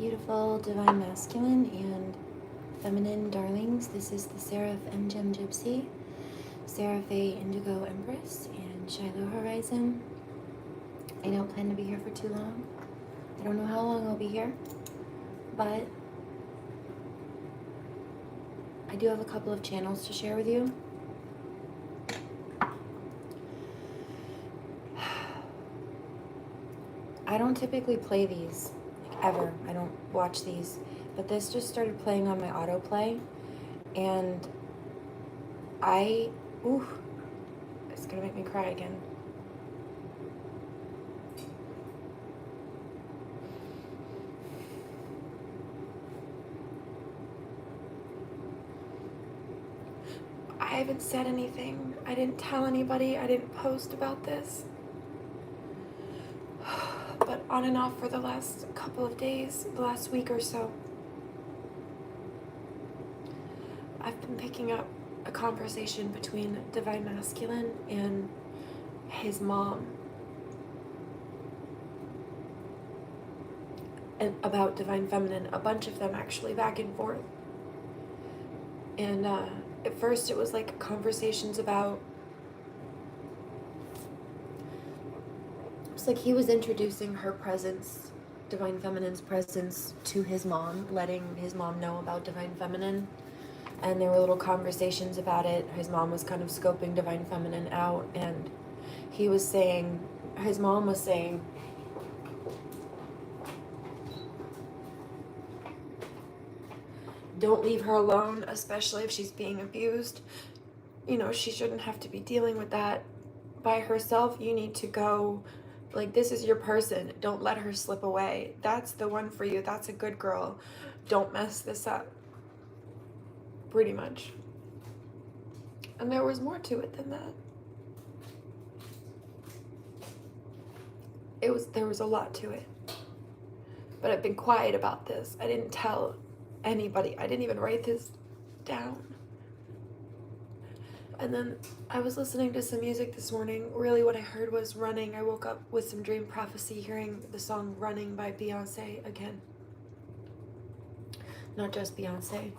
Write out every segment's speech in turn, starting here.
beautiful divine masculine and feminine darlings. This is the Seraphim Gem Gypsy, SeraFae Indigo Empress, and Shiloh Horizon. I don't plan to be here for too long. I don't know how long I'll be here, but I do have a couple of channels to share with you. I don't typically play these, like, ever. I don't watch these, but this just started playing on my autoplay, and it's gonna make me cry again. I haven't said anything. I didn't tell anybody. I didn't post about this. But on and off for the last couple of days, the last week or so, I've been picking up a conversation between Divine Masculine and his mom, and about Divine Feminine, a bunch of them actually, back and forth. And at first it was like conversations about, it's like he was introducing her presence, Divine Feminine's presence, to his mom, letting his mom know about Divine Feminine. And there were little conversations about it. His mom was kind of scoping Divine Feminine out, and he was saying, his mom was saying, don't leave her alone, especially if she's being abused. You know, she shouldn't have to be dealing with that by herself. You need to go, like, this is your person. Don't let her slip away. That's the one for you. That's a good girl. Don't mess this up. Pretty much. And there was more to it than that. There was a lot to it. But I've been quiet about this. I didn't tell anybody. I didn't even write this down. And then I was listening to some music this morning. Really what I heard was Running. I woke up with some dream prophecy, hearing the song Running by Beyonce again. Not just Beyonce.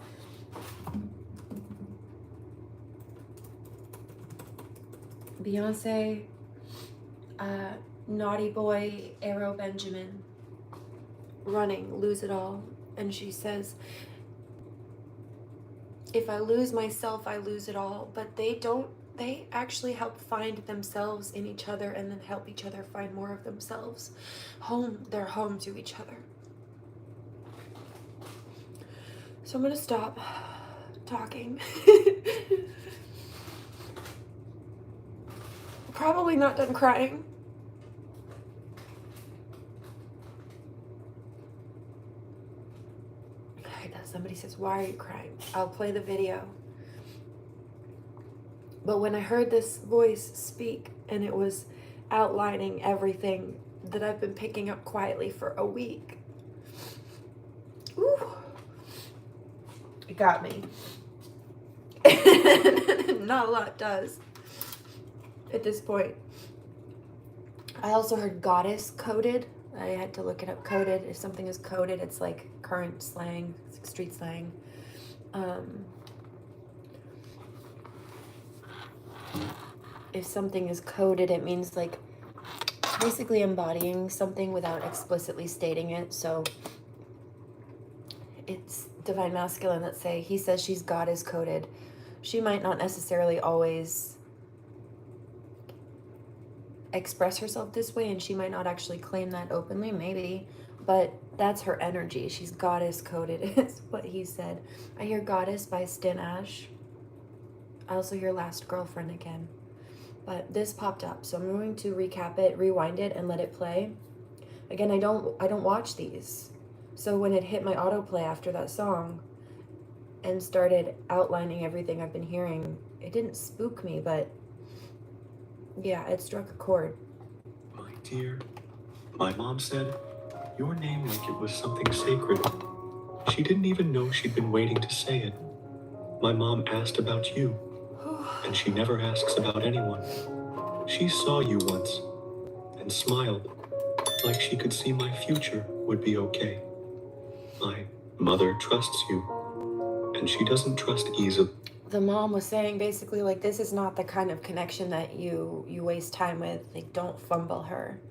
Beyonce, Naughty Boy, Arrow Benjamin, Running, Lose It All. And she says, if I lose myself, I lose it all. But they actually help find themselves in each other, and then help each other find more of themselves. They're home to each other. So I'm gonna stop talking. Probably not done crying. Somebody says, why are you crying? I'll play the video. But when I heard this voice speak, and it was outlining everything that I've been picking up quietly for a week, it got me. Not a lot does at this point. I also heard goddess coded. I had to look it up. Coded. If something is coded, it's like current slang, it's like street slang. If something is coded, it means like basically embodying something without explicitly stating it. So it's Divine Masculine. Let's say he says she's goddess coded. She might not necessarily always express herself this way, and she might not actually claim that openly, maybe, but that's her energy. She's goddess coded, is what he said. I hear Goddess by Stin Ash. I also hear Last Girlfriend again, but this popped up, so I'm going to recap it, rewind it, and let it play. Again, I don't watch these, so when it hit my autoplay after that song and started outlining everything I've been hearing, it didn't spook me, but yeah, it struck a chord. My dear, my mom said your name like it was something sacred. She didn't even know she'd been waiting to say it. My mom asked about you, and she never asks about anyone. She saw you once and smiled, like she could see my future would be okay. My mother trusts you, and she doesn't trust easily. The mom was saying basically like, this is not the kind of connection that you waste time with. Like, don't fumble her.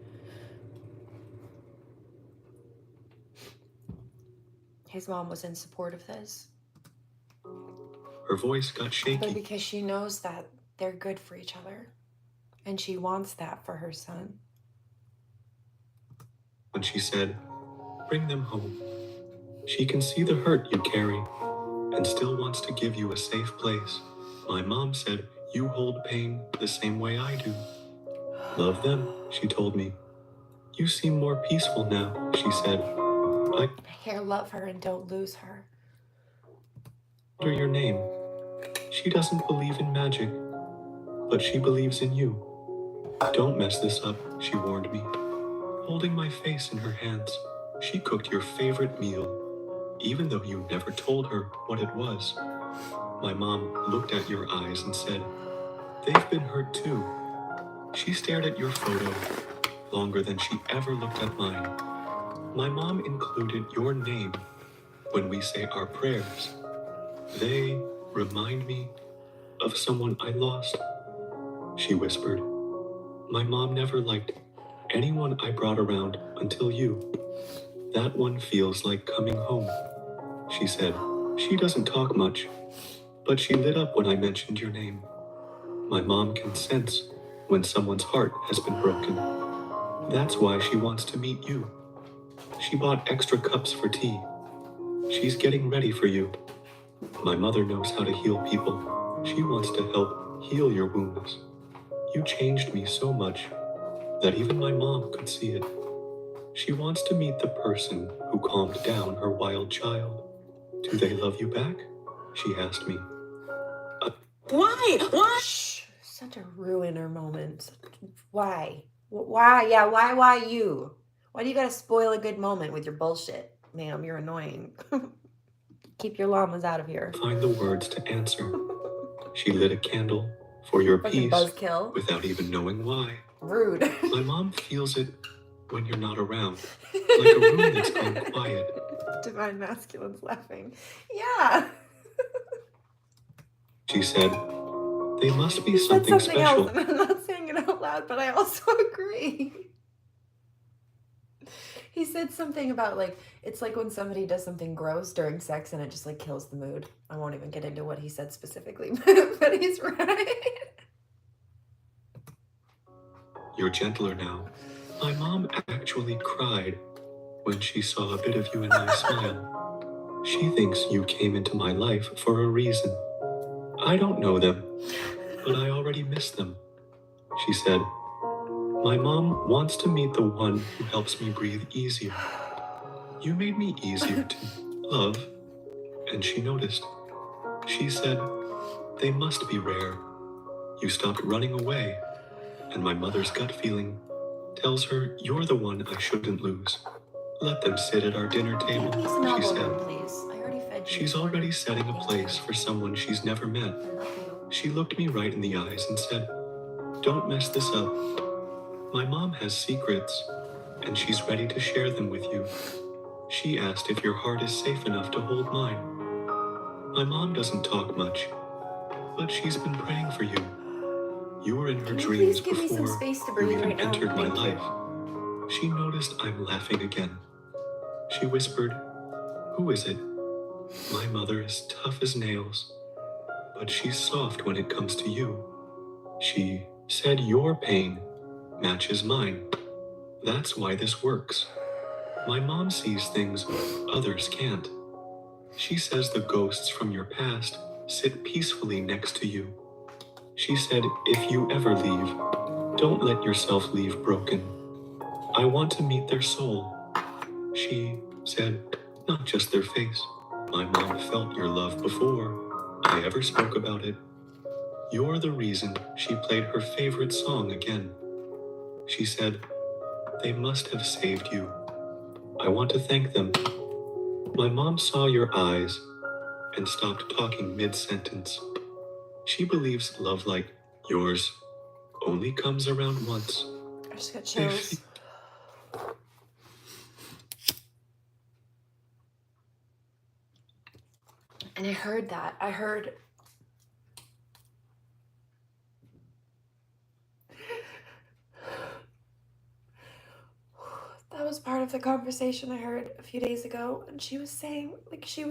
His mom was in support of this. Her voice got shaky. But because she knows that they're good for each other. And she wants that for her son. When she said, bring them home. She can see the hurt you carry and still wants to give you a safe place. My mom said, you hold pain the same way I do. Love them, she told me. You seem more peaceful now, she said. I Here, love her and don't lose her. told her your name. She doesn't believe in magic, but she believes in you. Don't mess this up, she warned me. Holding my face in her hands, she cooked your favorite meal, even though you never told her what it was. My mom looked at your eyes and said, they've been hurt too. She stared at your photo longer than she ever looked at mine. My mom included your name when we say our prayers. They remind me of someone I lost, she whispered. My mom never liked anyone I brought around until you. That one feels like coming home, she said. She doesn't talk much, but she lit up when I mentioned your name. My mom can sense when someone's heart has been broken. That's why she wants to meet you. She bought extra cups for tea. She's getting ready for you. My mother knows how to heal people. She wants to help heal your wounds. You changed me so much that even my mom could see it. She wants to meet the person who calmed down her wild child. Do they love you back? She asked me. Why? Why? Shh. Such a ruiner moment. Why? Why? Yeah, why you? Why do you gotta spoil a good moment with your bullshit? Ma'am, you're annoying. Keep your llamas out of here. Find the words to answer. She lit a candle for your Fucking peace buzzkill. without even knowing why. Rude. My mom feels it when you're not around, like a room that's gone quiet. Divine masculine's laughing. Yeah. She said, they must be He said something something special. else, and I'm not saying it out loud, but I also agree. He said something about like, it's like when somebody does something gross during sex and it just like kills the mood. I won't even get into what he said specifically, but he's right. You're gentler now. My mom actually cried when she saw a bit of you and I smile. She thinks you came into my life for a reason. I don't know them, but I already miss them, she said. My mom wants to meet the one who helps me breathe easier. You made me easier to love, and she noticed. She said, they must be rare. You stopped running away, and my mother's gut feeling tells her you're the one I shouldn't lose. Let them sit at our dinner table, Please she nobble said. them, please. I already fed you. She's already setting a place for someone she's never met. I love you. She looked me right in the eyes and said, don't mess this up. My mom has secrets, and she's ready to share them with you. She asked if your heart is safe enough to hold mine. My mom doesn't talk much, but she's been praying for you. You were in her Can you dreams please give me some before space to you breathe even right now? entered my Thank you. life. She noticed I'm laughing again. She whispered, who is it? My mother is tough as nails, but she's soft when it comes to you. She said your pain matches mine. That's why this works. My mom sees things others can't. She says the ghosts from your past sit peacefully next to you. She said if you ever leave, don't let yourself leave broken. I want to meet their soul. She said, not just their face. My mom felt your love before I ever spoke about it. You're the reason she played her favorite song again. She said, they must have saved you. I want to thank them. My mom saw your eyes and stopped talking mid-sentence. She believes love like yours only comes around once. I just got They chills. And I heard that. I heard that was part of the conversation I heard a few days ago. And she was saying, like, she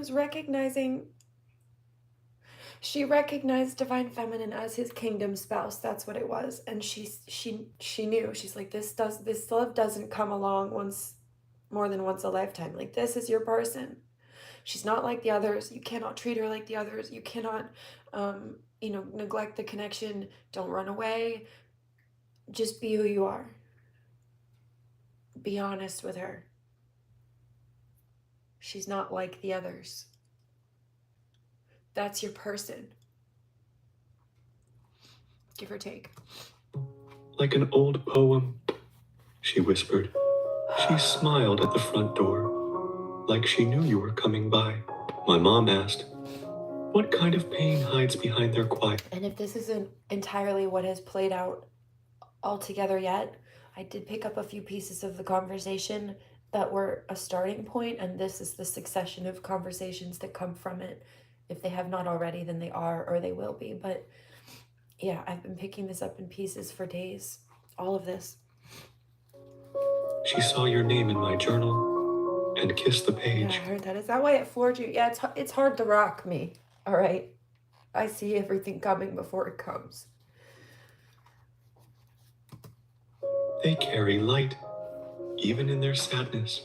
recognized divine feminine as his kingdom spouse. That's what it was. And she knew. She's like, this love doesn't come along more than once a lifetime. Like, this is your person. She's not like the others. You cannot treat her like the others. You cannot neglect the connection. Don't run away. Just be who you are. Be honest with her. She's not like the others. That's your person. Give or take. Like an old poem, she whispered. She smiled at the front door, like she knew you were coming by. My mom asked, what kind of pain hides behind their quiet? And if this isn't entirely what has played out altogether yet, I did pick up a few pieces of the conversation that were a starting point, and this is the succession of conversations that come from it. If they have not already, then they are, or they will be. But yeah, I've been picking this up in pieces for days. All of this. She saw your name in my journal and kissed the page. Yeah, I heard that. Is that why it floored you? Yeah, it's hard to rock me. All right. I see everything coming before it comes. They carry light, even in their sadness,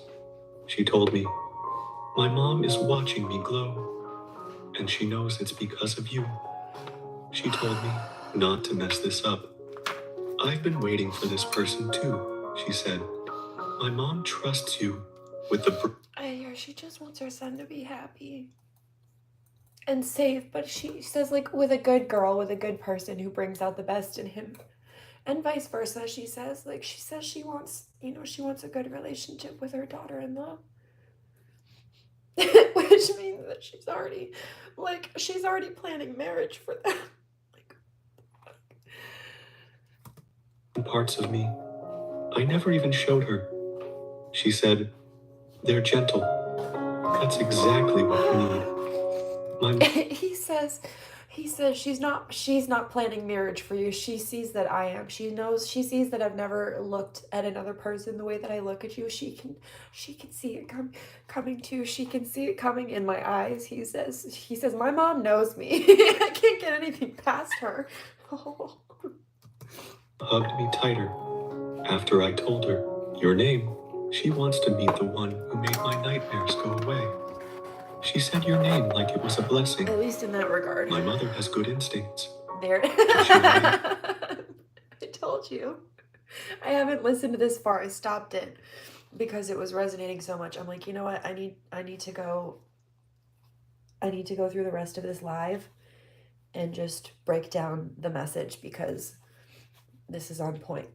she told me. My mom is watching me glow, and she knows it's because of you. She told me not to mess this up. I've been waiting for this person too, she said. My mom trusts you with the... I hear she just wants her son to be happy and safe, but she says, like, with a good girl, with a good person who brings out the best in him. And vice versa, she says. Like, she says she wants a good relationship with her daughter-in-law. Which means that she's already planning marriage for them. Parts of me I never even showed her. She said, they're gentle. That's exactly what you need. He says she's not planning marriage for you. She sees that I am. She sees that I've never looked at another person the way that I look at you. She can see it coming too. She can see it coming in my eyes. He says my mom knows me. I can't get anything past her. Oh. Hugged me tighter after I told her your name. She wants to meet the one who made my nightmares go away. She said your name like it was a blessing. At least in that regard. My mother has good instincts. There. I told you. I haven't listened to this far. I stopped it because it was resonating so much. I'm like, you know what? I need to go through the rest of this live and just break down the message, because this is on point.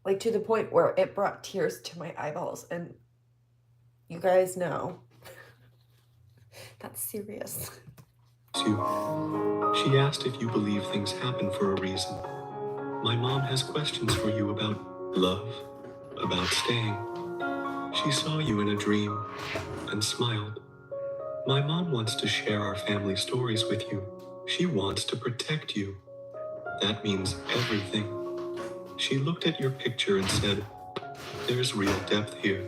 Like, to the point where it brought tears to my eyeballs. And you guys know that's serious. She asked if you believe things happen for a reason. My mom has questions for you about love, about staying. She saw you in a dream and smiled. My mom wants to share our family stories with you. She wants to protect you. That means everything. She looked at your picture and said, there's real depth here.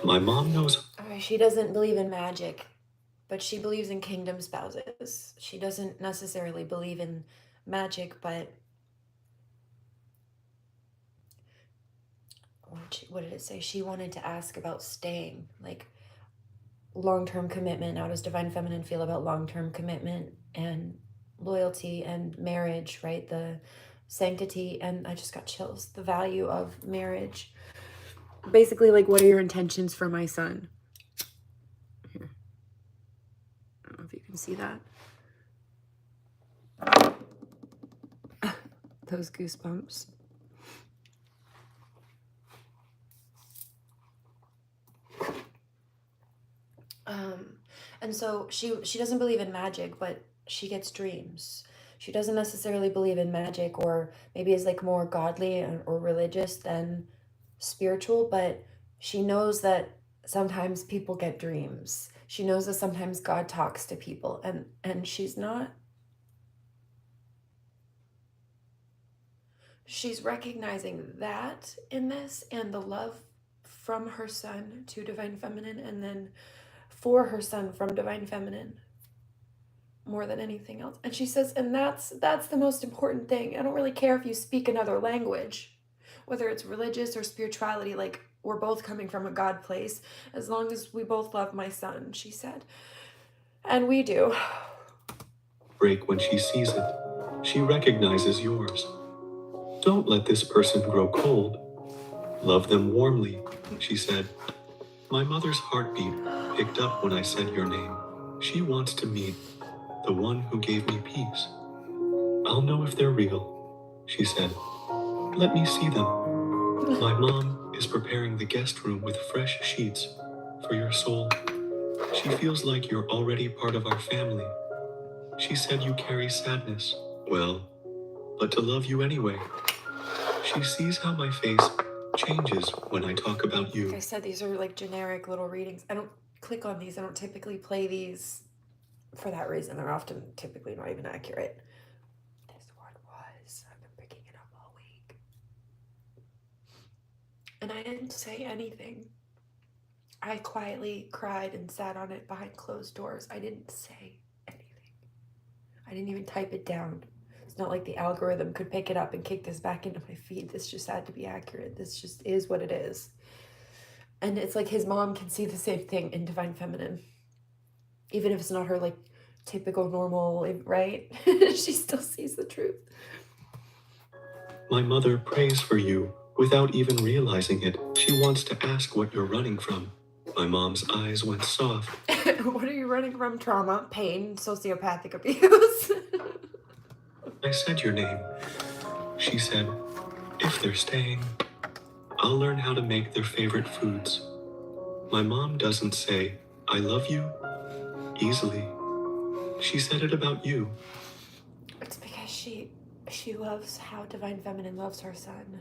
My mom knows. She doesn't believe in magic, but she believes in kingdom spouses. She doesn't necessarily believe in magic, but what did it say? She wanted to ask about staying, like long-term commitment. How does divine feminine feel about long-term commitment and loyalty and marriage, right? The sanctity, and I just got chills. The value of marriage. Basically, like, what are your intentions for my son? Here. I don't know if you can see that. Those goosebumps. And so she doesn't believe in magic, but she gets dreams. She doesn't necessarily believe in magic, or maybe is like more godly or religious than spiritual, but she knows that sometimes people get dreams. She knows that sometimes God talks to people, and she's recognizing that in this, and the love from her son to divine feminine, and then for her son from divine feminine more than anything else. And she says, and that's the most important thing. I don't really care if you speak another language, whether it's religious or spirituality, like we're both coming from a God place, as long as we both love my son, she said. And we do. Break when she sees it. She recognizes yours. Don't let this person grow cold. Love them warmly, she said. My mother's heartbeat picked up when I said your name. She wants to meet the one who gave me peace. I'll know if they're real, she said. Let me see them. My mom is preparing the guest room with fresh sheets for your soul. She feels like you're already part of our family. She said you carry sadness. Well, but to love you anyway. She sees how my face changes when I talk about you. Like I said, these are like generic little readings. I don't click on these. I don't typically play these for that reason. They're often typically not even accurate. This one was. I've been picking it up all week. And I didn't say anything. I quietly cried and sat on it behind closed doors. I didn't say anything. I didn't even type it down. It's not like the algorithm could pick it up and kick this back into my feed. This just had to be accurate. This just is what it is. And it's like his mom can see the same thing in divine feminine. Even if it's not her like typical normal, right? She still sees the truth. My mother prays for you without even realizing it. She wants to ask what you're running from. My mom's eyes went soft. What are you running from? Trauma, pain, sociopathic abuse. I said your name. She said, if they're staying, I'll learn how to make their favorite foods. My mom doesn't say, I love you, easily. She said it about you. It's because she loves how divine feminine loves her son.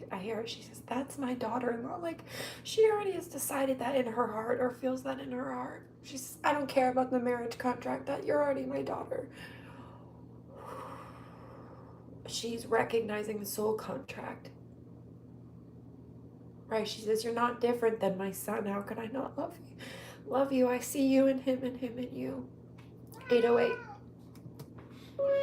I hear her, she says, that's my daughter-in-law. Like, she already has decided that in her heart, or feels that in her heart. She says, I don't care about the marriage contract, that you're already my daughter. She's recognizing the soul contract. Right, she says, you're not different than my son. How could I not love you? Love you, I see you in him and him in you. 808.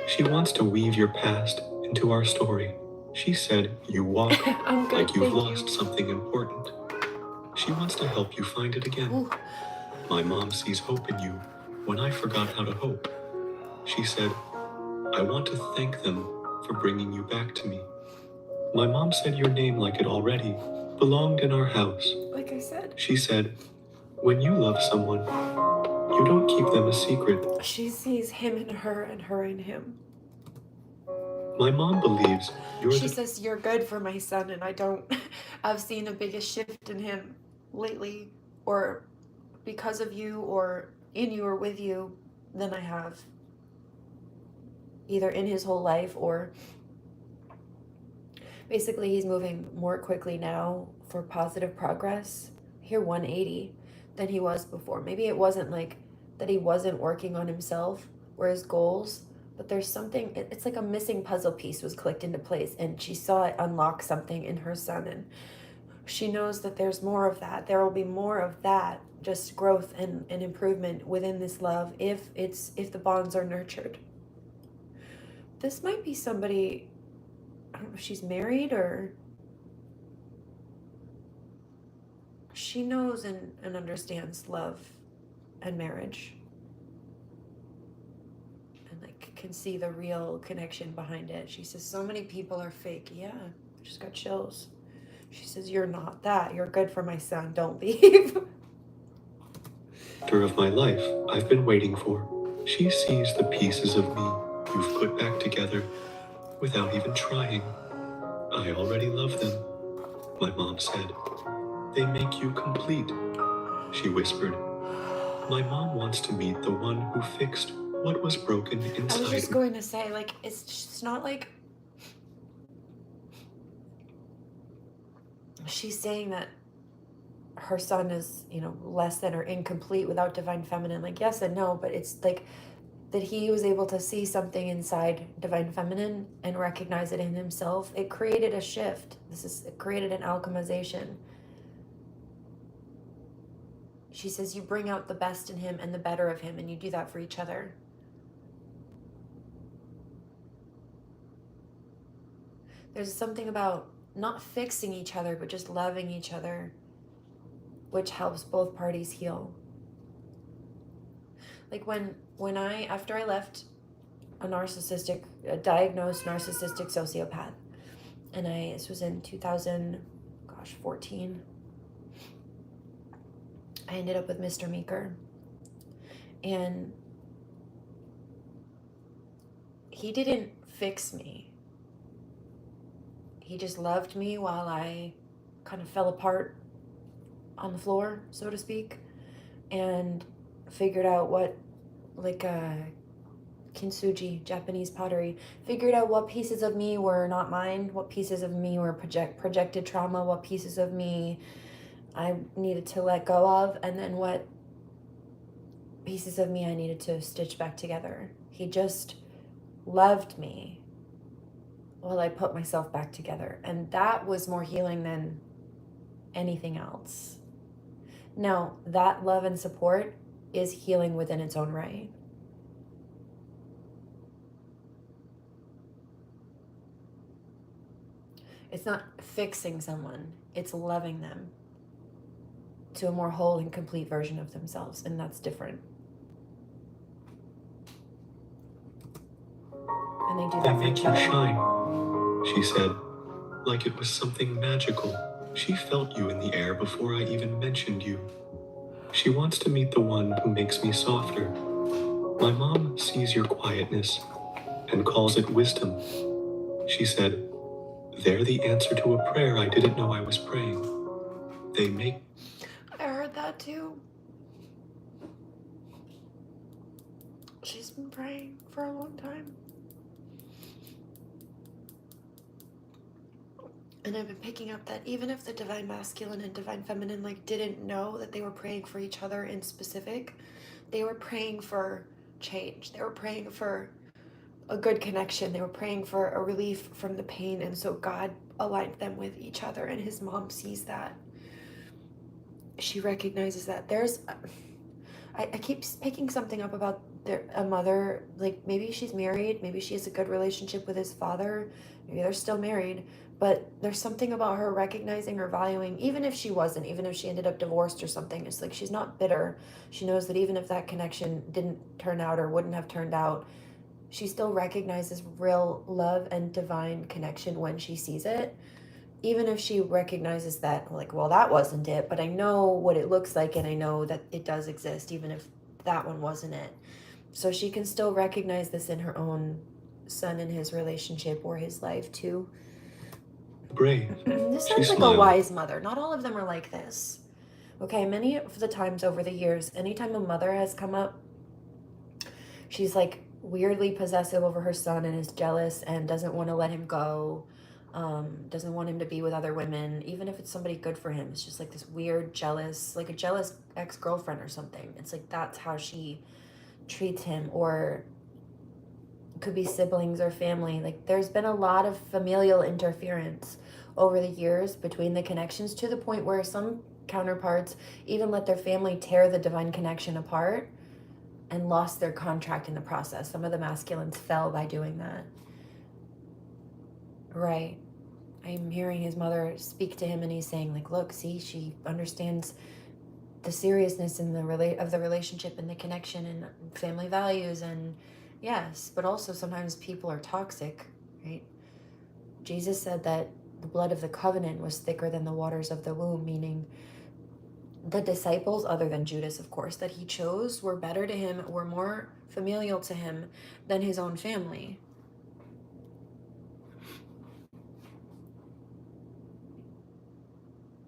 She wants to weave your past into our story. She said you walk I'm good, like you've thank lost you. something important. She wants to help you find it again. Ooh. My mom sees hope in you when I forgot how to hope. She said, I want to thank them for bringing you back to me. My mom said your name like it already belonged in our house. Like I said. She said, when you love someone, you don't keep them a secret. She sees him in her and her in him. My mom believes She says, you're good for my son, and I don't. I've seen a biggest shift in him lately, or because of you, or in you, or with you, than I have. Either in his whole life, or basically he's moving more quickly now for positive progress. Here 180 than he was before. Maybe it wasn't like that he wasn't working on himself or his goals, but there's something, it's like a missing puzzle piece was clicked into place, and she saw it unlock something in her son, and she knows that there's more of that. There will be more of that, just growth and improvement within this love if the bonds are nurtured. This might be somebody, I don't know if she's married, or she knows and understands love and marriage, and like can see the real connection behind it. She says, so many people are fake. Yeah, I just got chills. She says, you're not that. You're good for my son. Don't leave. Of my life I've been waiting for. She sees the pieces of me you've put back together without even trying. I already love them, my mom said. They make you complete, she whispered. My mom wants to meet the one who fixed what was broken inside. I was just going to say, like, it's just not like she's saying that her son is, less than or incomplete without divine feminine. Like, yes and no, but it's like that he was able to see something inside divine feminine and recognize it in himself. It created a shift. It created an alchemization. She says you bring out the best in him and the better of him, and you do that for each other. There's something about not fixing each other, but just loving each other, which helps both parties heal. Like when after I left a diagnosed narcissistic sociopath, and this was in 2014, I ended up with Mr. Meeker, and he didn't fix me. He just loved me while I kind of fell apart on the floor, so to speak, and figured out what, like kintsugi, Japanese pottery, figured out what pieces of me were not mine, what pieces of me were projected trauma, what pieces of me I needed to let go of, and then what pieces of me I needed to stitch back together. He just loved me while I put myself back together. And that was more healing than anything else. Now, that love and support is healing within its own right. It's not fixing someone, it's loving them to a more whole and complete version of themselves, and that's different. And they do that They for make each you other. shine, she said, like it was something magical. She felt you in the air before I even mentioned you. She wants to meet the one who makes me softer. My mom sees your quietness and calls it wisdom. She said, they're the answer to a prayer I didn't know I was praying. They make... I heard that too. She's been praying for a long time. And I've been picking up that even if the divine masculine and divine feminine didn't know that they were praying for each other in specific, they were praying for change. They were praying for a good connection. They were praying for a relief from the pain. And so God aligned them with each other, and his mom sees that. She recognizes that. I keep picking something up about a mother, like maybe she's married, maybe she has a good relationship with his father, maybe they're still married, but there's something about her recognizing or valuing, even if she wasn't, even if she ended up divorced or something, it's like she's not bitter. She knows that even if that connection didn't turn out or wouldn't have turned out, she still recognizes real love and divine connection when she sees it. Even if she recognizes that, well, that wasn't it, but I know what it looks like and I know that it does exist, even if that one wasn't it. So she can still recognize this in her own son and his relationship or his life too. brave. This She sounds like smiled. a wise mother. Not all of them are like this. Okay, many of the times over the years, anytime a mother has come up, she's weirdly possessive over her son and is jealous and doesn't want to let him go. Doesn't want him to be with other women, even if it's somebody good for him. It's just this weird jealous, like a jealous ex-girlfriend or something. It's that's how she treats him, or it could be siblings or family. There's been a lot of familial interference over the years between the connections, to the point where some counterparts even let their family tear the divine connection apart and lost their contract in the process. Some of the masculines fell by doing that. Right. I'm hearing his mother speak to him, and he's saying, look, see, she understands the seriousness in of the relationship and the connection and family values. And yes, but also sometimes people are toxic, right? Jesus said that the blood of the covenant was thicker than the waters of the womb, meaning the disciples, other than Judas, of course, that he chose were better to him, were more familial to him than his own family.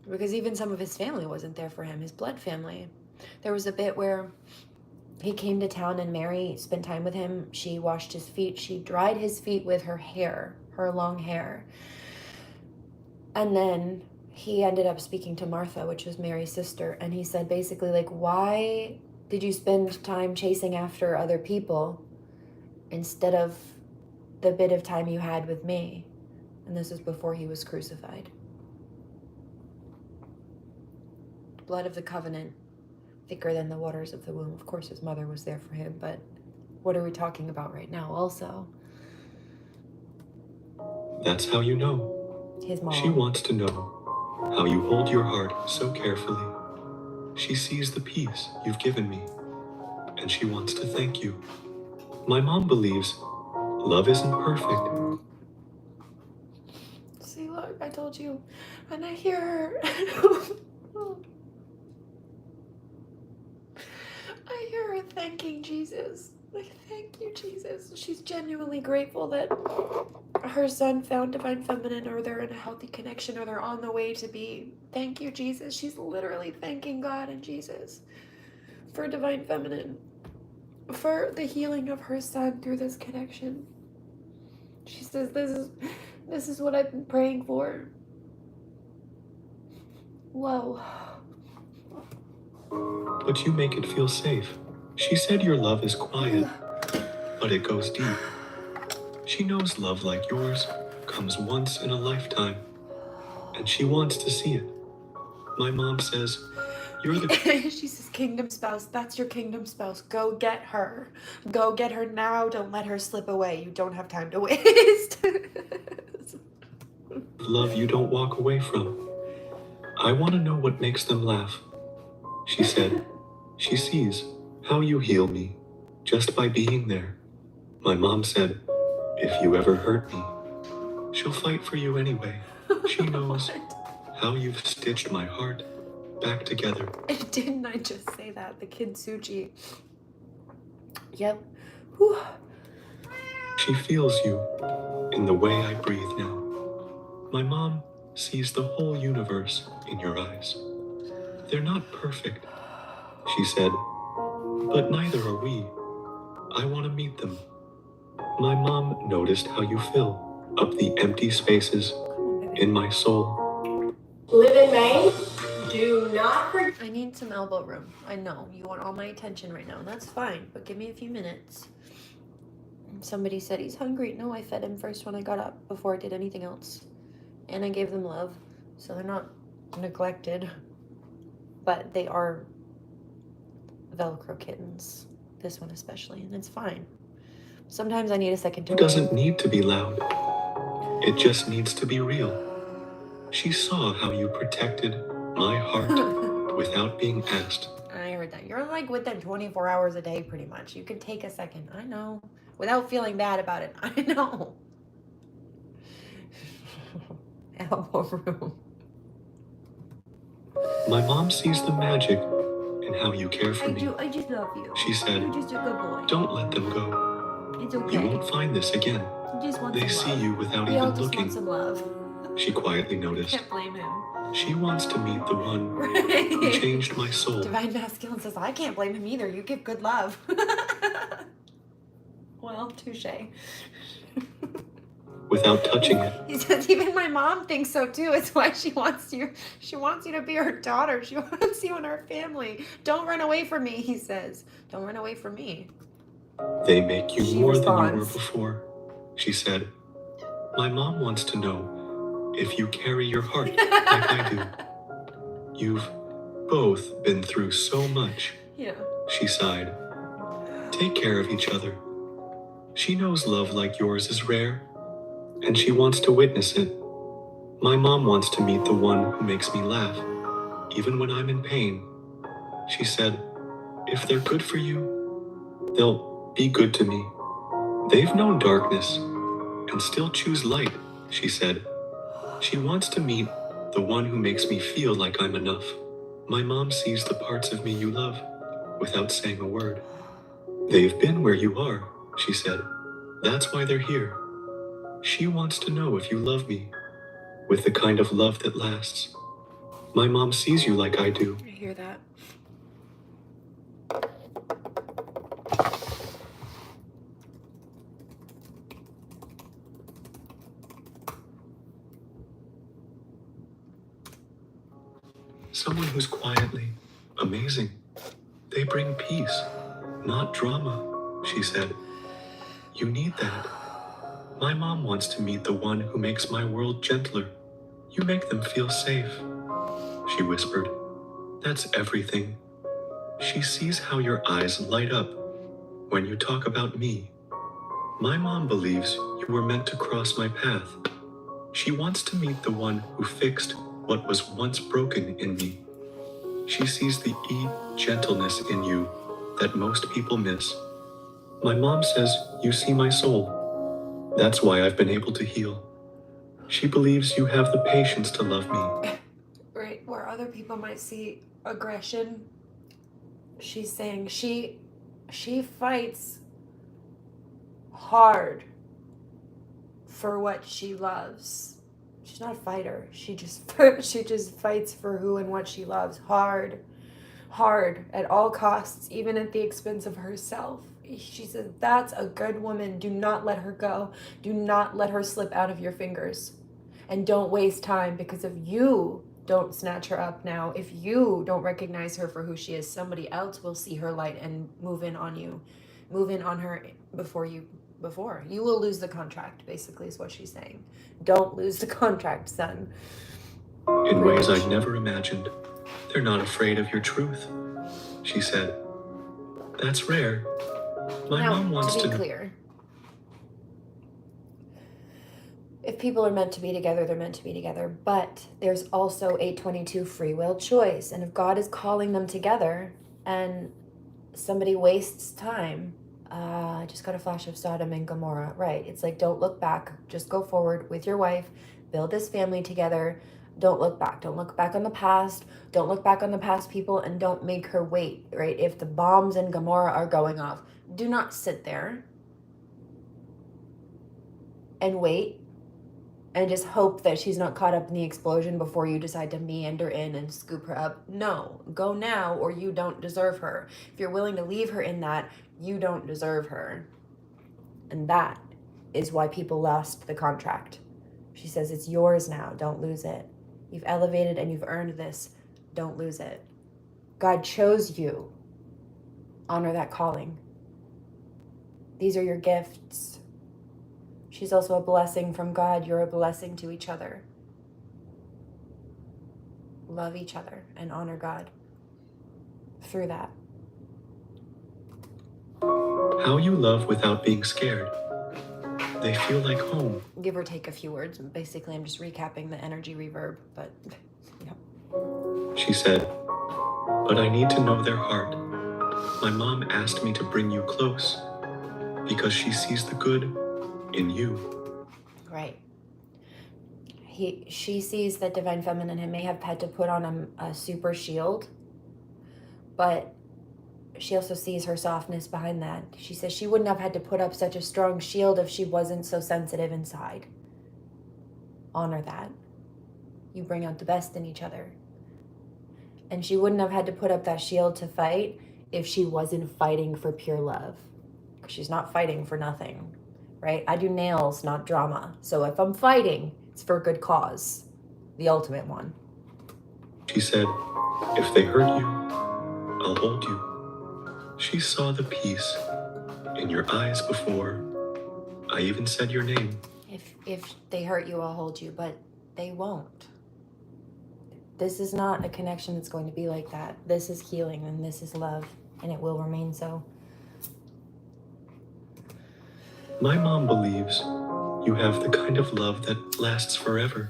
Because even some of his family wasn't there for him, his blood family. There was a bit where he came to town and Mary spent time with him. She washed his feet. She dried his feet with her hair, her long hair. And then he ended up speaking to Martha, which was Mary's sister, and he said basically, like, why did you spend time chasing after other people instead of the bit of time you had with me? And this was before he was crucified. Blood of the covenant, thicker than the waters of the womb. Of course, his mother was there for him, but what are we talking about right now also? That's how you know. His mom. She wants to know how you hold your heart so carefully. She sees the peace you've given me, and she wants to thank you. My mom believes love isn't perfect. See, look, I told you. And I hear her. I hear her thanking Jesus. Like, thank you, Jesus. She's genuinely grateful that her son found divine feminine, or they're in a healthy connection, or they're on the way to be. Thank you, Jesus. She's literally thanking God and Jesus for divine feminine, for the healing of her son through this connection. She says, this is what I've been praying for. Whoa. But you make it feel safe. She said your love is quiet, but it goes deep. She knows love like yours comes once in a lifetime, and she wants to see it. My mom says, you're the... She says, kingdom spouse, that's your kingdom spouse. Go get her. Go get her now. Don't let her slip away. You don't have time to waste. love you don't walk away from. I want to know what makes them laugh. She said, she sees how you heal me just by being there. My mom said, if you ever hurt me, she'll fight for you anyway. She knows how you've stitched my heart back together. Didn't I just say that? The kintsugi. Yep. Whew. She feels you in the way I breathe now. My mom sees the whole universe in your eyes. They're not perfect, she said, but neither are we. I want to meet them. My mom noticed how you fill up the empty spaces in my soul. Live in Maine. Do not forget. I need some elbow room. I know you want all my attention right now, and that's fine, but give me a few minutes. Somebody said he's hungry. No, I fed him first when I got up before I did anything else. And I gave them love, so they're not neglected. But they are Velcro kittens. This one especially, and it's fine. Sometimes I need a second to... It doesn't need to be loud. It just needs to be real. She saw how you protected my heart without being asked. I heard that. You're like with them 24 hours a day, pretty much. You can take a second. I know. Without feeling bad about it. I know. Elbow room. My mom sees the magic in how you care for me. I just love you. She said, You're just a good boy. don't let them go. It's okay. You won't find this again. You just want They some see love. you without We all even just looking. want some love. She quietly noticed. Can't blame him. She wants to meet the one who Right. changed my soul. Divine Masculine says, I can't blame him either. You give good love. Well, touche. Without touching it. He says, even my mom thinks so too. It's why she wants you. She wants you to be her daughter. She wants you in her family. Don't run away from me, he says. Don't run away from me. They make you She more than you were responds. before, she said. My mom wants to know if you carry your heart like I do. You've both been through so much, Yeah. she sighed. Take care of each other. She knows love like yours is rare, and she wants to witness it. My mom wants to meet the one who makes me laugh, even when I'm in pain. She said, if they're good for you, they'll be good to me. They've known darkness and still choose light, she said. She wants to meet the one who makes me feel like I'm enough. My mom sees the parts of me you love without saying a word. They've been where you are, she said. That's why they're here. She wants to know if you love me with the kind of love that lasts. My mom sees you like I do. I hear that. Someone who's quietly amazing. They bring peace, not drama, she said. You need that. My mom wants to meet the one who makes my world gentler. You make them feel safe, she whispered. That's everything. She sees how your eyes light up when you talk about me. My mom believes you were meant to cross my path. She wants to meet the one who fixed what was once broken in me. She sees the gentleness in you that most people miss. My mom says you see my soul. That's why I've been able to heal. She believes you have the patience to love me. Right, where other people might see aggression, she's saying she fights hard for what she loves. She's not a fighter. She just fights for who and what she loves hard at all costs, even at the expense of herself. She says, that's a good woman. Do not let her go. Do not let her slip out of your fingers. And don't waste time, because if you don't snatch her up now, if you don't recognize her for who she is, somebody else will see her light and move in on you. Move in on her before you will lose the contract, basically, is what she's saying. Don't lose the contract, son. In ways I'd never imagined. They're not afraid of your truth, she said. That's rare. My mom wants to be clear, if people are meant to be together, they're meant to be together. But there's also 822 free will choice. And if God is calling them together and somebody wastes time, I just got a flash of Sodom and Gomorrah. Right. It's like, don't look back. Just go forward with your wife. Build this family together. Don't look back. Don't look back on the past. Don't look back on the past people, and don't make her wait, right? If the bombs in Gomorrah are going off, do not sit there and wait and just hope that she's not caught up in the explosion before you decide to meander in and scoop her up. No, go now, or you don't deserve her. If you're willing to leave her in that, you don't deserve her. And that is why people lost the contract. She says, it's yours now. Don't lose it. You've elevated and you've earned this. Don't lose it. God chose you. Honor that calling. These are your gifts. She's also a blessing from God. You're a blessing to each other. Love each other and honor God through that. How you love without being scared. They feel like home. Give or take a few words. Basically, I'm just recapping the energy reverb, but yeah. She said, but I need to know their heart. My mom asked me to bring you close because she sees the good in you. Right. She sees that Divine Feminine may have had to put on a super shield, but she also sees her softness behind that. She says she wouldn't have had to put up such a strong shield if she wasn't so sensitive inside. Honor that. You bring out the best in each other. And she wouldn't have had to put up that shield to fight if she wasn't fighting for pure love. Because she's not fighting for nothing, right? I do nails, not drama. So if I'm fighting, it's for a good cause. The ultimate one. She said, if they hurt you, I'll hold you. She saw the peace in your eyes before I even said your name. If they hurt you, I'll hold you, but they won't. This is not a connection that's going to be like that. This is healing, and this is love, and it will remain so. My mom believes you have the kind of love that lasts forever.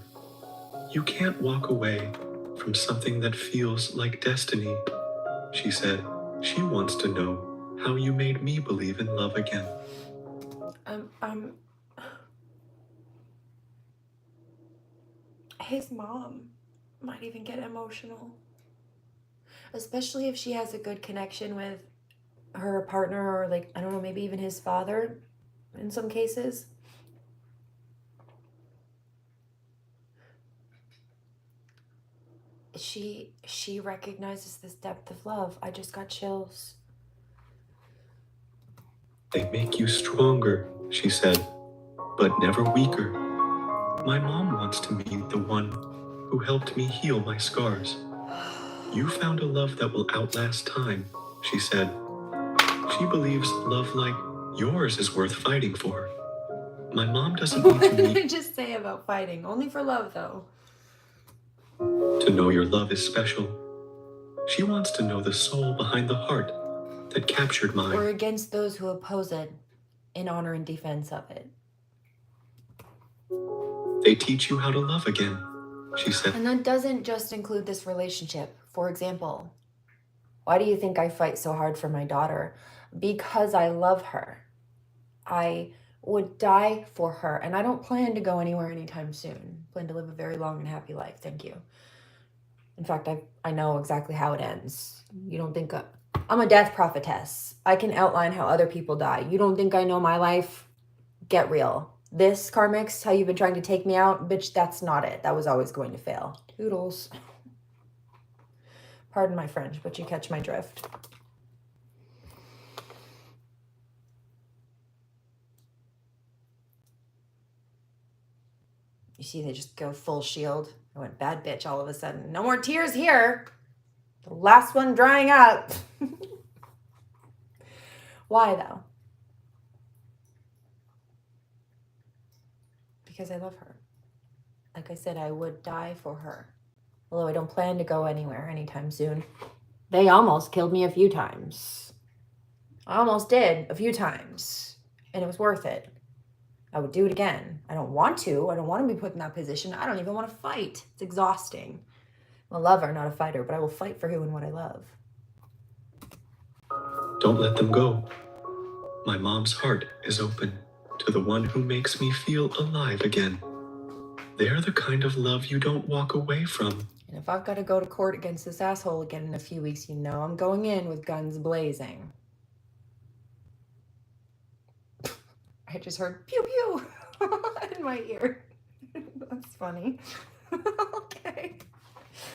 You can't walk away from something that feels like destiny, she said. She wants to know how you made me believe in love again. His mom might even get emotional. Especially if she has a good connection with her partner, or like, I don't know, maybe even his father in some cases. She recognizes this depth of love. I just got chills. They make you stronger, she said, but never weaker. My mom wants to meet the one who helped me heal my scars. You found a love that will outlast time, she said. She believes love like yours is worth fighting for. My mom doesn't need to What meet did I just say about fighting? Only for love, though. to know your love is special. She wants to know the soul behind the heart that captured Or mine. against those who oppose it in honor and defense of it. They teach you how to love again, she said. And that doesn't just include this relationship. For example, why do you think I fight so hard for my daughter? Because I love her. I would die for her, and I don't plan to go anywhere anytime soon. I plan to live a very long and happy life. Thank you. In fact, I know exactly how it ends. You don't think I'm a death prophetess. I can outline how other people die. You don't think I know my life? Get real. This, karmics, how you've been trying to take me out? Bitch, that's not it. That was always going to fail. Toodles. Pardon my French, but you catch my drift. You see, they just go full shield. I went bad bitch all of a sudden. No more tears here. The last one drying up. Why, though? Because I love her. Like I said, I would die for her. Although I don't plan to go anywhere anytime soon. They almost killed me a few times. I almost did a few times. And it was worth it. I would do it again. I don't want to. I don't want to be put in that position. I don't even want to fight. It's exhausting. I'm a lover, not a fighter, but I will fight for who and what I love. Don't let them go. My mom's heart is open to the one who makes me feel alive again. They're the kind of love you don't walk away from. And if I've got to go to court against this asshole again in a few weeks, you know I'm going in with guns blazing. I just heard pew pew in my ear. That's funny. Okay.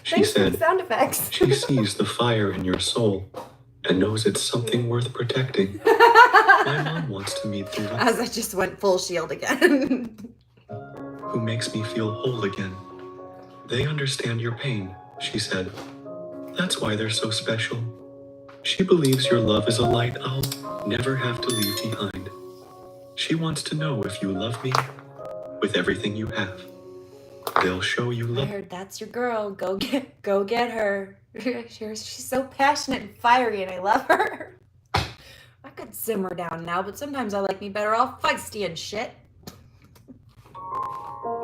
She Thanks said, for the sound effects. she sees the fire in your soul and knows it's something worth protecting. My mom wants to meet the one As I just went full shield again. who makes me feel whole again. They understand your pain, she said. That's why they're so special. She believes your love is a light I'll never have to leave behind. She wants to know if you love me with everything you have. They'll show you I love. heard that's your girl. Go get her. She's so passionate and fiery, and I love her. I could simmer down now, but sometimes I like me better all feisty and shit.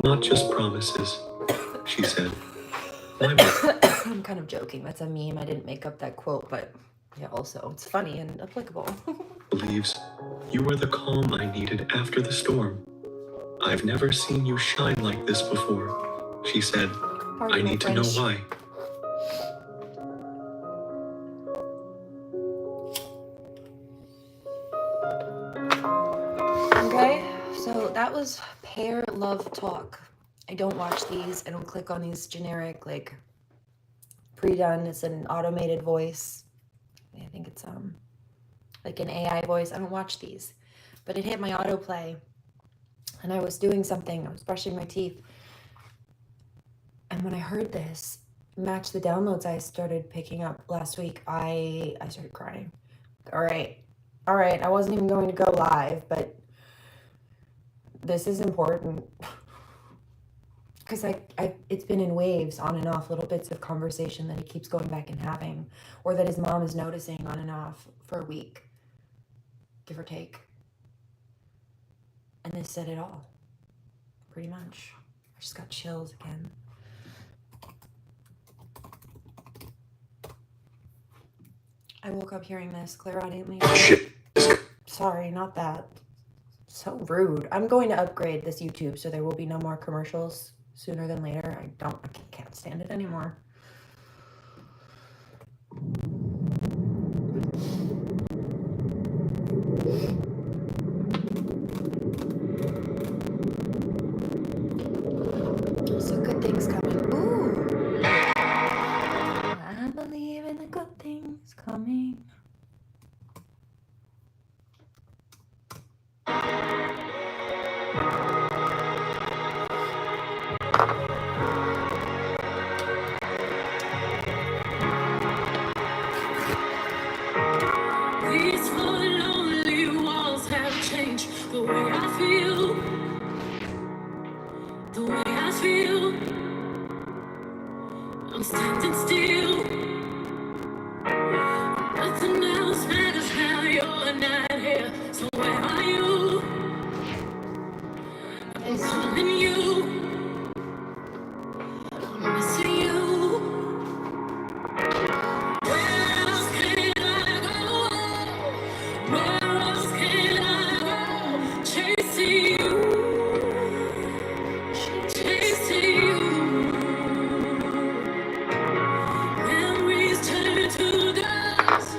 Not just promises, she said. My mom I'm kind of joking. That's a meme. I didn't make up that quote, but yeah, also it's funny and applicable. believes you are the calm I needed after the storm. I've never seen you shine like this before, she said. I need to know why. Okay, so that was Pair Love Talk. I don't watch these. I don't click on these generic, like, pre-done. It's an automated voice. I think it's like an AI voice. I don't watch these. But it hit my autoplay. And I was doing something. I was brushing my teeth. And when I heard this, match the downloads I started picking up last week, I started crying. All right. I wasn't even going to go live, but this is important. Because it's been in waves, on and off, little bits of conversation that he keeps going back and having, or that his mom is noticing on and off for a week, give or take. And this said it all, pretty much. I just got chills again. I woke up hearing this, clairaudiently. Shit. Sorry, not that. So rude. I'm going to upgrade this YouTube, so there will be no more commercials sooner than later. I can't stand it anymore. So good things coming. Ooh. I believe in the good things coming. I'm standing still. Nothing else matters now. You're not here. So where are you? I'm calling you. I'm missing you. Where else can I go? Where else can I go? Chasing you. Chasing you. Memories turn to dust.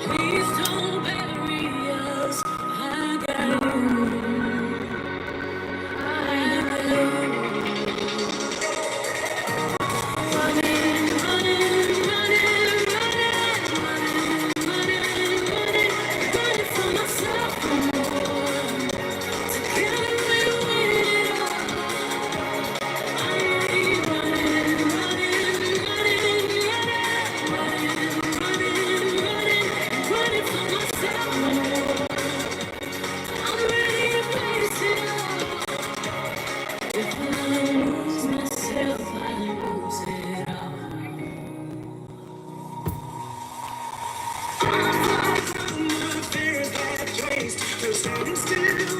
Please don't bury us. I got you. I got you. Running, running, running, running, running, running, running for myself no more. Together we'll win it all. I'm running, running, running, running, running, running, running for myself no more. I'm ready to face it all. If I lose myself, I lose it all. My fears that chased, they're standing still.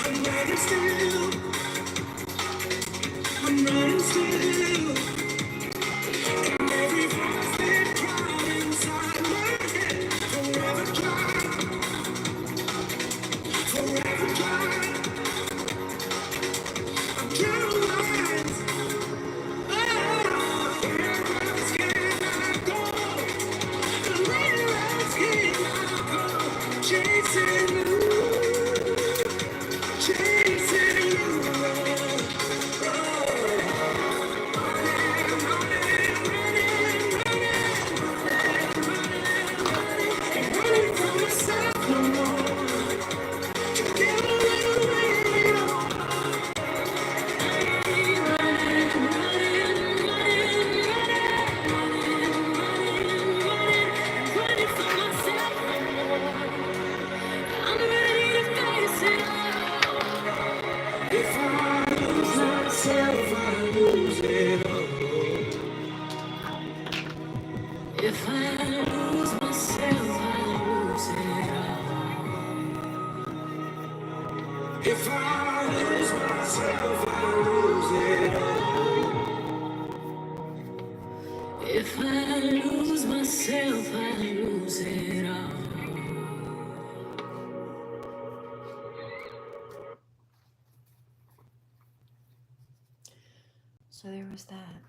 I'm running still. I'm running still. And every voice that cries inside my head, forever try, forever try. I'm paralyzed. Oh, where else can I go? Where else can I go? Chasing you, chasing you. Running from myself no more. Together we'll win it all. Running, running, running, running for myself no more. I'm ready to face it all. If I lose myself, I lose it all. If I lose myself, I lose it all. If I lose myself, I lose it all. If I lose myself, I lose it all. So there was that.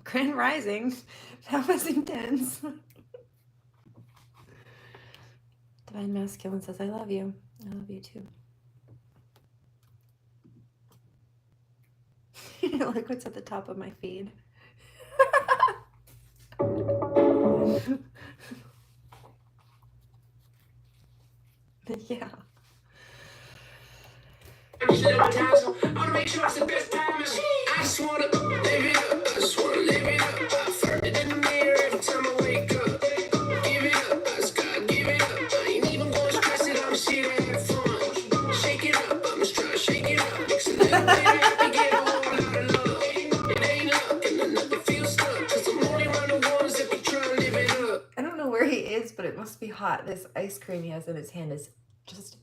Grand Rising. That was intense. Divine Masculine says, I love you. I love you too. Look what's at the top of my feed. Yeah. I just wanna live it up. I just wanna live it up. I flirt it in the mirror every time I wake up. Give it up. I just gotta give it up. I ain't even gonna stress it. I'm shit and have fun. Shake it up. I'ma try shake it up. Mix a little bit of happy, get a whole lot of love. It ain't luck and then nothing feels stuck. Cause I'm only around the ones that be trying to live it up. I don't know where he is, but it must be hot. This ice cream he has in his hand is just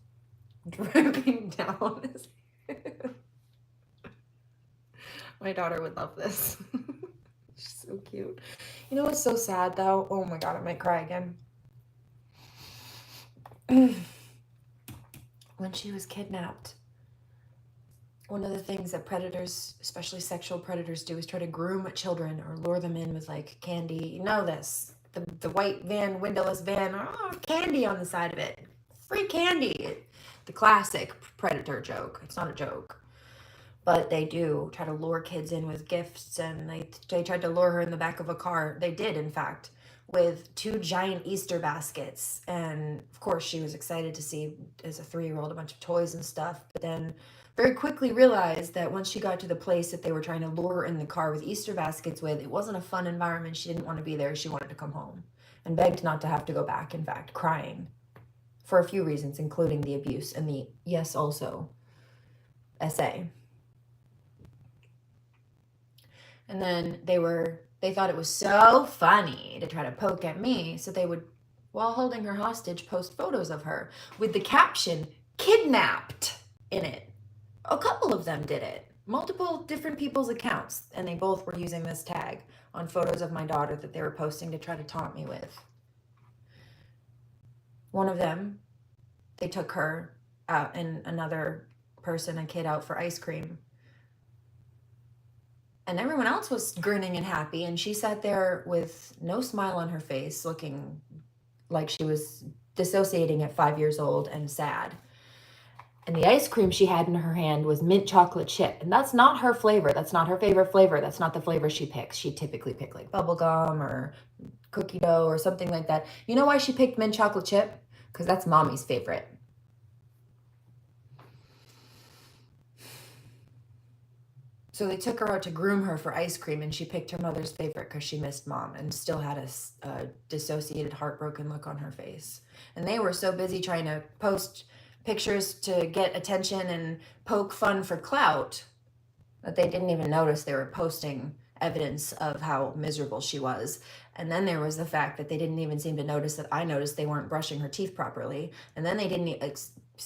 dripping down on his head. My daughter would love this. She's so cute. You know what's so sad though? Oh my god, I might cry again. When she was kidnapped, one of the things that predators, especially sexual predators, do is try to groom children or lure them in with like candy. You know this. The white van, windowless van, candy on the side of it. Free candy. The classic predator joke. It's not a joke. But they do try to lure kids in with gifts, and they tried to lure her in the back of a car. They did, in fact, with 2 giant Easter baskets. And of course, she was excited to see, as a 3-year-old, a bunch of toys and stuff. But then very quickly realized that once she got to the place that they were trying to lure her in the car with Easter baskets with, it wasn't a fun environment. She didn't want to be there. She wanted to come home and begged not to have to go back, in fact, crying for a few reasons, including the abuse and the, yes, also, essay. And then they thought it was so funny to try to poke at me, so they would, while holding her hostage, post photos of her with the caption, "kidnapped," in it. A couple of them did it. Multiple different people's accounts, and they both were using this tag on photos of my daughter that they were posting to try to taunt me with. One of them, they took her out and another person, a kid, out for ice cream. And everyone else was grinning and happy, and she sat there with no smile on her face, looking like she was dissociating at 5 years old and sad. And the ice cream she had in her hand was mint chocolate chip. And that's not her flavor. That's not her favorite flavor. That's not the flavor she picks. She typically pick like bubblegum or cookie dough or something like that. You know why she picked mint chocolate chip? Because that's mommy's favorite. So they took her out to groom her for ice cream, and she picked her mother's favorite because she missed mom and still had a dissociated, heartbroken look on her face. And they were so busy trying to post pictures to get attention and poke fun for clout that they didn't even notice they were posting evidence of how miserable she was. And then there was the fact that they didn't even seem to notice that I noticed they weren't brushing her teeth properly. And then they didn't,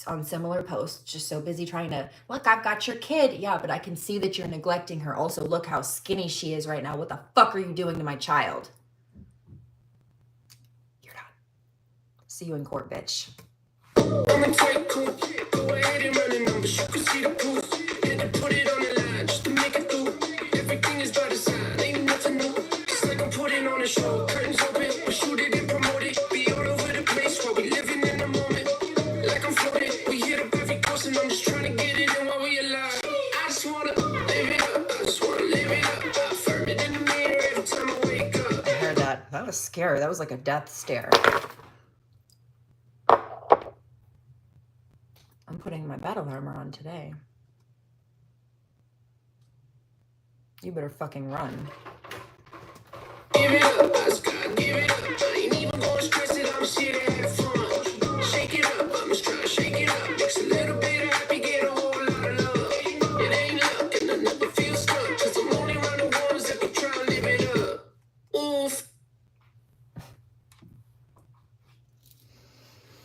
on similar posts, just so busy trying to, look, I've got your kid. Yeah, but I can see that you're neglecting her. Also, look how skinny she is right now. What the fuck are you doing to my child? You're done. See you in court, bitch. I'm a tight cool. Go ahead and run the numbers. You can see the proof. Had to put it on the line just to make it through. Everything is by design. Ain't nothing new. It's like I'm putting on a show. Curtains open. We shoot it and promote it. Be all over the place while we living in the moment. Like I'm floating. We hit up every coast and I'm just trying to get it in while we alive. I just wanna live it up. I just wanna live it up. I affirm it in the mirror every time I wake up. I heard that. That was scary. That was like a death stare. I'm putting my battle armor on today. You better fucking run. Give it up, I just gotta give it up. I ain't even gonna stress it, I'm just here to have fun. Shake it up, I'm just trying to shake it up. Mix a little bit of happy, get a whole lot of love. It ain't luck, and nothing feels stuck. Cause I'm only around the ones that can try to live it up. Oof.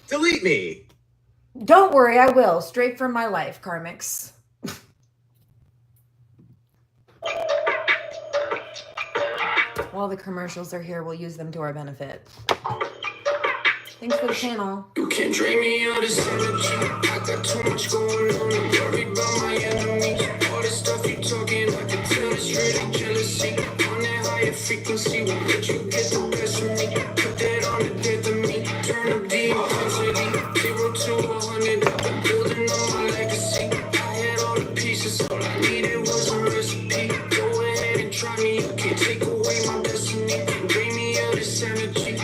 Delete me. Don't worry, I will. Straight from my life, Karmics. While the commercials are here, we'll use them to our benefit. Thanks for the channel. You can't drain me out of sanity. I got too much going on. I'm worried about my enemies. All the stuff you talking, I can tell it's really jealousy. On that higher frequency, won't let you get the best of me. Put that on the death of me. Turn up the intensity. 0 to 100. I'm building on my legacy. I had all the pieces. All I needed was a recipe. Go ahead and try me. You can't take away my destiny. Can't drain me out of sanity.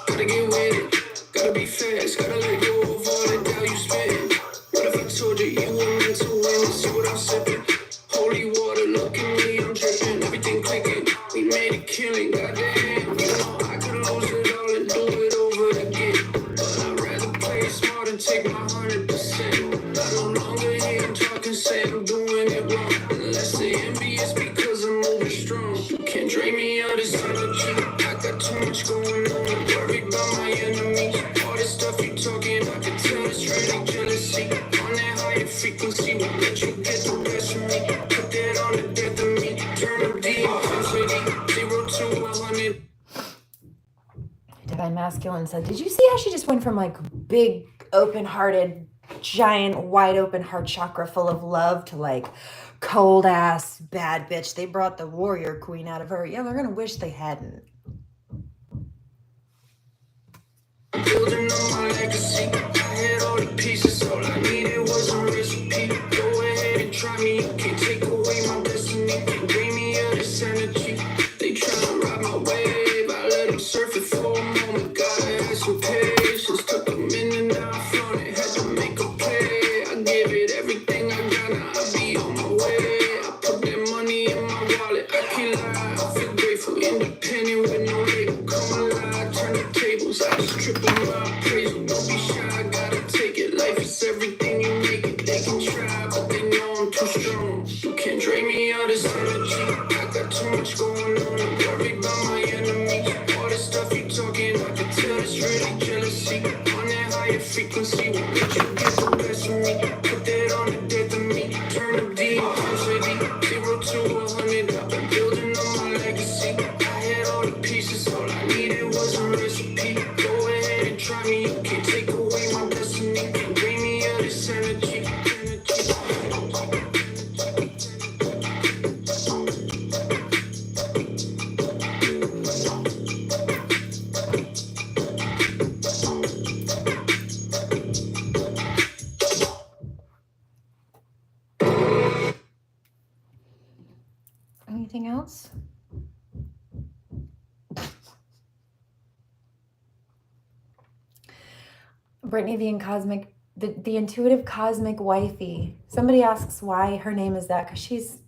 Gotta get with it, gotta be fast, gotta let go of all the doubt you spit. What if I told you you were meant to win? See what I'm sipping? Holy water, look at me, I'm dripping, everything clicking. We made a killing, goddamn. You know I could lose it all and do it over again. But I'd rather play it smart and take my 100%. I'm no longer here talking, say I'm doing it wrong. Unless they envious because I'm moving strong. You can't drain me out of sanity. I got too much going on. Worried about my enemies. All the stuff you talking, I can tell it's really jealousy. On that higher frequency, won't let you get the best of me. Put that on the death of me. Turn up the intensity. 0 to 100. Divine Masculine said, did you see how she just went from like big, open-hearted, giant, wide open heart chakra full of love to like cold ass bad bitch? They brought the warrior queen out of her. Yeah, they're gonna wish they hadn't. Building on my legacy. I had all the pieces. All I needed was a recipe. Go ahead and try me. You can't take away my destiny. Can't drain me out of sanity. They try to ride my wave. I let them surf it for a moment. Gotta have some patience. Took a minute, now I found it. Had to make a play. I gave it everything I got. Now I be on my way. I put that money in my wallet. I can't lie. I feel grateful. Independent with no label. Come alive. Turn the tables. I just triple my appraisal. Don't be shy. I gotta take it. Life is everything you make it. They can try, but they Anything else? Brittany, the intuitive cosmic wifey. Somebody asks why her name is that, because she's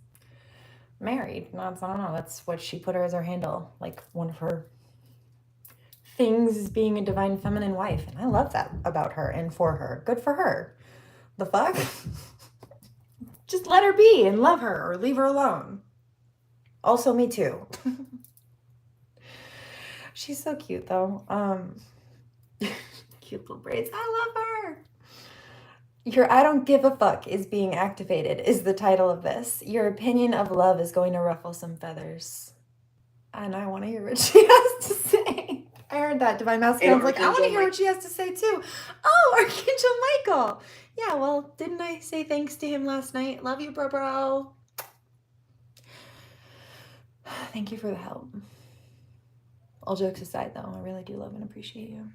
married. No, I don't know. That's what she put her as her handle. Like one of her things is being a divine feminine wife. And I love that about her and for her. Good for her. The fuck? Just let her be and love her or leave her alone. Also, me too. She's so cute though. Cute little braids. I love her. Your I don't give a fuck is being activated is the title of this. Your opinion of love is going to ruffle some feathers. And I want to hear what she has to say. I heard that Divine Masculine. I was like, I want to hear what she has to say too. Oh, Archangel Michael. Yeah, well, didn't I say thanks to him last night? Love you, bro. Thank you for the help. All jokes aside, though, I really do love and appreciate you.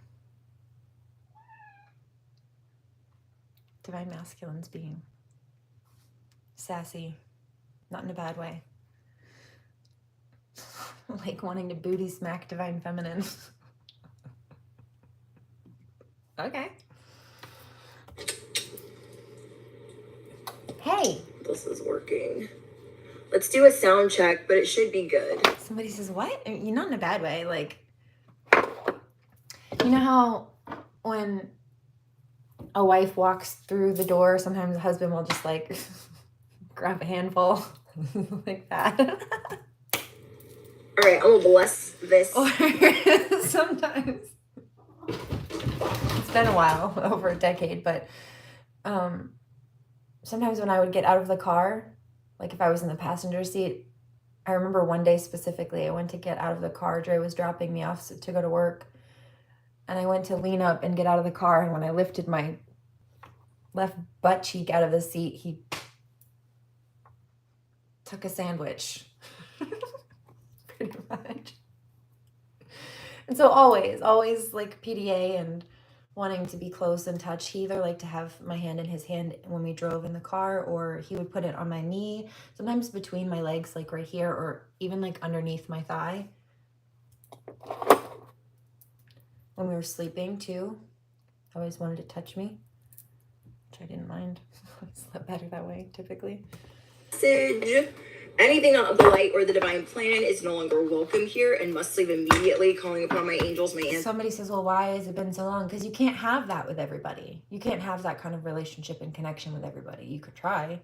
Divine Masculine's being sassy, not in a bad way. Like wanting to booty smack Divine Feminine. Okay. Hey. This is working. Let's do a sound check, but it should be good. Somebody says, what? You're not in a bad way. Like, you know how when a wife walks through the door, sometimes the husband will just like grab a handful like that. All right, I'm gonna bless this. Or sometimes, it's been a while, over a decade, but sometimes when I would get out of the car, like if I was in the passenger seat, I remember one day specifically, I went to get out of the car. Dre was dropping me off to go to work. And I went to lean up and get out of the car. And when I lifted my left butt cheek out of the seat, he took a sandwich. Pretty much. And so always like PDA and wanting to be close and touch. He either liked to have my hand in his hand when we drove in the car, or he would put it on my knee, sometimes between my legs, like right here, or even like underneath my thigh. When we were sleeping too, always wanted to touch me, which I didn't mind. I slept better that way typically. Message. Anything not of the light or the divine plan is no longer welcome here and must leave immediately, calling upon my angels, my ancestors. Somebody says, well, why has it been so long? Because you can't have that with everybody. You can't have that kind of relationship and connection with everybody. You could try,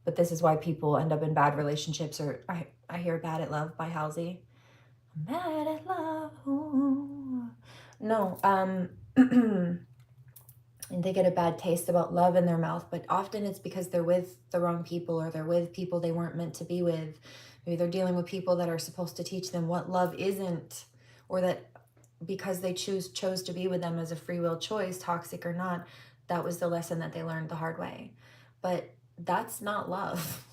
but this is why people end up in bad relationships. Or I hear Bad at Love by Halsey. Bad at love. Ooh. No, and they get a bad taste about love in their mouth, but often it's because they're with the wrong people, or they're with people they weren't meant to be with. Maybe they're dealing with people that are supposed to teach them what love isn't, or that because they chose to be with them as a free will choice, toxic or not, that was the lesson that they learned the hard way. But that's not love.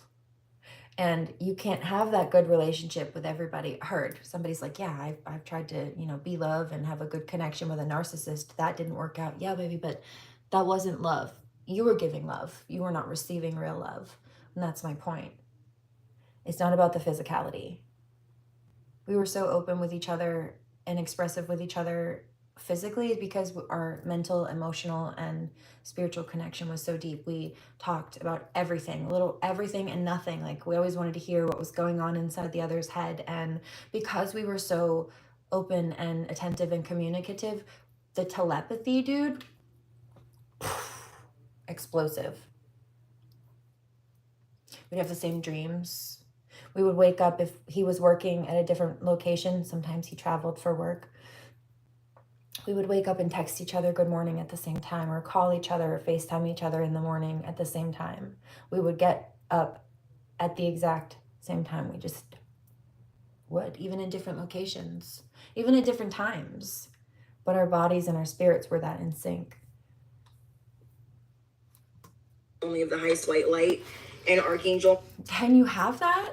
And you can't have that good relationship with everybody. Heard somebody's like, yeah, I've tried to, be love and have a good connection with a narcissist. That didn't work out. Yeah, baby, but that wasn't love. You were giving love. You were not receiving real love. And that's my point. It's not about the physicality. We were so open with each other and expressive with each other physically because our mental, emotional, and spiritual connection was so deep. We talked about everything, everything and nothing. Like, we always wanted to hear what was going on inside the other's head. And because we were so open and attentive and communicative, the telepathy, dude, explosive. We'd have the same dreams. We would wake up if he was working at a different location. Sometimes he traveled for work. We would wake up and text each other good morning at the same time, or call each other or FaceTime each other in the morning at the same time. We would get up at the exact same time. We just would, even in different locations, even at different times. But our bodies and our spirits were that in sync. Only of the highest white light and Archangel. Can you have that?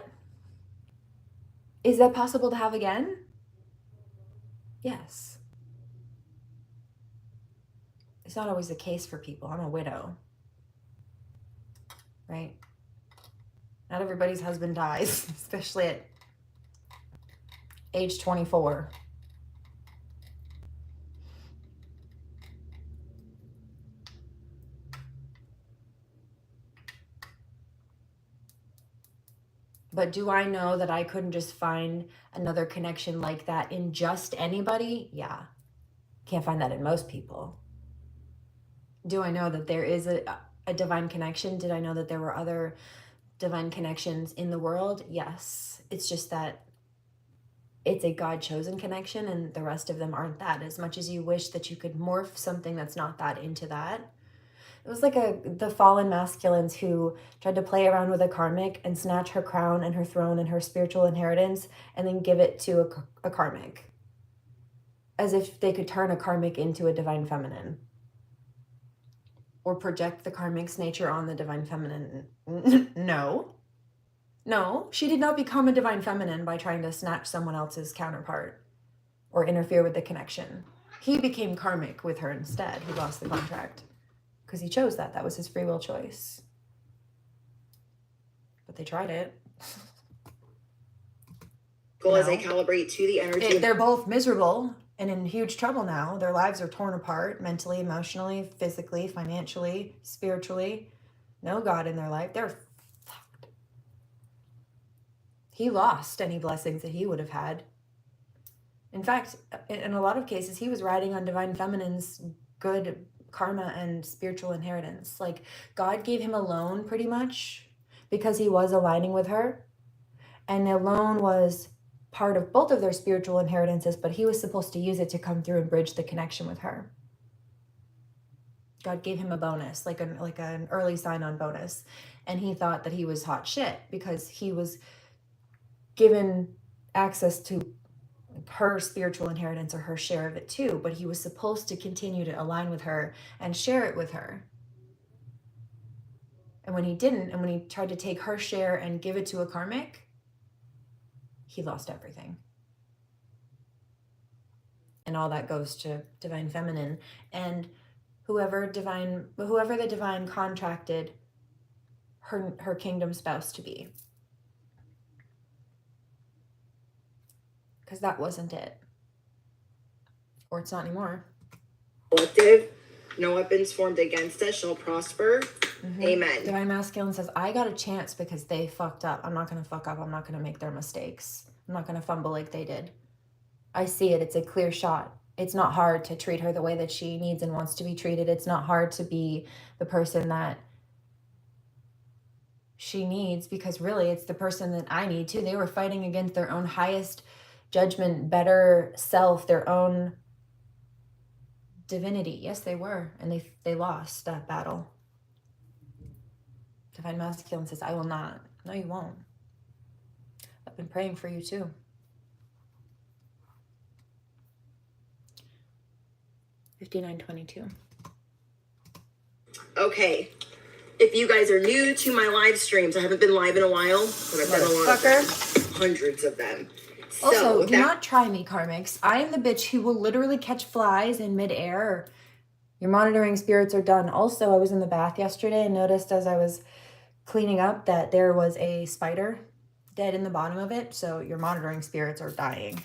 Is that possible to have again? Yes. It's not always the case for people. I'm a widow, right? Not everybody's husband dies, especially at age 24. But do I know that I couldn't just find another connection like that in just anybody? Yeah. Can't find that in most people. Do I know that there is a divine connection? Did I know that there were other divine connections in the world? Yes. It's just that it's a God-chosen connection and the rest of them aren't that. As much as you wish that you could morph something that's not that into that. It was like the fallen masculines who tried to play around with a karmic and snatch her crown and her throne and her spiritual inheritance and then give it to a karmic. As if they could turn a karmic into a divine feminine. Or project the karmic's nature on the divine feminine. No. No, she did not become a divine feminine by trying to snatch someone else's counterpart or interfere with the connection. He became karmic with her instead. He lost the contract. Because he chose that. That was his free will choice. But they tried it. Well, as I calibrate to the energy. They're both miserable and in huge trouble now. Their lives are torn apart mentally, emotionally, physically, financially, spiritually. No God in their life. They're fucked. He lost any blessings that he would have had. In fact, in a lot of cases, he was riding on divine feminine's good karma and spiritual inheritance. Like, God gave him a loan pretty much because he was aligning with her, and the loan was part of both of their spiritual inheritances, but he was supposed to use it to come through and bridge the connection with her. God gave him a bonus, like an early sign-on bonus, and he thought that he was hot shit because he was given access to her spiritual inheritance or her share of it too, but he was supposed to continue to align with her and share it with her. And when he didn't, and when he tried to take her share and give it to a karmic, he lost everything. And all that goes to divine feminine and whoever the divine contracted her kingdom spouse to be. Because that wasn't it. Or it's not anymore. Collective, no weapons formed against us shall prosper. Mm-hmm. Amen. Divine masculine says, I got a chance because they fucked up. I'm not going to fuck up. I'm not going to make their mistakes. I'm not going to fumble like they did. I see it. It's a clear shot. It's not hard to treat her the way that she needs and wants to be treated. It's not hard to be the person that she needs, because really it's the person that I need too. They were fighting against their own highest judgment, better self, their own divinity. Yes, they were. And they lost that battle. Divine masculine says, I will not. No, you won't. I've been praying for you too. 5922. Okay. If you guys are new to my live streams, I haven't been live in a while, but I've done a lot of them. Hundreds of them. Also, do not try me, karmics. I am the bitch who will literally catch flies in midair. Your monitoring spirits are done. Also, I was in the bath yesterday and noticed as I was cleaning up that there was a spider dead in the bottom of it. So your monitoring spirits are dying.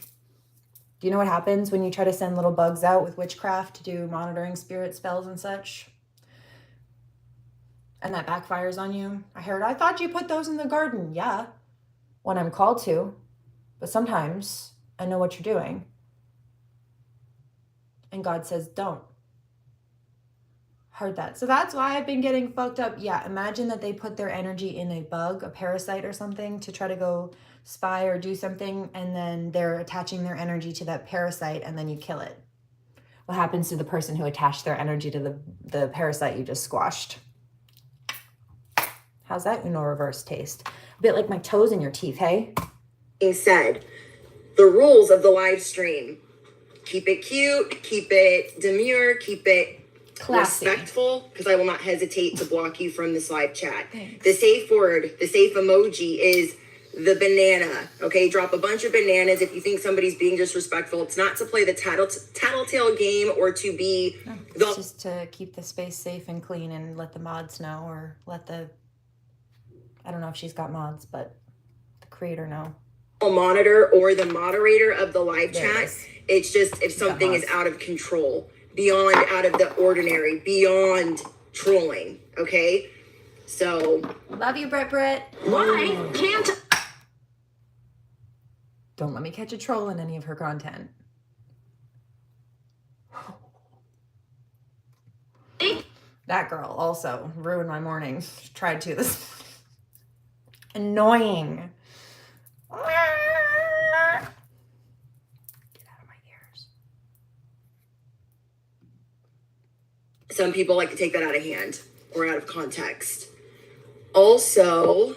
Do you know what happens when you try to send little bugs out with witchcraft to do monitoring spirit spells and such? And that backfires on you? I thought you put those in the garden. Yeah, when I'm called to. But sometimes I know what you're doing. And God says, don't. Heard that. So that's why I've been getting fucked up. Yeah, imagine that they put their energy in a bug, a parasite or something to try to go spy or do something, and then they're attaching their energy to that parasite, and then you kill it. What happens to the person who attached their energy to the parasite you just squashed? How's that Uno reverse taste? A bit like my toes in your teeth, hey? Being said, the rules of the live stream: keep it cute, keep it demure, keep it classy, respectful, because I will not hesitate to block you from this live chat. Thanks. The safe word, the safe emoji is the banana. Okay, drop a bunch of bananas if you think somebody's being disrespectful. It's not to play the tattletale game or to be it's just to keep the space safe and clean and let the mods know, or let the I don't know if she's got mods, but the creator no. Monitor or the moderator of the live There it chat. is. It's just if something is out of control, beyond out of the ordinary, beyond trolling. Okay, so Love you, Brett. Why can't Don't let me catch a troll in any of her content. That girl also ruined my morning. She tried to this morning. Annoying. Get out of my ears. some people like to take that out of hand or out of context. Also,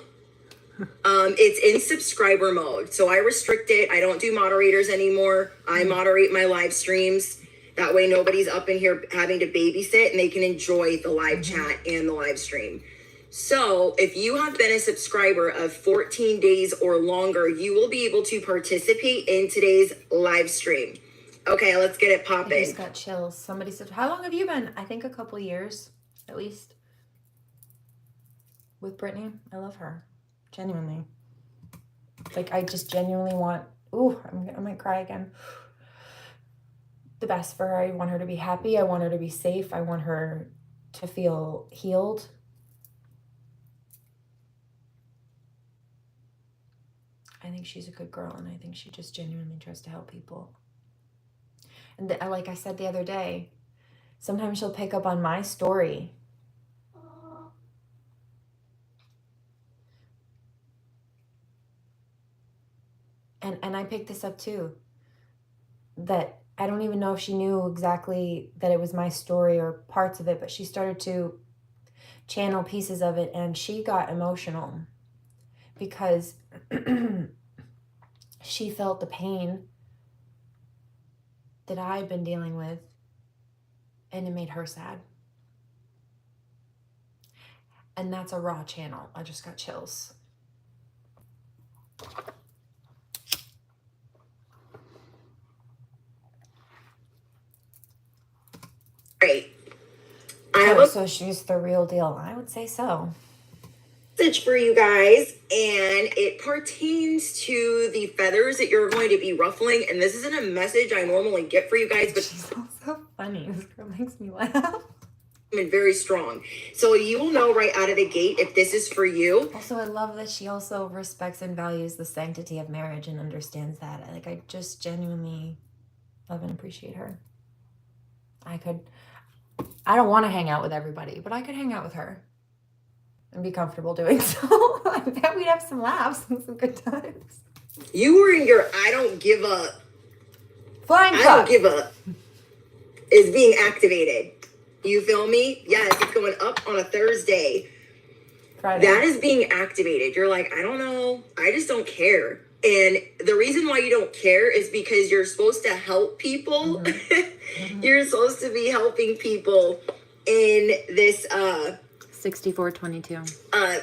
it's in subscriber mode. So I restrict it. I don't do moderators anymore. I moderate my live streams. That way nobody's up in here having to babysit and they can enjoy the live chat and the live stream. So if you have been a subscriber of 14 days or longer, you will be able to participate in today's live stream. Okay, let's get it I popping. just got chills. Somebody said, how long have you been? I think a couple years, at least. With Brittany. I love her. Genuinely. Like, I just genuinely want... Ooh, I might cry again. The best for her. I want her to be happy. I want her to be safe. I want her to feel healed. I think she's a good girl, and I think she just genuinely tries to help people. And like I said the other day, sometimes she'll pick up on my story. And I picked this up too. That I don't even know if she knew exactly that it was my story or parts of it, but she started to channel pieces of it, and she got emotional because she felt the pain that I'd been dealing with, and it made her sad. And that's a raw channel. I just got chills. Great. I have a So she's the real deal. I would say so. message for you guys, and it pertains to the feathers that you're going to be ruffling. And this isn't a message I normally get for you guys, but She's also funny. This girl makes me laugh. and very strong. So you will know right out of the gate if this is for you. Also, I love that she also respects and values the sanctity of marriage and understands that. Like, I just genuinely love and appreciate her. I don't want to hang out with everybody, but I could hang out with her and be comfortable doing so. I bet we'd have some laughs and some good times. You were in your I don't give up. Flying I fuck. don't give up is being activated. You feel me? Yes, it's going up on a Thursday. Friday. That is being activated. You're like, I don't know. I just don't care. And the reason why you don't care is because you're supposed to help people. You're supposed to be helping people in this 6422.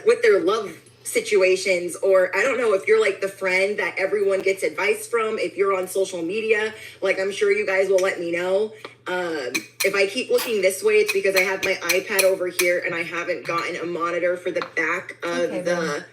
with their love situations, or I don't know if you're like the friend that everyone gets advice from. If you're on social media, like I'm sure you guys will let me know. If I keep looking this way, it's because I have my iPad over here and I haven't gotten a monitor for the back of the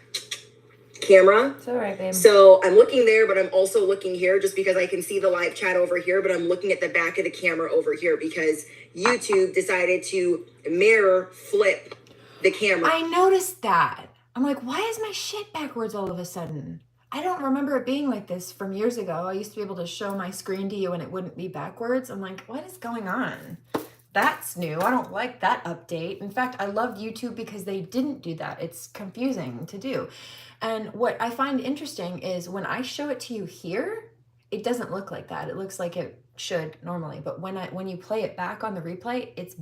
camera. It's all right, babe. So I'm looking there, but I'm also looking here just because I can see the live chat over here, but I'm looking at the back of the camera over here because YouTube decided to mirror flip the camera. I noticed that. I'm like, why is my shit backwards all of a sudden? I don't remember it being like this from years ago. I used to be able to show my screen to you and it wouldn't be backwards. I'm like, what is going on? That's new. I don't like that update. In fact, I loved YouTube because they didn't do that. It's confusing to do. And what I find interesting is when I show it to you here, it doesn't look like that. It looks like it should normally. But when you play it back on the replay, it's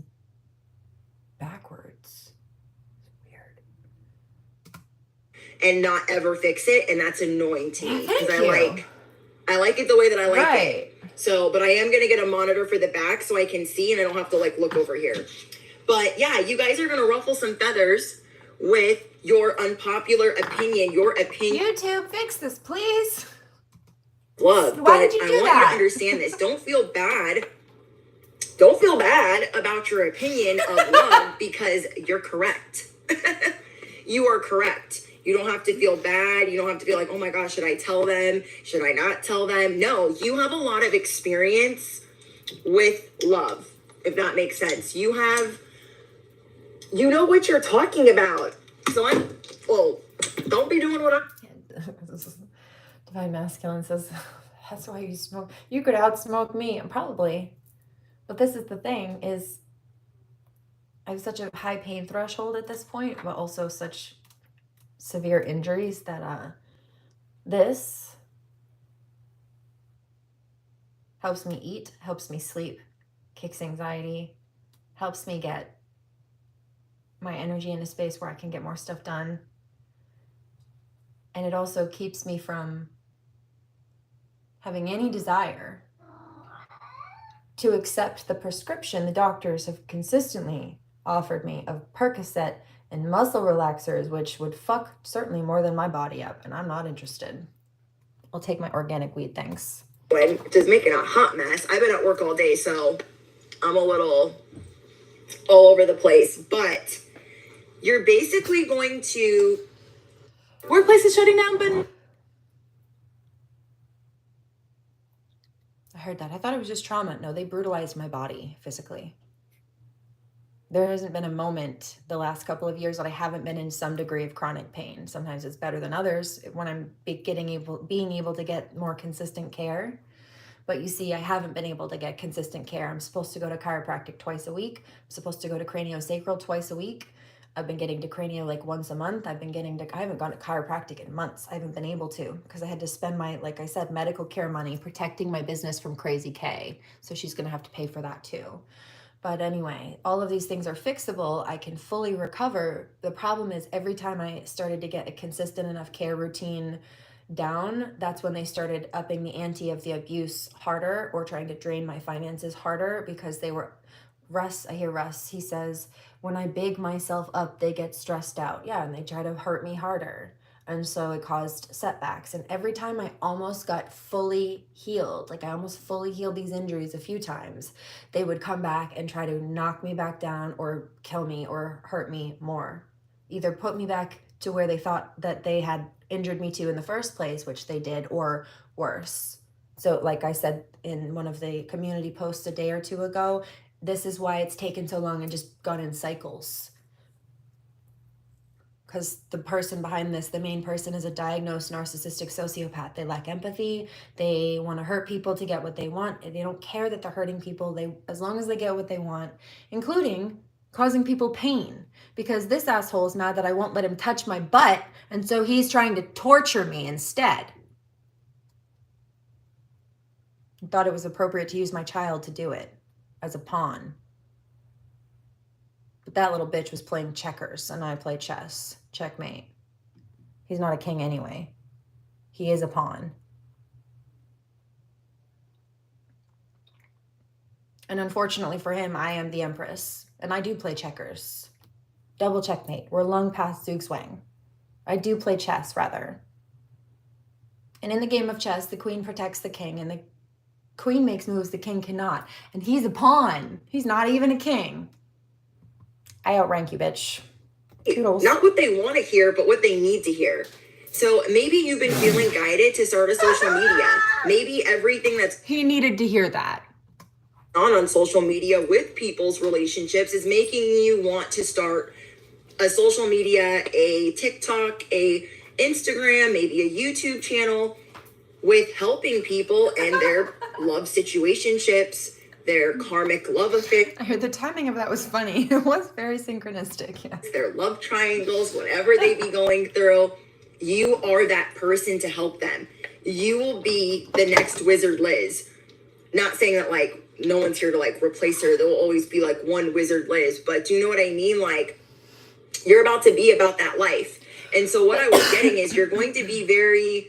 backwards. It's weird. And not ever fix it, and that's annoying to me Thank because you. I like it the way that I like it. Right. So, but I am gonna get a monitor for the back so I can see and I don't have to like look over here. But yeah, you guys are gonna ruffle some feathers with your unpopular opinion. Your opinion, YouTube, fix this, please. love. Why But did you I do want you that? to understand this. Don't feel bad. Don't feel bad about your opinion of love because you're correct. You are correct. You don't have to feel bad. You don't have to be like, oh my gosh, should I tell them? Should I not tell them? No, you have a lot of experience with love, if that makes sense. You know what you're talking about. So don't be doing what Divine Masculine says, that's why you smoke. You could outsmoke me, probably. But this is the thing, is I have such a high pain threshold at this point, but also such severe injuries that this helps me eat, helps me sleep, kicks anxiety, helps me get my energy in a space where I can get more stuff done. And it also keeps me from having any desire to accept the prescription the doctors have consistently offered me of Percocet and muscle relaxers, which would fuck certainly more than my body up, and I'm not interested. I'll take my organic weed, thanks. Just making a hot mess. I've been at work all day, so I'm a little all over the place. But you're basically going to... Workplace is shutting down, but... I heard that. I thought it was just trauma. No, they brutalized my body physically. There hasn't been a moment the last couple of years that I haven't been in some degree of chronic pain. Sometimes it's better than others when I'm being able to get more consistent care. But you see, I haven't been able to get consistent care. I'm supposed to go to chiropractic twice a week. I'm supposed to go to craniosacral twice a week. I've been getting to cranial like once a month. I haven't gone to chiropractic in months. I haven't been able to because I had to spend my, like I said, medical care money protecting my business from Crazy K. So she's going to have to pay for that too. But anyway, all of these things are fixable. I can fully recover. The problem is every time I started to get a consistent enough care routine down, that's when they started upping the ante of the abuse harder or trying to drain my finances harder because they were... I hear Russ, he says, when I big myself up, they get stressed out. Yeah, and they try to hurt me harder. And so it caused setbacks. And every time I almost got fully healed, like I almost fully healed these injuries a few times, they would come back and try to knock me back down or kill me or hurt me more. Either put me back to where they thought that they had injured me to in the first place, which they did, or worse. So like I said in one of the community posts a day or two ago, this is why it's taken so long and just gone in cycles. Because the person behind this, the main person, is a diagnosed narcissistic sociopath. They lack empathy. They want to hurt people to get what they want. They don't care that they're hurting people. As long as they get what they want, including causing people pain. Because this asshole is mad that I won't let him touch my butt, and so he's trying to torture me instead. I thought it was appropriate to use my child to do it as a pawn. But that little bitch was playing checkers and I play chess. Checkmate. He's not a king anyway. He is a pawn. And unfortunately for him, I am the empress. And I do play checkers. Double checkmate. We're long past Zugzwang. I do play chess, rather. And in the game of chess, the queen protects the king and the queen makes moves the king cannot. And he's a pawn. He's not even a king. I outrank you, bitch. Toodles. Not what they want to hear, but what they need to hear. So maybe you've been feeling guided to start a social media. Maybe everything that's... He needed to hear that. On social media with people's relationships is making you want to start a social media, a TikTok, a Instagram, maybe a YouTube channel with helping people and their love situationships, their karmic love affair. I heard the timing of that was funny. It was very synchronistic. Yes. Their love triangles, whatever they be going through. You are that person to help them. You will be the next Wizard Liz. Not saying that like no one's here to like replace her. There will always be like one Wizard Liz. But do you know what I mean? Like you're about to be about that life. And so what I was getting is you're going to be very,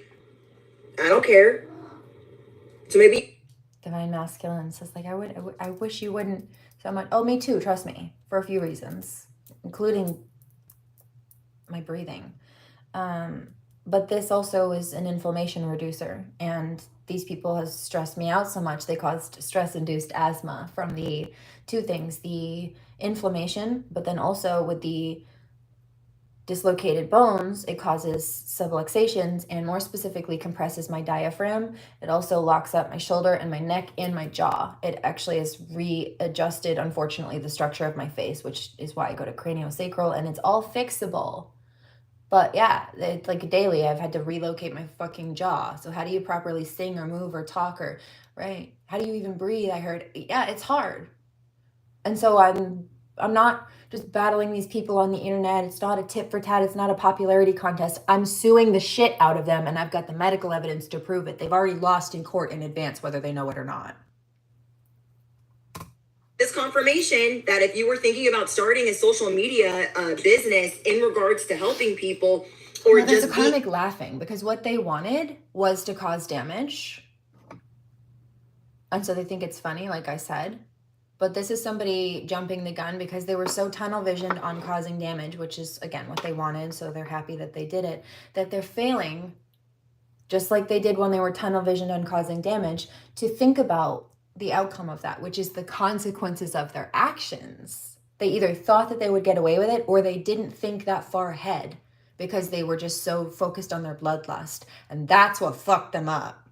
I don't care. So maybe Divine Masculine says like I wish you wouldn't so much. Oh, me too. Trust me, for a few reasons, including my breathing. But this also is an inflammation reducer, and these people have stressed me out so much they caused stress-induced asthma from the two things: the inflammation, but then also with the dislocated bones, it causes subluxations and more specifically compresses my diaphragm. It also locks up my shoulder and my neck and my jaw. It actually has readjusted, unfortunately, the structure of my face, which is why I go to craniosacral, and it's all fixable. But yeah, it's like daily I've had to relocate my fucking jaw. So how do you properly sing or move or talk or, right? How do you even breathe? I heard, yeah, it's hard. And so I'm not just battling these people on the internet. It's not a tit for tat. It's not a popularity contest. I'm suing the shit out of them, and I've got the medical evidence to prove it. They've already lost in court in advance, whether they know it or not. This confirmation that if you were thinking about starting a social media business in regards to helping people, or now, there's just a comic laughing because what they wanted was to cause damage. And so they think it's funny, like I said. But this is somebody jumping the gun because they were so tunnel visioned on causing damage, which is, again, what they wanted. So they're happy that they did it, that they're failing, just like they did when they were tunnel visioned on causing damage, to think about the outcome of that, which is the consequences of their actions. They either thought that they would get away with it or they didn't think that far ahead because they were just so focused on their bloodlust. And that's what fucked them up.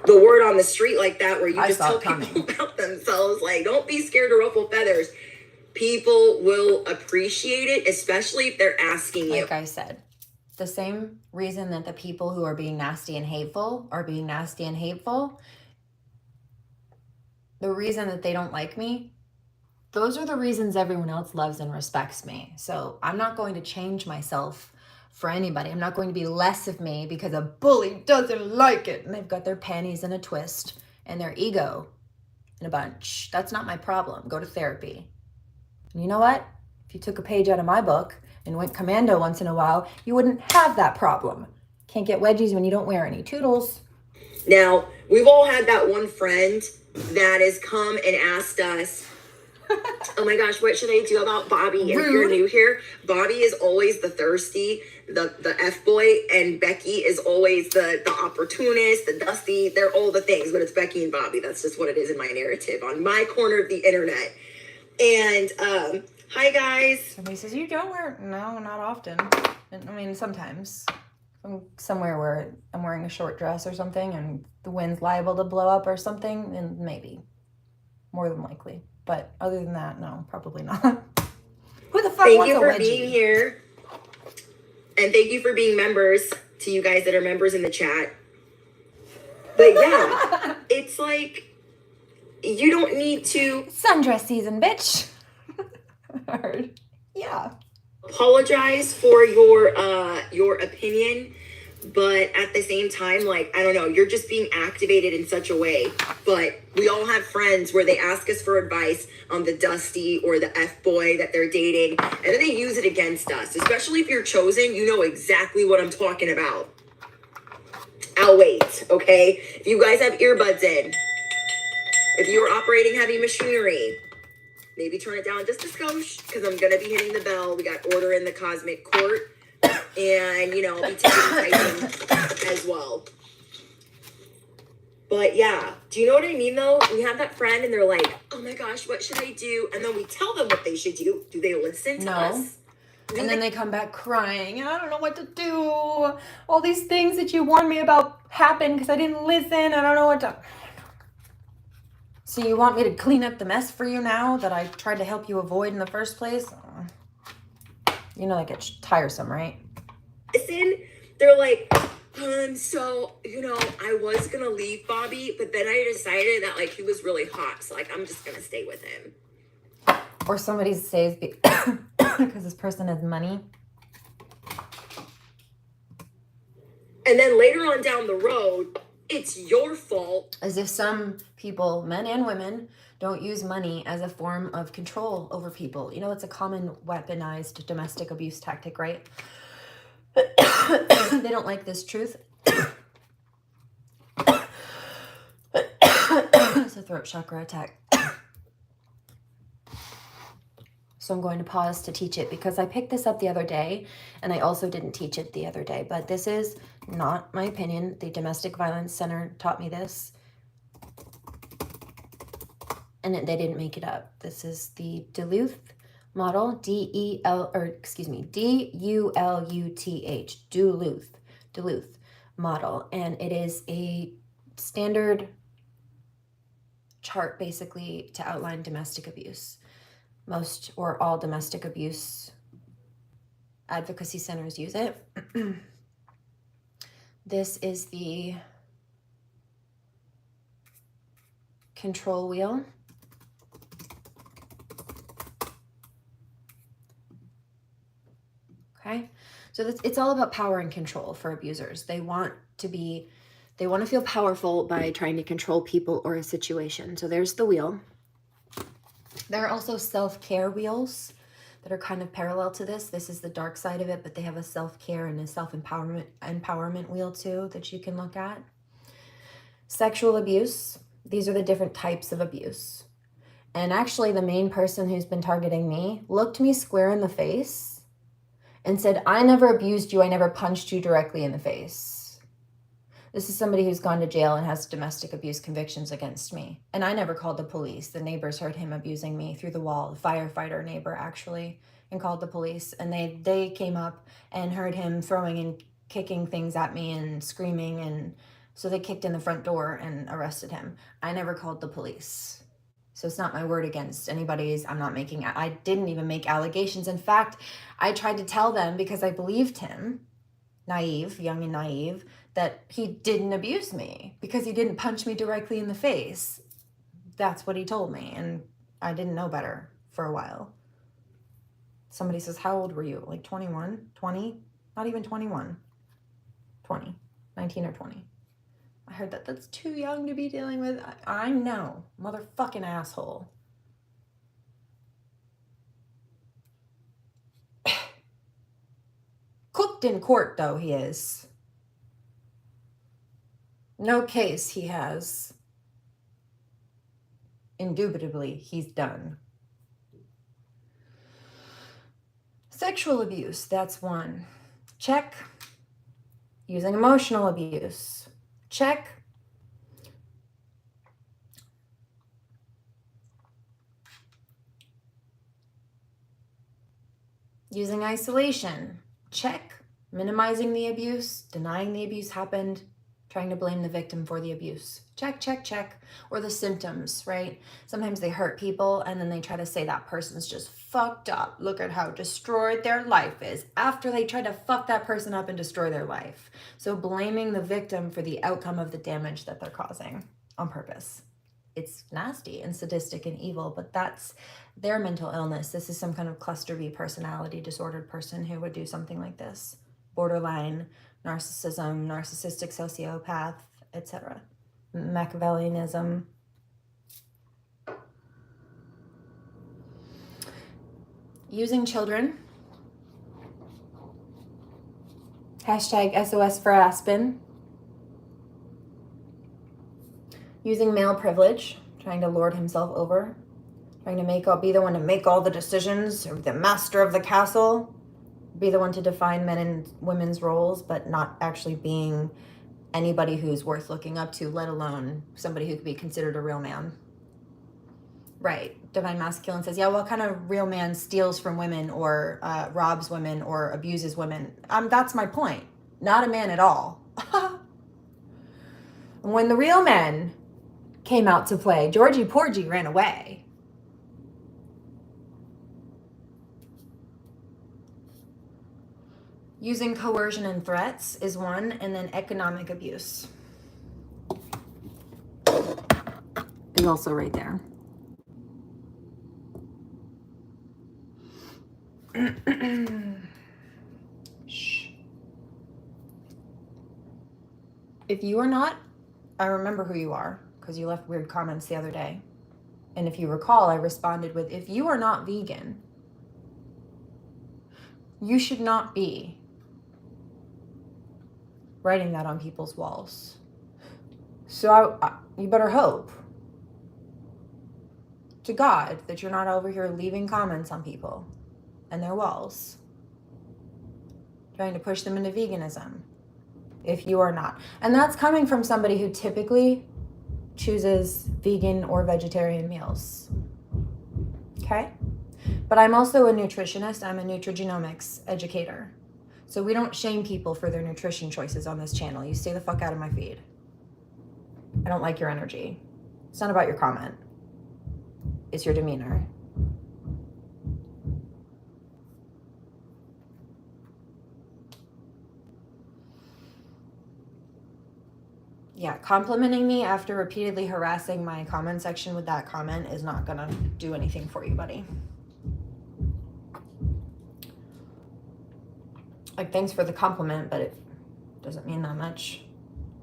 The word on the street like that, where you just tell people about themselves, like, don't be scared to ruffle feathers. People will appreciate it, especially if they're asking you. Like I said, the same reason that the people who are being nasty and hateful are being nasty and hateful, the reason that they don't like me, those are the reasons everyone else loves and respects me. So I'm not going to change myself for anybody. I'm not going to be less of me because a bully doesn't like it and they've got their panties in a twist and their ego in a bunch. That's not my problem. Go to therapy. And you know what? If you took a page out of my book and went commando once in a while, you wouldn't have that problem. Can't get wedgies when you don't wear any. Toodles. Now, we've all had that one friend that has come and asked us, oh my gosh, what should I do about Bobby? And if you're new here, Bobby is always the thirsty, the F-boy, and Becky is always the opportunist, the dusty. They're all the things, but it's Becky and Bobby. That's just what it is in my narrative on my corner of the internet. And hi guys. Somebody says, you don't wear, no, not often. I mean, sometimes. I'm somewhere where I'm wearing a short dress or something and the wind's liable to blow up or something, then maybe. More than likely. But other than that, no, probably not. Who the fuck thank wants you a for wedgie? being here. And thank you for being members, to you guys that are members in the chat. But yeah, it's like, you don't need to Sundress season, bitch. Yeah. apologize for your opinion, but at the same time, like, I don't know, you're just being activated in such a way. But we all have friends where they ask us for advice on the dusty or the F-boy that they're dating, and then they use it against us. Especially if you're chosen, you know exactly what I'm talking about. I'll wait, okay? If you guys have earbuds in, if you're operating heavy machinery, maybe turn it down just a skosh, because I'm going to be hitting the bell. We got order in the cosmic court. And, you know, I'll be taking typing as well. But yeah, do you know what I mean though? We have that friend and they're like, oh my gosh, what should I do? And then we tell them what they should do. Do they listen to us? And then they come back crying. I don't know what to do. All these things that you warned me about happened because I didn't listen. I don't know what to... So you want me to clean up the mess for you now that I tried to help you avoid in the first place? You know that gets tiresome, right? Listen, they're like, so, you know, I was going to leave Bobby, but then I decided that, like, he was really hot. So, like, I'm just going to stay with him. Or somebody says because this person has money. And then later on down the road, it's your fault. As if some people, men and women, don't use money as a form of control over people. You know, it's a common weaponized domestic abuse tactic, right? They don't like this truth. It's a throat chakra attack. So I'm going to pause to teach it because I picked this up the other day and I also didn't teach it the other day. But this is not my opinion. The Domestic Violence Center taught me this. And they didn't make it up. This is the Duluth model, D-U-L-U-T-H, Duluth model. And it is a standard chart basically to outline domestic abuse. Most or all domestic abuse advocacy centers use it. This is the control wheel. Okay, so it's all about power and control for abusers. They want to feel powerful by trying to control people or a situation. So there's the wheel. There are also self-care wheels that are kind of parallel to this. This is the dark side of it, but they have a self-care and a self-empowerment wheel too that you can look at. Sexual abuse. These are the different types of abuse. And actually the main person who's been targeting me looked me square in the face and said, I never abused you. I never punched you directly in the face. This is somebody who's gone to jail and has domestic abuse convictions against me. And I never called the police. The neighbors heard him abusing me through the wall, the firefighter neighbor actually, and called the police. And they came up and heard him throwing and kicking things at me and screaming. And so they kicked in the front door and arrested him. I never called the police. So it's not my word against anybody's. I didn't even make allegations. In fact, I tried to tell them because I believed him, young and naive, that he didn't abuse me because he didn't punch me directly in the face. That's what he told me. And I didn't know better for a while. Somebody says, how old were you? Like 21, 20, not even 21, 20, 19 or 20. I heard that's too young to be dealing with. I know, motherfucking asshole. Cooked in court though, he is. No case he has. Indubitably, he's done. Sexual abuse, that's one. Check. Using emotional abuse. Check. Using isolation. Check. Minimizing the abuse, denying the abuse happened, trying to blame the victim for the abuse. Check, check, check. Or the symptoms, right? Sometimes they hurt people and then they try to say that person's just fucked up. Look at how destroyed their life is after they try to fuck that person up and destroy their life. So blaming the victim for the outcome of the damage that they're causing on purpose. It's nasty and sadistic and evil, but that's their mental illness. This is some kind of cluster B personality disordered person who would do something like this. Borderline, narcissism, narcissistic sociopath, etc. Machiavellianism. Using children. Hashtag SOS for Aspen. Using male privilege, trying to lord himself over, trying to be the one to make all the decisions, or the master of the castle, be the one to define men and women's roles, but not actually being anybody who's worth looking up to, let alone somebody who could be considered a real man. Right. Divine Masculine says, yeah, what kind of real man steals from women or robs women or abuses women? That's my point. Not a man at all. When the real men came out to play, Georgie Porgy ran away. Using coercion and threats is one, and then economic abuse is also right there. Shh. If you are not, I remember who you are because you left weird comments the other day. And if you recall, I responded with, if you are not vegan, you should not be writing that on people's walls. So you better hope to God that you're not over here leaving comments on people and their walls, trying to push them into veganism, if you are not. And that's coming from somebody who typically chooses vegan or vegetarian meals. Okay? But I'm also a nutritionist. I'm a nutrigenomics educator. So we don't shame people for their nutrition choices on this channel. You stay the fuck out of my feed. I don't like your energy. It's not about your comment. It's your demeanor. Yeah, complimenting me after repeatedly harassing my comment section with that comment is not gonna do anything for you, buddy. Like, thanks for the compliment, but it doesn't mean that much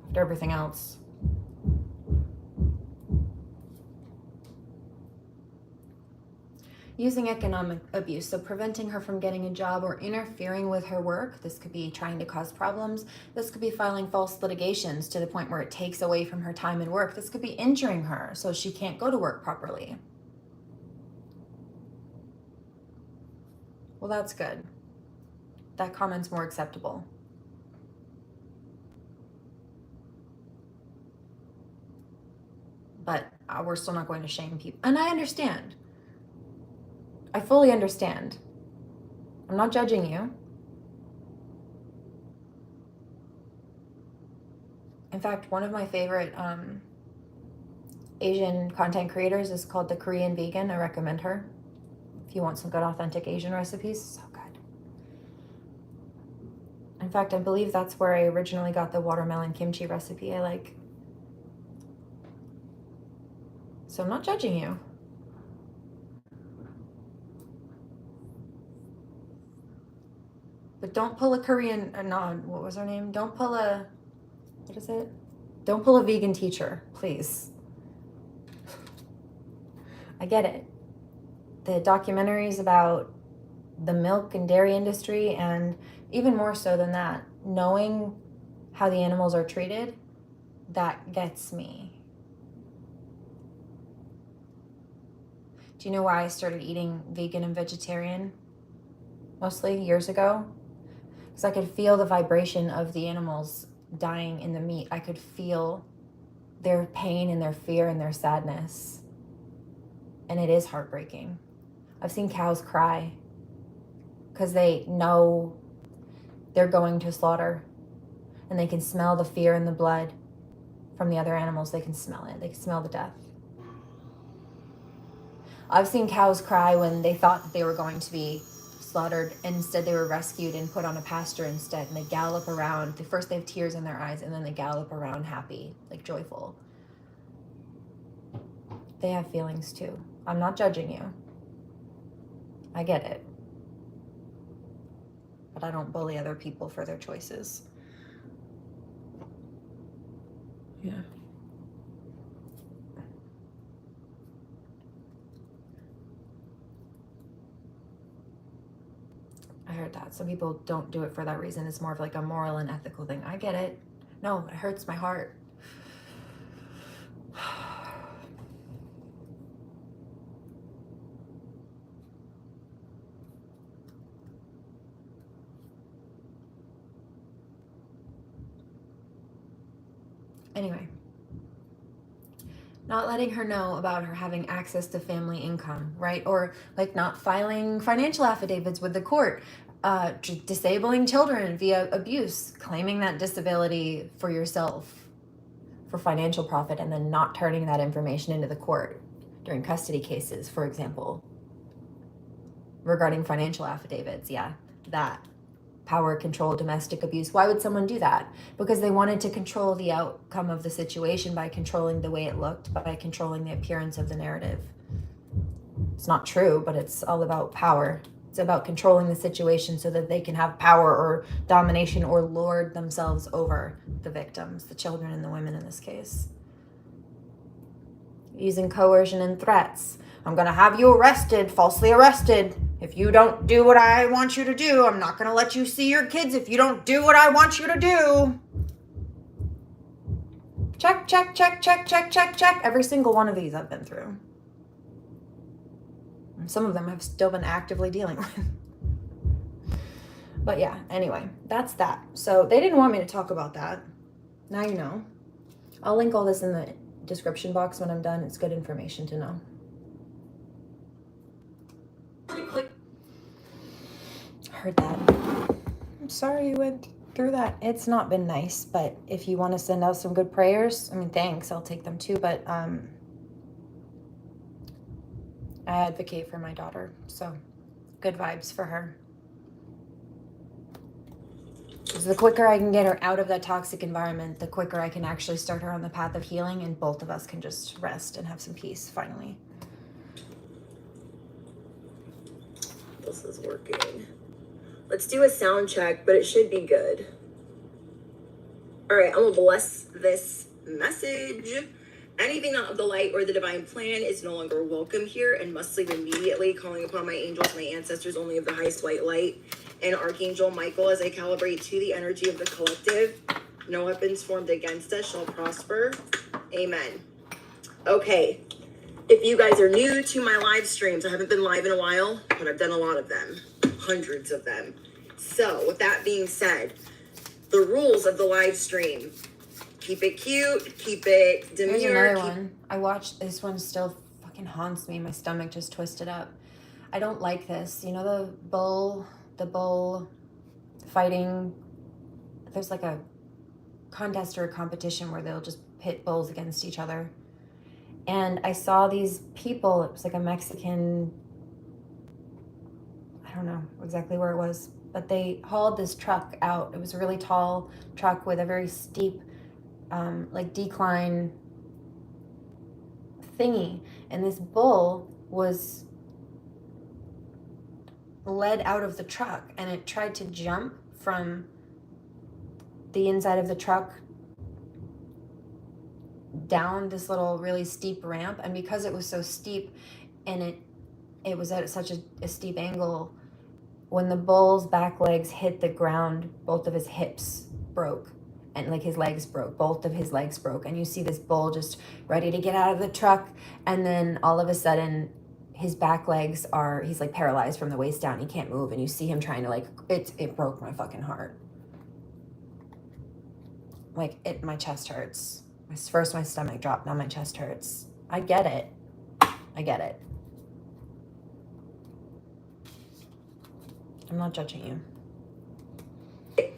after everything else. Using economic abuse, so preventing her from getting a job or interfering with her work. This could be trying to cause problems. This could be filing false litigations to the point where it takes away from her time in work. This could be injuring her so she can't go to work properly. Well, that's good. That comment's more acceptable. But we're still not going to shame people. And I understand. I fully understand. I'm not judging you. In fact, one of my favorite Asian content creators is called The Korean Vegan. I recommend her. If you want some good authentic Asian recipes, so good. In fact, I believe that's where I originally got the watermelon kimchi recipe I like. So I'm not judging you. But don't pull a Korean, what was her name? Don't pull a, what is it? Don't pull a vegan teacher, please. I get it. The documentaries about the milk and dairy industry, and even more so than that, knowing how the animals are treated, that gets me. Do you know why I started eating vegan and vegetarian? Mostly years ago? Because I could feel the vibration of the animals dying in the meat. I could feel their pain and their fear and their sadness. And it is heartbreaking. I've seen cows cry because they know they're going to slaughter. And they can smell the fear and the blood from the other animals. They can smell it. They can smell the death. I've seen cows cry when they thought that they were going to be slaughtered. Instead, they were rescued and put on a pasture instead. And they gallop around. First, they have tears in their eyes, and then they gallop around happy, like joyful. They have feelings too. I'm not judging you. I get it. But I don't bully other people for their choices. Yeah. I heard that. Some people don't do it for that reason. It's more of like a moral and ethical thing. I get it. No, it hurts my heart. Anyway, not letting her know about her having access to family income, right? Or like not filing financial affidavits with the court, disabling children via abuse, claiming that disability for yourself for financial profit, and then not turning that information into the court during custody cases, for example, regarding financial affidavits. Yeah, that. Power, control, domestic abuse. Why would someone do that? Because they wanted to control the outcome of the situation by controlling the way it looked, by controlling the appearance of the narrative. It's not true, but it's all about power. It's about controlling the situation so that they can have power or domination or lord themselves over the victims, the children and the women in this case. Using coercion and threats. I'm going to have you arrested, falsely arrested. If you don't do what I want you to do, I'm not going to let you see your kids if you don't do what I want you to do. Check, check, check, check, check, check, check. Every single one of these I've been through. And some of them I've still been actively dealing with. But yeah, anyway, that's that. So they didn't want me to talk about that. Now you know. I'll link all this in the description box when I'm done. It's good information to know. Click heard that. I'm sorry you went through that. It's not been nice, but if you want to send out some good prayers, I mean, thanks, I'll take them too, but I advocate for my daughter, so good vibes for her. Because the quicker I can get her out of that toxic environment, the quicker I can actually start her on the path of healing, and both of us can just rest and have some peace finally. This is working. Let's do a sound check, but it should be good. All right, I'm gonna bless this message. Anything not of the light or the divine plan is no longer welcome here and must leave immediately, calling upon my angels, my ancestors, only of the highest white light, and Archangel Michael as I calibrate to the energy of the collective. No weapons formed against us shall prosper. Amen. Okay. If you guys are new to my live streams, I haven't been live in a while, but I've done a lot of them, hundreds of them. So with that being said, the rules of the live stream: keep it cute, keep it demure. Here's another one. I watched this one, still fucking haunts me. My stomach just twisted up. I don't like this. You know the bull fighting? There's like a contest or a competition where they'll just pit bulls against each other. And I saw these people, it was like a Mexican, I don't know exactly where it was, but they hauled this truck out. It was a really tall truck with a very steep, like decline thingy. And this bull was led out of the truck, and it tried to jump from the inside of the truck down this little really steep ramp, and because it was so steep and it was at such a steep angle, when the bull's back legs hit the ground, both of his hips broke, and like his legs broke, both of his legs broke, and you see this bull just ready to get out of the truck, and then all of a sudden his back legs he's like paralyzed from the waist down, he can't move, and you see him trying to it broke my fucking heart. Like my chest hurts. First my stomach dropped, now my chest hurts. I get it. I'm not judging you.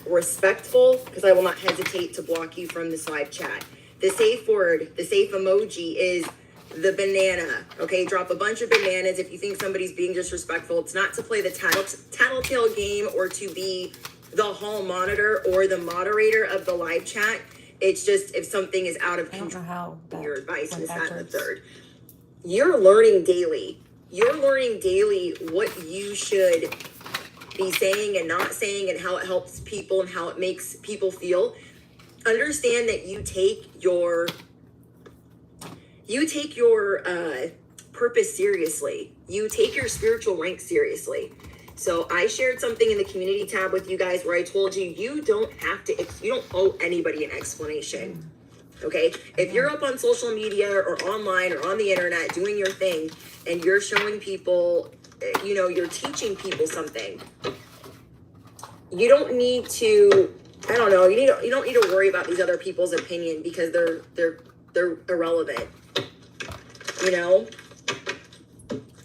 Respectful, because I will not hesitate to block you from this live chat. The safe word, the safe emoji is the banana. Okay, drop a bunch of bananas if you think somebody's being disrespectful. It's not to play the tattletale game or to be the hall monitor or the moderator of the live chat. It's just if something is out of control, your advice is that the third. You're learning daily. You're learning daily what you should be saying and not saying, and how it helps people and how it makes people feel. Understand that you take your purpose seriously. You take your spiritual rank seriously. So I shared something in the community tab with you guys where I told you, you don't owe anybody an explanation. Okay? If you're up on social media or online or on the internet doing your thing and you're showing people, you're teaching people something, you don't need to, you don't need to worry about these other people's opinion because they're irrelevant.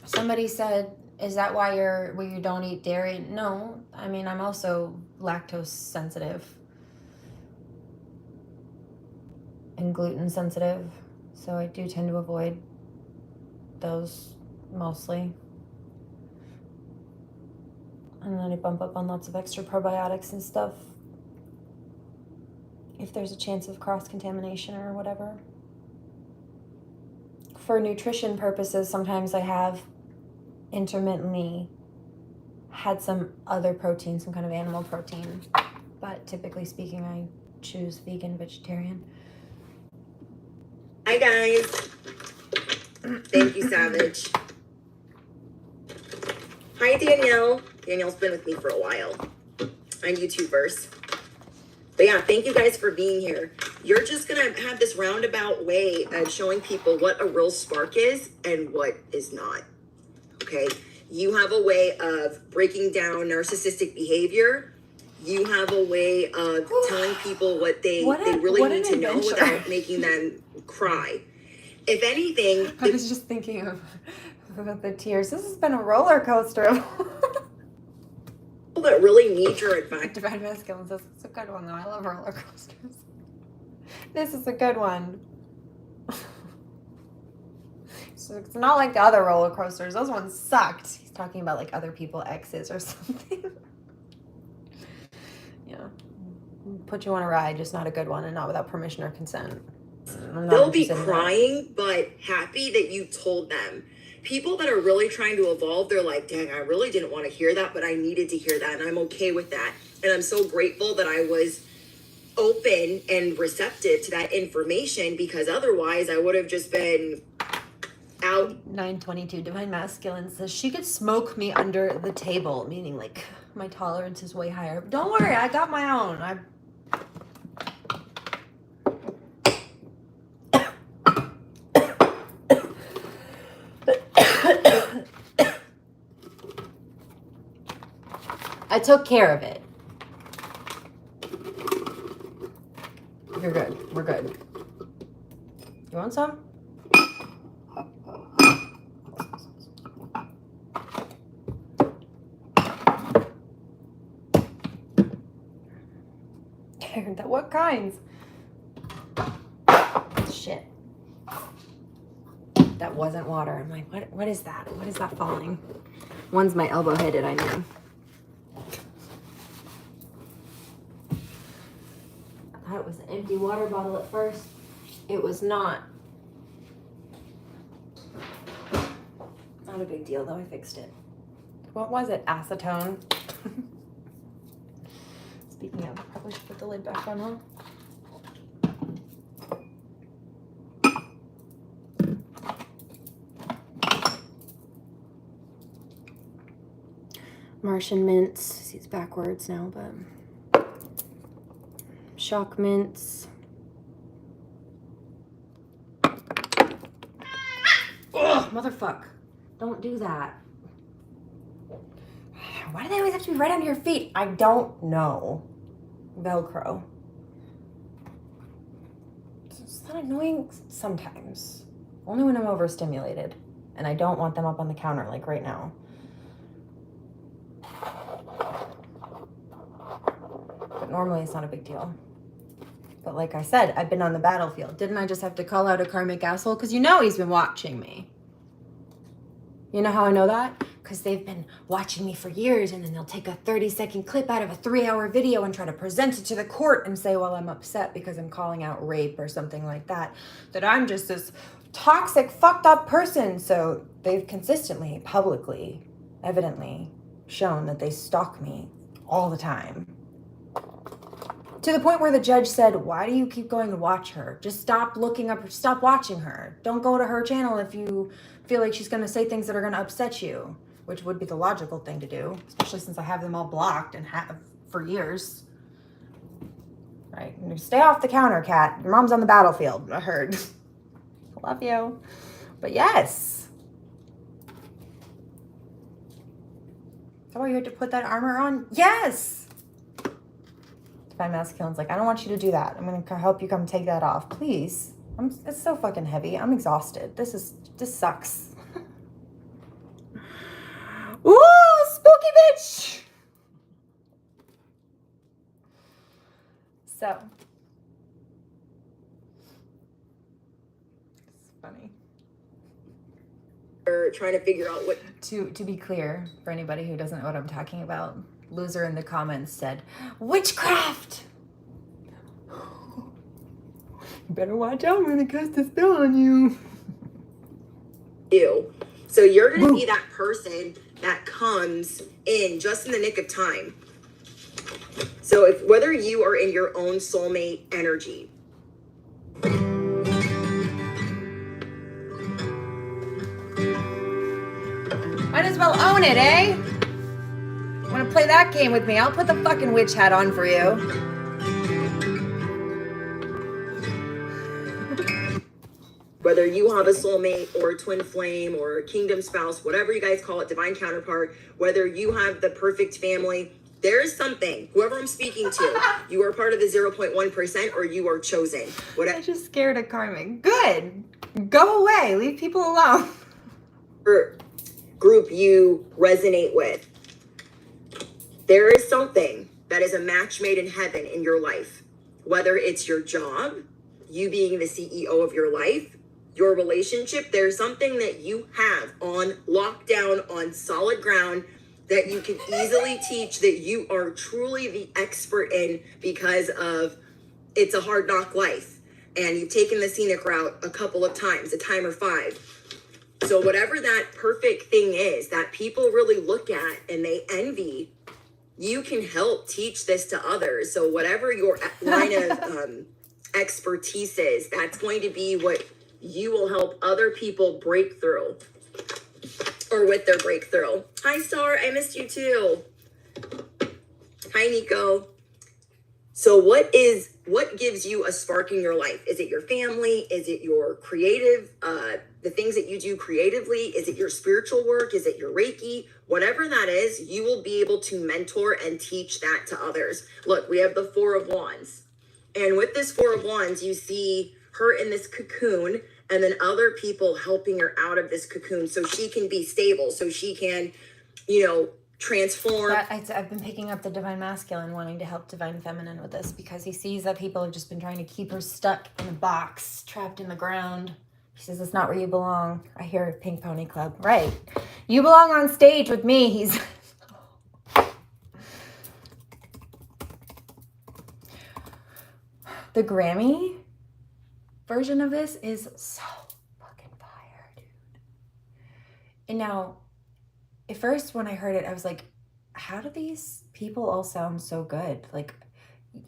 Somebody said, is that why you don't eat dairy? No, I mean, I'm also lactose sensitive and gluten sensitive, so I do tend to avoid those mostly. And then I bump up on lots of extra probiotics and stuff if there's a chance of cross-contamination or whatever. For nutrition purposes, sometimes I have intermittently had some other protein, some kind of animal protein, but typically speaking, I choose vegan, vegetarian. Hi guys. Thank you, Savage. Hi Danielle. Danielle's been with me for a while. I'm YouTubers. But yeah, thank you guys for being here. You're just gonna have this roundabout way of showing people what a real spark is and what is not. Okay, you have a way of breaking down narcissistic behavior. You have a way of telling people what they really need to know without making them cry. If anything, I was just thinking of the tears. This has been a roller coaster. that really need your advice. Divine Masculine says, it's a good one though. I love roller coasters. This is a good one. So it's not like the other roller coasters. Those ones sucked. He's talking about like other people, exes or something. Yeah. Put you on a ride, just not a good one and not without permission or consent. They'll be crying, but happy that you told them. People that are really trying to evolve, they're like, dang, I really didn't want to hear that, but I needed to hear that, and I'm okay with that. And I'm so grateful that I was open and receptive to that information, because otherwise I would have just been out. 922 Divine Masculine says she could smoke me under the table, meaning like my tolerance is way higher. Don't worry, I got my own. I took care of it. You're good. We're good. You want some? What kinds? Shit. That wasn't water. I'm like, what is that? What is that falling? One's my elbow headed, I knew. I thought it was an empty water bottle at first. It was not. Not a big deal though, I fixed it. What was it? Acetone? Speaking of, I probably should put the lid back on, huh? Martian mints. See, it's backwards now, but shock mints. Ugh, motherfuck. Don't do that. Why do they always have to be right under your feet? I don't know. Velcro. It's that annoying sometimes. Only when I'm overstimulated. And I don't want them up on the counter like right now. But normally it's not a big deal. But like I said, I've been on the battlefield. Didn't I just have to call out a karmic asshole? Because you know he's been watching me. You know how I know that? Because they've been watching me for years, and then they'll take a 30-second clip out of a 3-hour video and try to present it to the court and say, well, I'm upset because I'm calling out rape or something like that, that I'm just this toxic, fucked up person. So they've consistently, publicly, evidently shown that they stalk me all the time. To the point where the judge said, why do you keep going to watch her? Just stop looking up, stop watching her. Don't go to her channel if you feel like she's going to say things that are going to upset you, which would be the logical thing to do, especially since I have them all blocked and have for years. Right? Stay off the counter, cat. Your mom's on the battlefield. I heard. Love you. But yes. Is that why you had to put that armor on? Yes. Divine Masculine's like, I don't want you to do that. I'm going to help you come take that off. Please. It's so fucking heavy. I'm exhausted. This sucks. Ooh, spooky bitch. So. It's funny. Or trying to figure out what. To be clear, for anybody who doesn't know what I'm talking about, Loser in the comments said, witchcraft! You better watch out, I'm gonna cast a spell on you. You. So you're gonna be that person that comes in just in the nick of time. So whether you are in your own soulmate energy. Might as well own it, eh? Want to play that game with me? I'll put the fucking witch hat on for you. Whether you have a soulmate or a twin flame or a kingdom spouse, whatever you guys call it, divine counterpart, whether you have the perfect family, there is something, whoever I'm speaking to, you are part of the 0.1% or you are chosen. Whatever. I just scared of karmic. Good. Go away. Leave people alone. Group you resonate with. there is something that is a match made in heaven in your life, whether it's your job, you being the CEO of your life, your relationship, there's something that you have on lockdown, on solid ground, that you can easily teach, that you are truly the expert in because of it's a hard knock life. And you've taken the scenic route a couple of times, a time or 5. So whatever that perfect thing is that people really look at and they envy, you can help teach this to others. So whatever your line of expertise is, that's going to be what you will help other people break through, or with their breakthrough. Hi, Star. I missed you too. Hi, Nico. So what gives you a spark in your life? Is it your family? Is it your creative, the things that you do creatively? Is it your spiritual work? Is it your Reiki? Whatever that is, you will be able to mentor and teach that to others. Look, we have the 4 of Wands. And with this 4 of Wands, you see her in this cocoon and then other people helping her out of this cocoon so she can be stable, so she can, transform. I've been picking up the Divine Masculine wanting to help Divine Feminine with this because he sees that people have just been trying to keep her stuck in a box, trapped in the ground. He says, it's not where you belong. I hear Pink Pony Club. Right. You belong on stage with me. He's... The Grammy version of this is so fucking fire, dude. And now, at first, when I heard it, I was like, how do these people all sound so good? Like,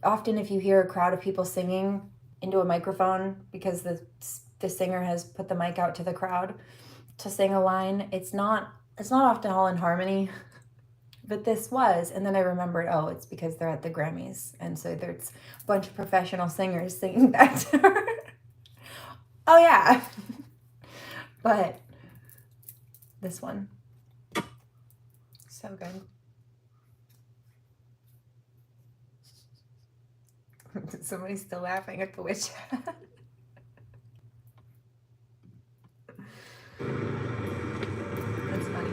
often if you hear a crowd of people singing into a microphone because the singer has put the mic out to the crowd to sing a line, it's not often all in harmony. But this was, and then I remembered, oh, it's because they're at the Grammys. And so there's a bunch of professional singers singing back to her. Oh, yeah. But this one. So good. Somebody's still laughing at the witch hat. That's funny.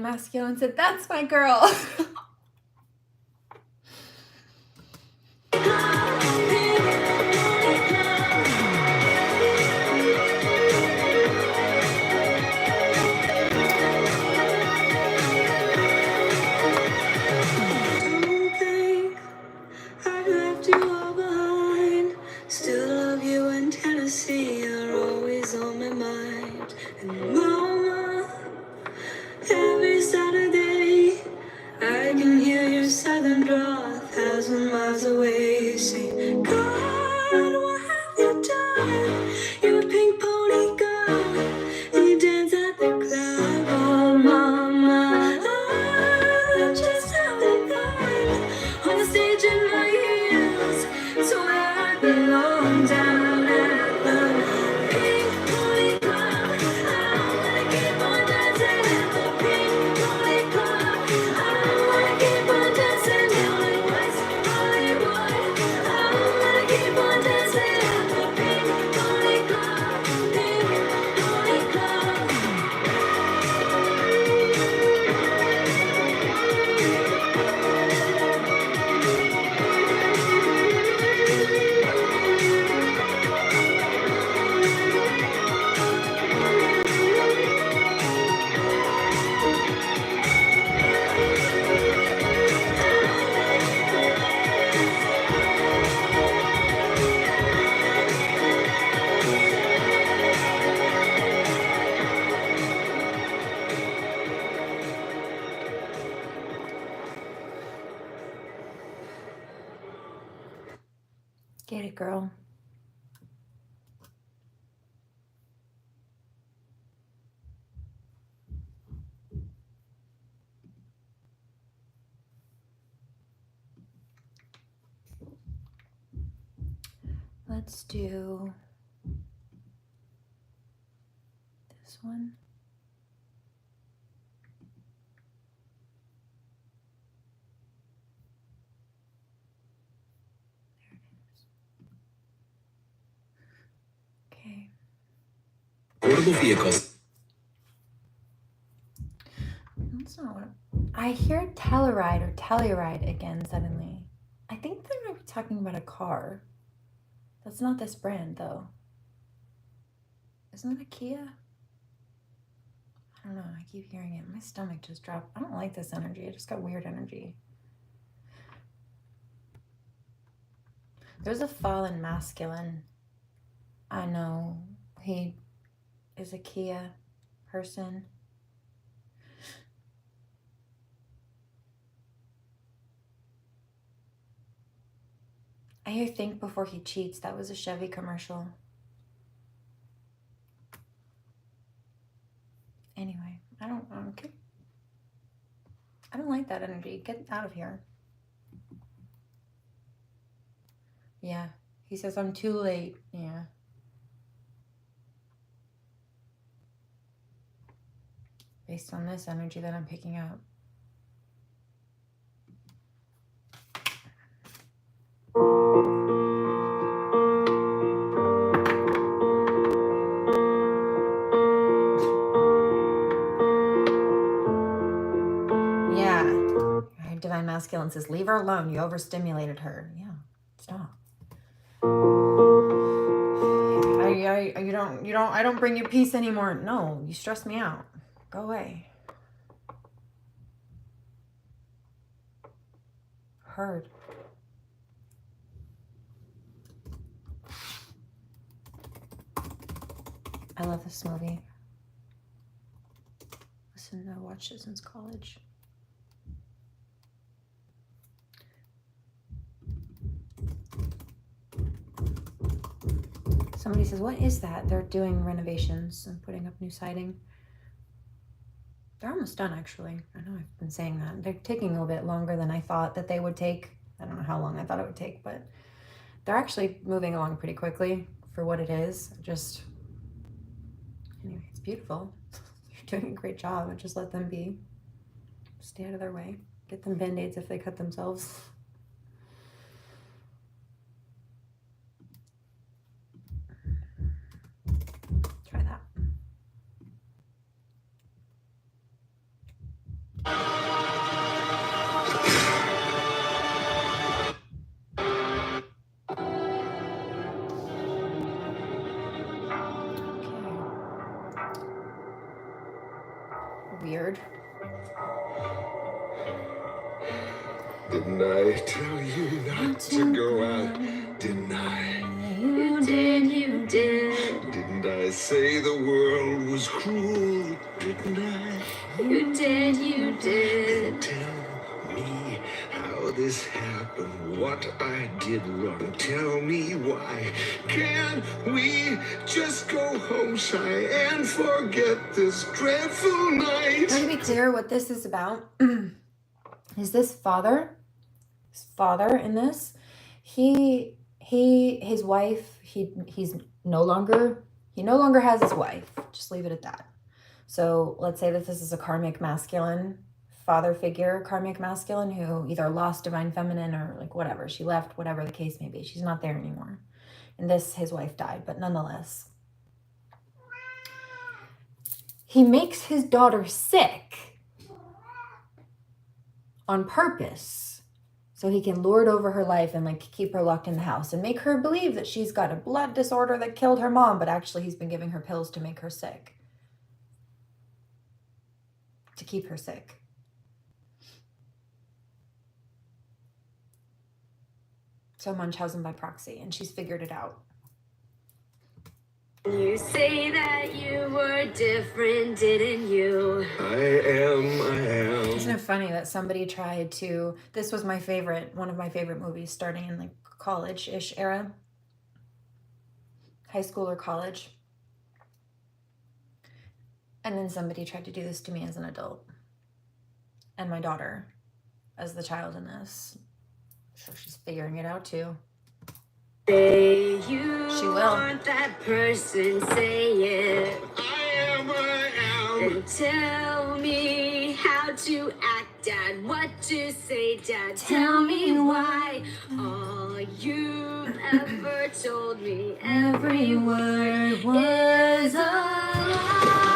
masculine said, "That's my girl." I've left you all behind. Still love you in Tennessee. You're always on my mind. And mama, every Saturday I can hear your southern drawl 1,000 miles away. Say, God, what have you done? You're a pink pony girl, and you dance at the club. Oh, mama, I'm just having fun on the stage in my heels. It's where I belong, down at the pink pony club. I wanna keep on dancing at the pink pony club. I wanna keep on dancing down in West Hollywood. I wanna keep on dancing at the pink pony club, pink pony club. Get it, girl. Let's do this one. There it is. Okay. Portable vehicles. That's not what I hear. Telluride or Telluride again suddenly. I think they might be talking about a car. That's not this brand though. Isn't it a Kia? I don't know. I keep hearing it. My stomach just dropped. I don't like this energy. I just got weird energy. There's a fallen masculine. I know. He is a Kia person. I hear think before he cheats. That was a Chevy commercial. Anyway, I don't like that energy. Get out of here. Yeah. He says I'm too late. Yeah. Based on this energy that I'm picking up. Yeah. Divine Masculine says, leave her alone. You overstimulated her. Yeah. Stop. I don't bring you peace anymore. No, you stress me out. Go away. Heard. I love this movie. Listen, I watched it since college. Somebody says, what is that? They're doing renovations and putting up new siding. They're almost done, actually. I know I've been saying that. They're taking a little bit longer than I thought that they would take. I don't know how long I thought it would take, but they're actually moving along pretty quickly for what it is. Just, anyway, it's beautiful. They're doing a great job. Just let them be. Stay out of their way. Get them Band-Aids if they cut themselves. Try that. Didn't I tell you not to go out? Didn't I? You did, you did. Didn't I say the world was cruel? Didn't I? You did, you did. Tell me how this happened, what I did wrong. Tell me why. Can't we just go home, Shy, and forget this dreadful night? Trying to be clear what this is about is this father, his father in this, his wife, he no longer has his wife. Just leave it at that. So let's say that this is a karmic masculine father figure, karmic masculine who either lost divine feminine or like whatever, she left, whatever the case may be. She's not there anymore. And this, his wife died, but nonetheless, he makes his daughter sick on purpose so he can lord over her life and like keep her locked in the house and make her believe that she's got a blood disorder that killed her mom, but actually he's been giving her pills to make her sick, to keep her sick. So Munchausen by proxy, and she's figured it out. You say that you were different, didn't you? I am. Isn't it funny that somebody tried to, this was my favorite, one of my favorite movies starting in like college-ish era, high school or college. And then somebody tried to do this to me as an adult and my daughter as the child in this. So she's figuring it out too. Say you She will. aren't that person, say it. I am. And tell me how to act, Dad. What to say, Dad. Tell me why. All you ever told me, every word was a lie.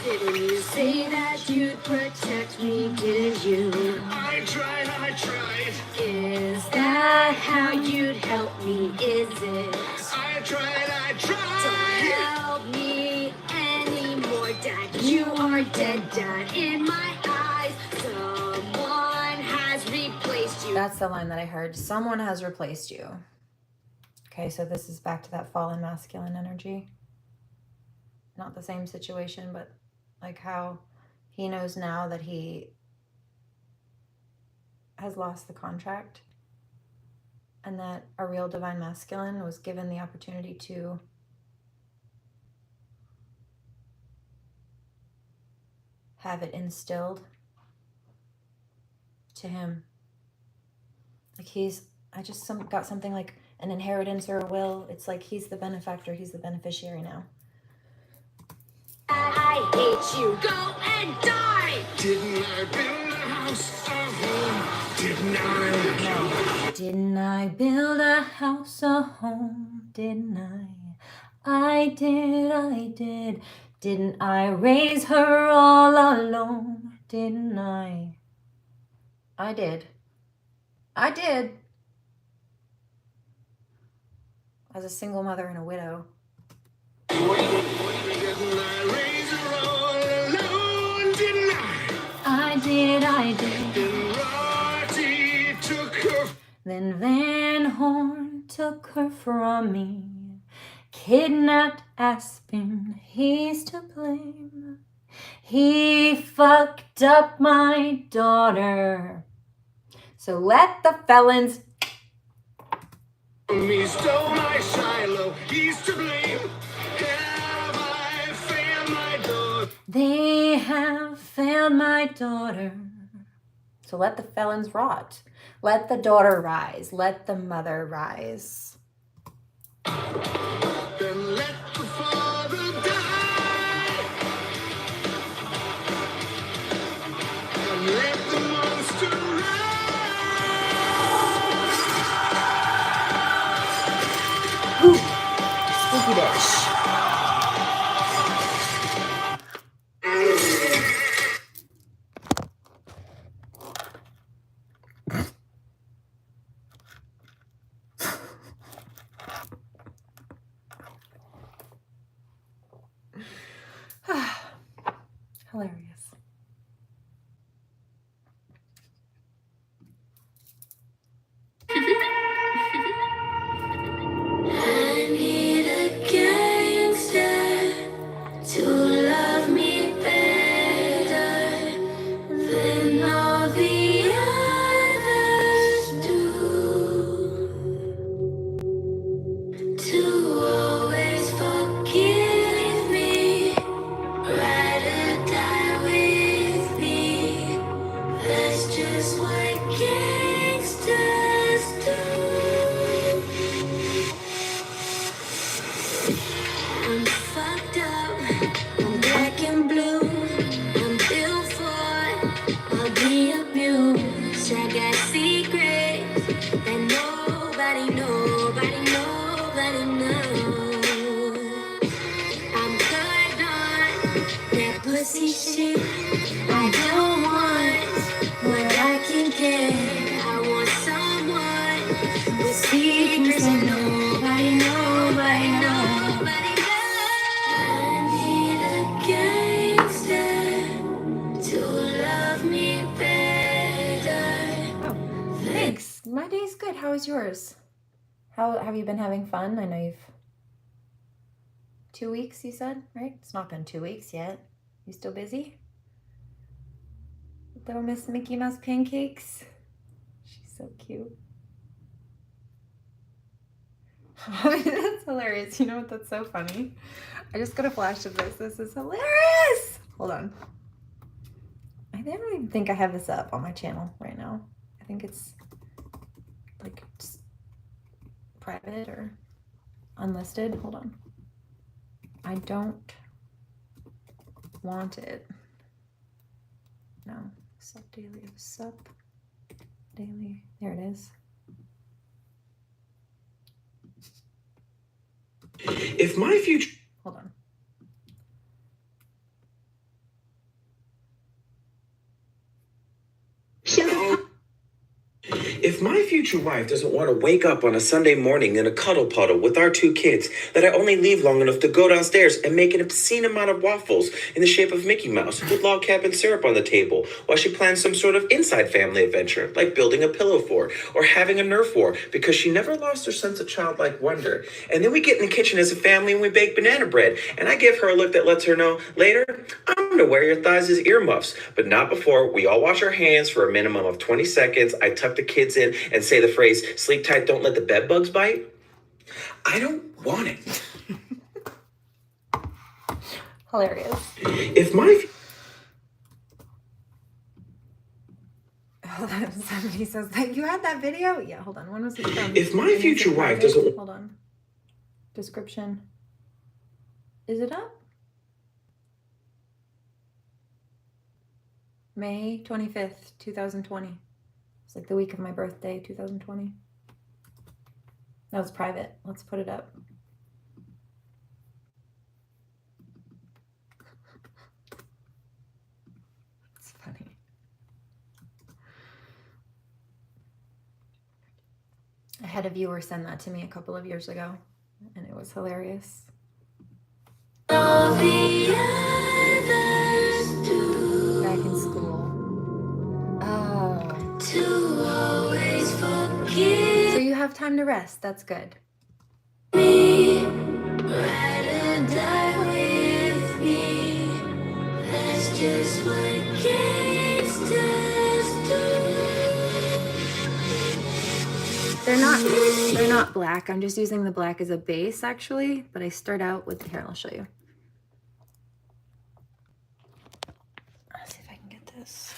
Didn't you say that you'd protect me, didn't you? I tried. Is that how you'd help me, is it? I tried. Don't help me anymore, Dad. You are dead, Dad. In my eyes, someone has replaced you. That's the line that I heard. Someone has replaced you. Okay, so this is back to that fallen masculine energy. Not the same situation, but like how he knows now that he has lost the contract and that a real divine masculine was given the opportunity to have it instilled to him. Like I just got something like an inheritance or a will. It's like he's the benefactor, he's the beneficiary now. I hate you. Go and die. Didn't I build a house, a home? Didn't I? Didn't I build a house, a home? Didn't I? I did. Didn't I raise her all alone? Didn't I? I did. As a single mother and a widow. Didn't I raise her all alone? Didn't I? I did. Then Lottie took her. Then Van Horn took her from me. Kidnapped Aspen, he's to blame. He fucked up my daughter. So let the felons. Me stole my Shiloh, he's to blame. Have I failed my daughter? They have failed my daughter. So let the felons rot. Let the daughter rise. Let the mother rise. Then let the father die. And let the monster Spooky bitch. Hilarious. I need a gangster to love me better than all the others do. To always forgive me, ride or die with me. That's just what gangsters do. I'm fucked up, I'm black and blue. I'm built for all the abuse. I got secrets that nobody knows. I'm good on that pussy shit. I don't want what I can get. I want someone with secrets that nobody knows. I need a gangster to love me better. Oh, thanks. My day's good. How is yours? How have you been having fun? I know you've 2 weeks, you said, right? It's not been 2 weeks yet. You still busy? Little Miss Mickey Mouse pancakes. She's so cute. That's hilarious. You know what? That's so funny. I just got a flash of this. This is hilarious. Hold on. I don't even think I have this up on my channel right now. I think it's like just private or unlisted. Hold on. I don't want it. No. Sup daily. Sup daily. There it is. If my future Hold on. If my future wife doesn't want to wake up on a Sunday morning in a cuddle puddle with our 2 kids, that I only leave long enough to go downstairs and make an obscene amount of waffles in the shape of Mickey Mouse with log cabin syrup on the table while she plans some sort of inside family adventure, like building a pillow fort or having a Nerf war, because she never lost her sense of childlike wonder. And then we get in the kitchen as a family and we bake banana bread, and I give her a look that lets her know, later, I'm going to wear your thighs as earmuffs, but not before we all wash our hands for a minimum of 20 seconds. I tuck the kids in and say the phrase, sleep tight, don't let the bed bugs bite. I don't want it. Hilarious. If my Hold on. Somebody says that you had that video? Yeah, hold on. When was this from? If my future wife doesn't... Hold on. Description. Is it up? May 25th, 2020. It's like the week of my birthday, 2020. That was private. Let's put it up. It's funny. I had a viewer send that to me a couple of years ago, and it was hilarious. All the others do. Back in school. Oh. To always forgive So you have time to rest. That's good. me, ride or die with me. That's just what gangsters do. They're not black. I'm just using the black as a base actually, but I start out with here, I'll show you. Let's see if I can get this.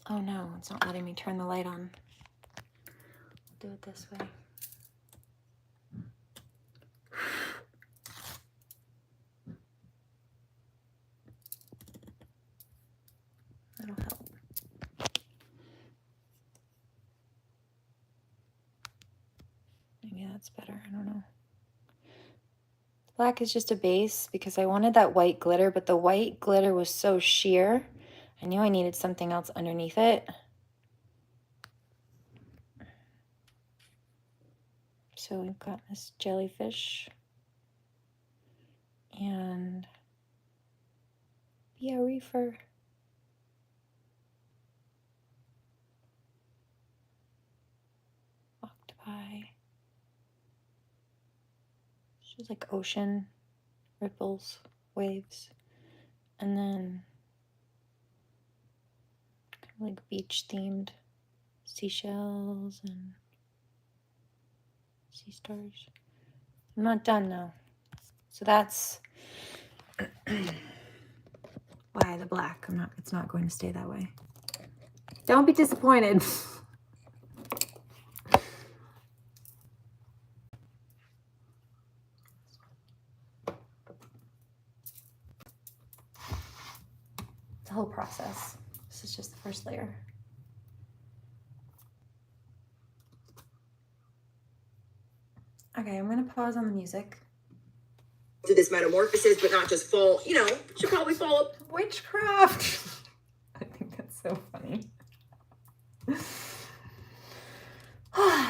Oh no, it's not letting me turn the light on. I'll do it this way. That'll help. Maybe that's better. I don't know. Black is just a base because I wanted that white glitter, but the white glitter was so sheer. I knew I needed something else underneath it. So we've got this jellyfish. And Be a reefer. Octopi. She's like ocean, ripples, waves, and then kind of like beach themed seashells and sea stars. I'm not done now. So that's why the black. It's not going to stay that way. Don't be disappointed. It's a whole process. This is just the first layer. Okay, I'm gonna pause on the music. Do this metamorphosis, but not just fall, should probably fall up. Witchcraft! I think that's so funny.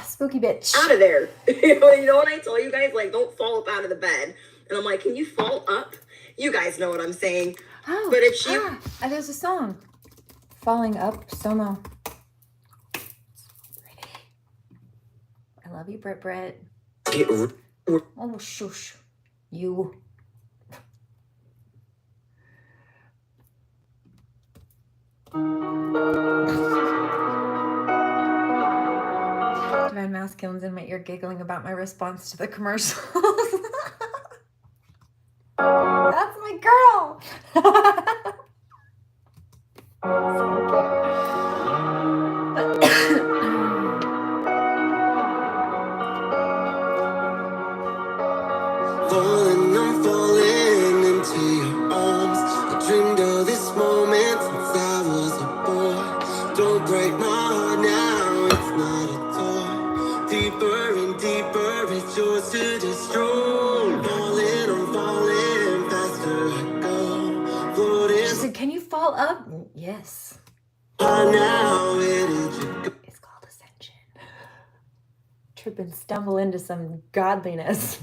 Spooky bitch. Out of there. You know what I tell you guys? Like, don't fall up out of the bed. And I'm like, can you fall up? You guys know what I'm saying. Oh, but if she... there's a song. Falling Up, Somo. I love you, Brit. Oh, shush. You. Divine Masculines in my ear giggling about my response to the commercial. That's my girl. I'm falling into your arms. I dreamed of this moment since I was a boy. Don't break my heart now, it's not a toy. Deeper and deeper, it's yours to destroy. I'm falling faster I go. Floating. She said, can you fall up? Yes. Now, where did you go? It's called ascension. Trip and stumble into some godliness.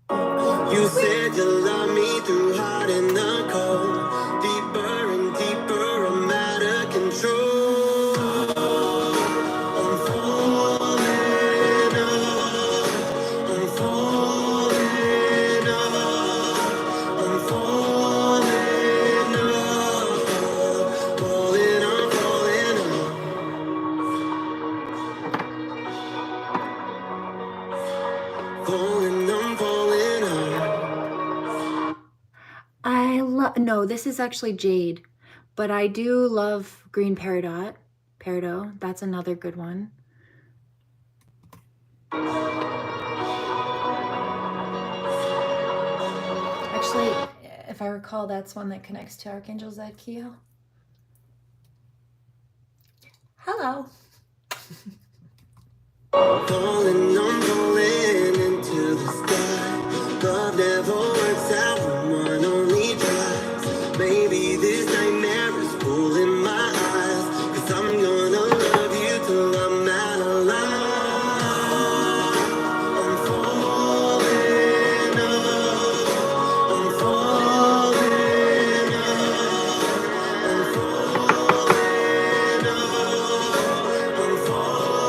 You said you love me through hot and the cold. Deeper and deeper, I'm out of control. I'm falling up. I'm falling up. I'm falling up. Falling up, falling up. Falling, I'm falling up. No, this is actually jade, but I do love green peridot. That's another good one. Actually, if I recall, that's one that connects to Archangel Zadkiel. Hello. Falling, I'm falling into the sky. Love never works out when one only tries. Maybe this nightmare is pulling my eyes. Cause I'm gonna love you till I'm out of line. I'm falling up. I'm falling up. I'm falling up. I'm falling up.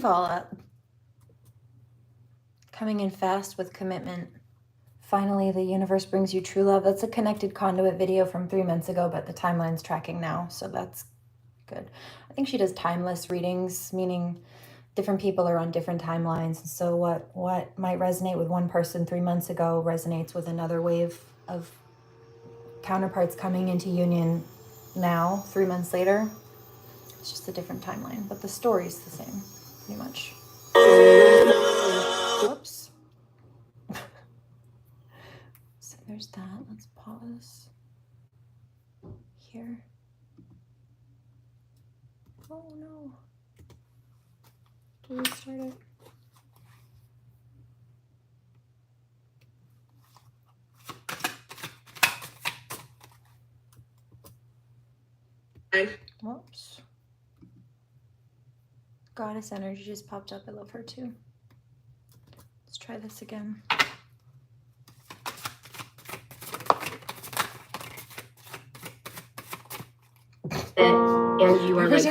fall up. Coming in fast with commitment. Finally, the universe brings you true love. That's a connected conduit video from 3 months ago, but the timeline's tracking now, so that's good. I think she does timeless readings, meaning different people are on different timelines. So what might resonate with one person 3 months ago resonates with another wave of counterparts coming into union now, 3 months later. It's just a different timeline, but the story's the same, pretty much. Whoops. So there's that. Let's pause here. Oh no. Do we start it? Whoops. Goddess energy just popped up. I love her too. Let's try this again. And you are like,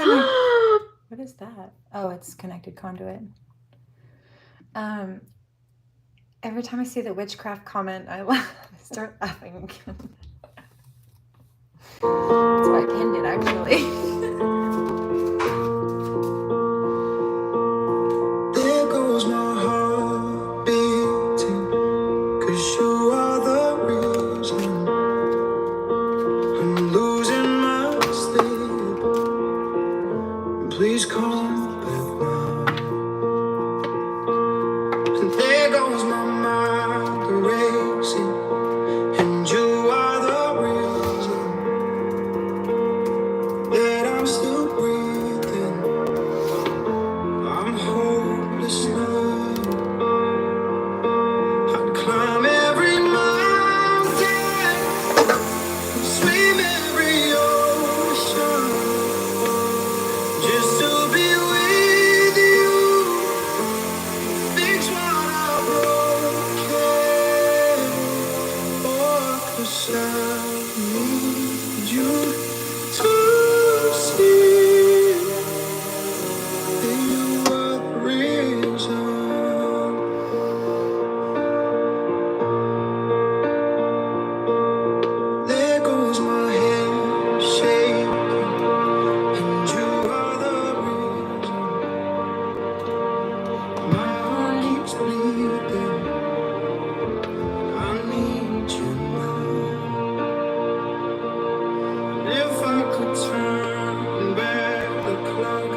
what is that? Oh, it's connected conduit. Every time I see the witchcraft comment, I start laughing again. That's why I pinned it, actually. There goes my heart beating, 'cause you are the reason I'm losing my sleep. Please come back now. And there goes my mind racing, and you are the reason that I'm still breathing. I'm hopeless now. I'd climb every mountain, swim every ocean, just to be with you. Fix what I've broken. Oh, 'cause I need you to see that you are the reason. There goes my hand shaking, and you are the reason. My heart keeps bleeding. I need you now. And if I could turn back the clock,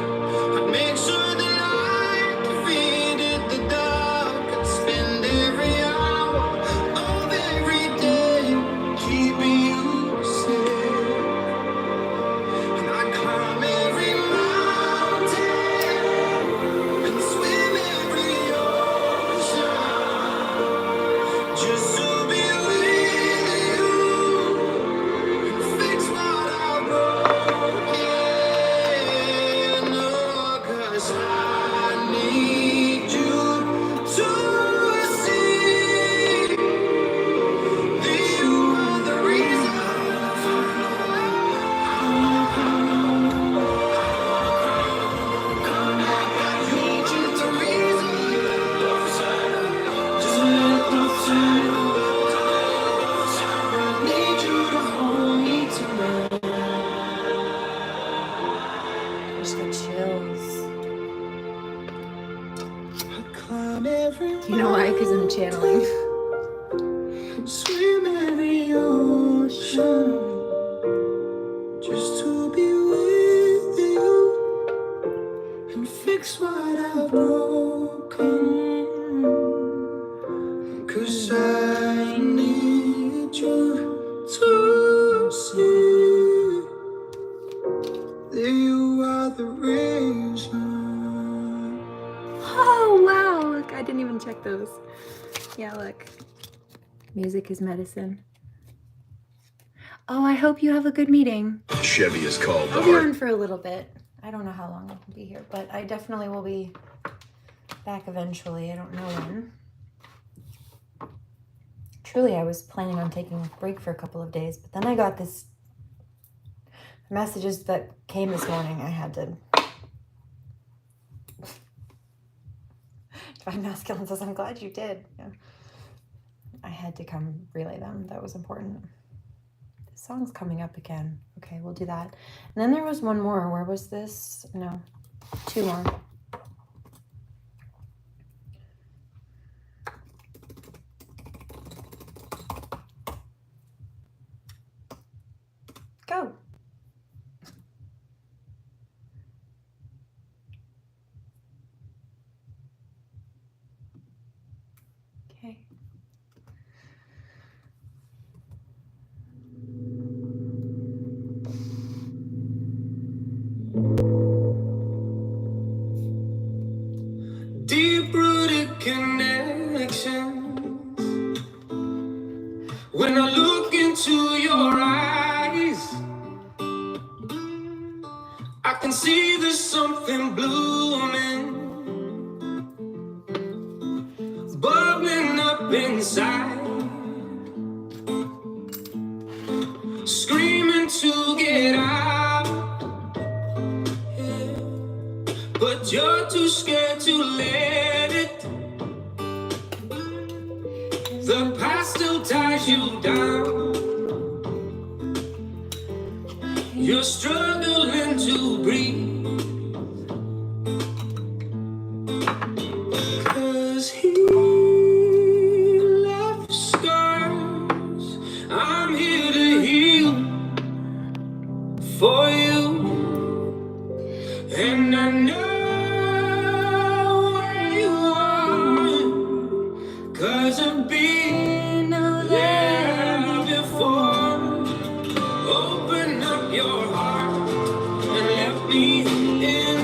I'd make sure the light defeated the dark. I'd spend every hour of every day keeping you safe. And I'd climb every mountain and swim every ocean, just to be with you and fix what I've broken. Oh, 'cause I need you to see that you are the reason. I need you to reason. Just let me see. I need you to hold me tonight. I just got chills. I'd climb every You know why? Because I'm channeling. and swim every ocean, just to be with you and fix what I've broken. 'Cause I need you to see that you are the reason. Oh, wow. Look, I didn't even check those. Yeah, look. Music is medicine. Oh, I hope you have a good meeting. Chevy is called the I'll be heart. on for a little bit. I don't know how long I'll be here, but I definitely will be back eventually. I don't know when. Truly, I was planning on taking a break for a couple of days, but then I got this messages that came this morning. I had to Divine Masculine says, I'm glad you did. Yeah. I had to come relay them. That was important. This song's coming up again. Okay, we'll do that. And then there was one more. Where was this? No, two more. Go. Okay. Deep-rooted connection. When I look into your eyes, I can see there's something blooming, bubbling up inside, screaming to get out, but you're too scared to let it. The past still ties you down. You're struggling to breathe, 'cause he left scars. I'm here to heal for you, and I know where you are, 'cause I've been there before. Open up your heart and let me in.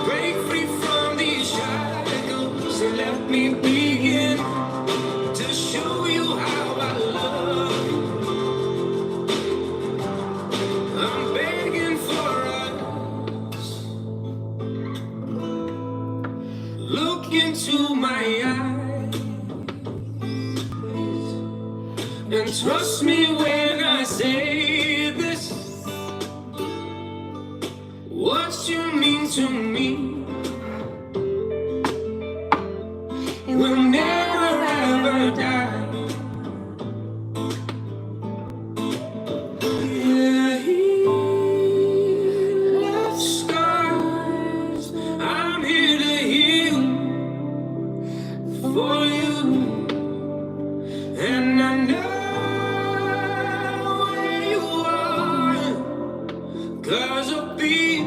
Break free from these shackles and let me begin to show you how I love you. I'm begging for us. Look into my eyes and trust me when I say this. What you mean to me will never ever die. Yeah, he left scars. I'm here to heal for you, and I know where you are, 'cause I've been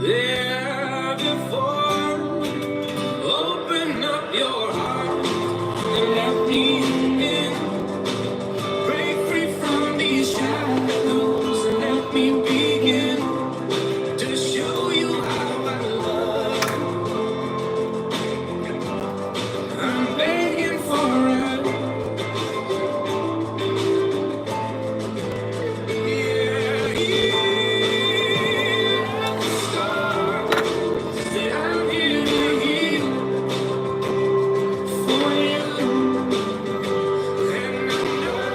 there before. Open up your heart and let me in. Break free from these shadows and let me begin to show you how I love. I'm begging for it. Yeah, yeah. That I'm here to heal for you, and I know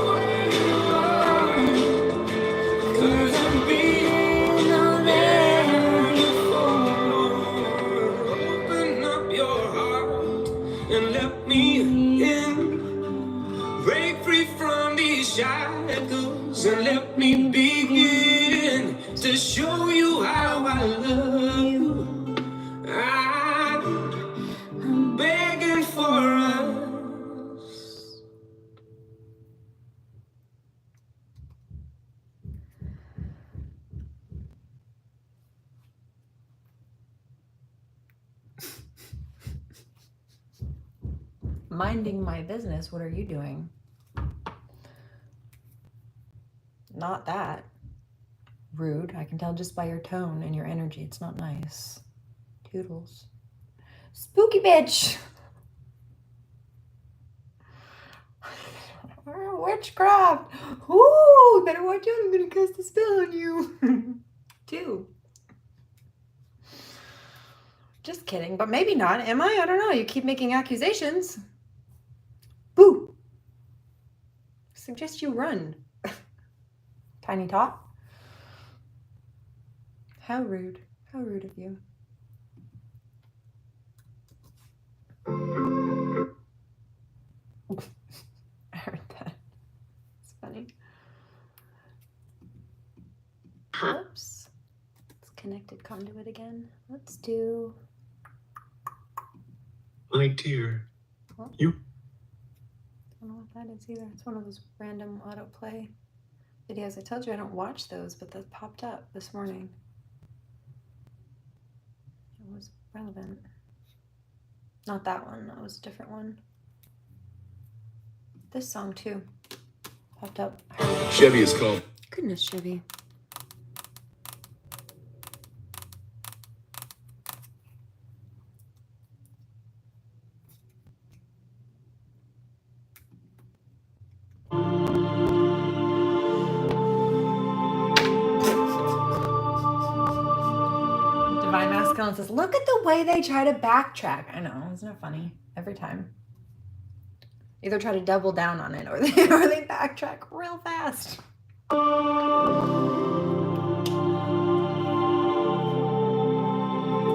where you are, 'cause I've been there before. Open up your heart and let me in. Break free from these shackles and let me begin to show you how I love you. I'm begging for us. Minding my business. What are you doing? Not that. Rude. I can tell just by your tone and your energy. It's not nice. Toodles. Spooky bitch. Witchcraft. Ooh, better watch out. I'm going to cast a spell on you. 2. Just kidding, but maybe not. Am I? I don't know. You keep making accusations. Boo. Suggest you run. Tiny Tot. How rude. How rude of you. I heard that. It's funny. Whoops. It's connected conduit again. Let's do... My dear, Well, you... I don't know what that is either. It's one of those random autoplay videos. I told you I don't watch those, but that popped up this morning. It was relevant. Not that one. That was a different one. This song too popped up. Chevy is called. Goodness, Chevy. Divine Masculine says, look at the way they try to backtrack. I know, isn't it funny? Every time. Either try to double down on it or they backtrack real fast.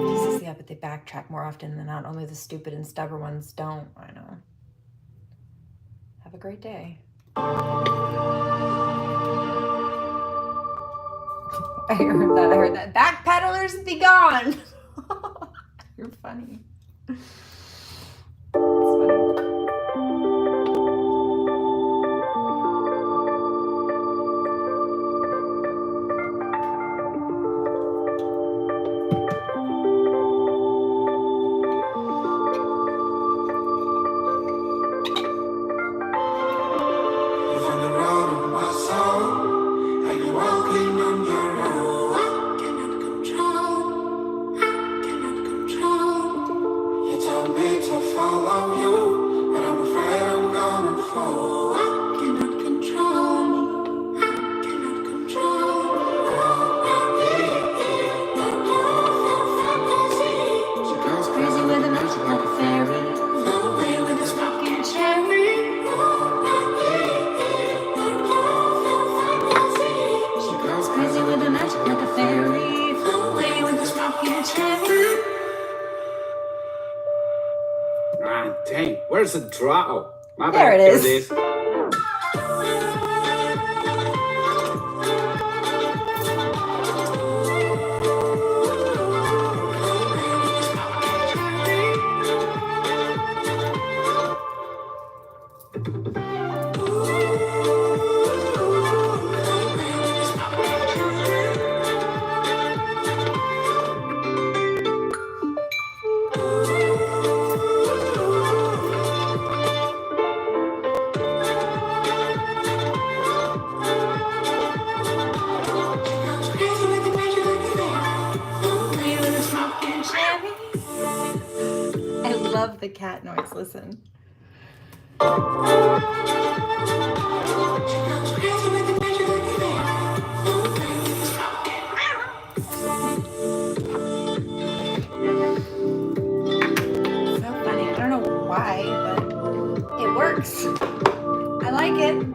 Jesus, yeah, but they backtrack more often than not. Only the stupid and stubborn ones don't. I know. Have a great day. I heard that. Backpedalers be gone. You're funny. It's funny. Dang, where's the draw? Oh, my There bad. it is. There it is. I love the cat noise. Listen. So funny. I don't know why, but it works. I like it.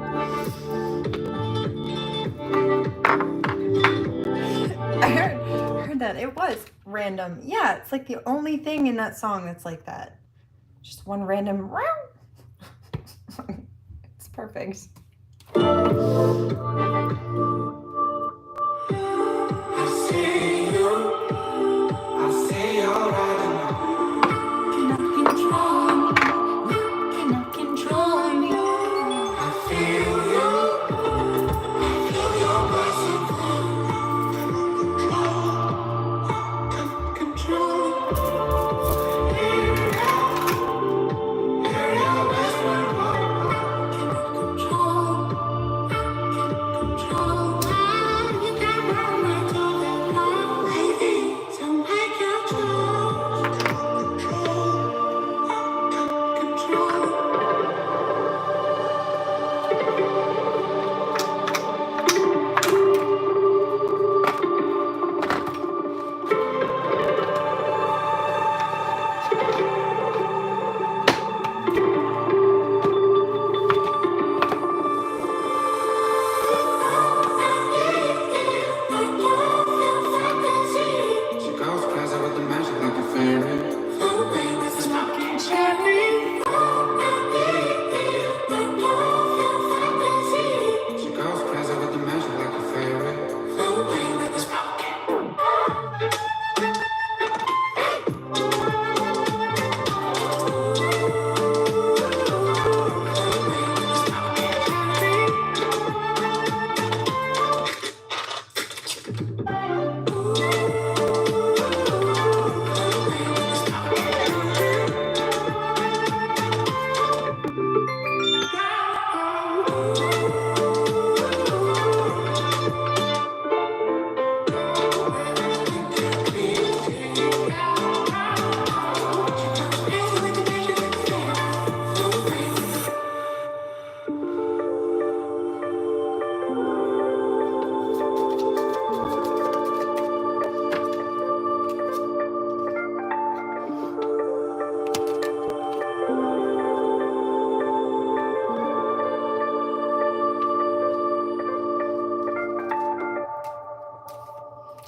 I heard that. It was random. Yeah, it's like the only thing in that song that's like that. Just one random. It's perfect. I see you. I see your right. Cannot control me. I feel you. I feel your blessing. Control. Hear your best word. Cannot control.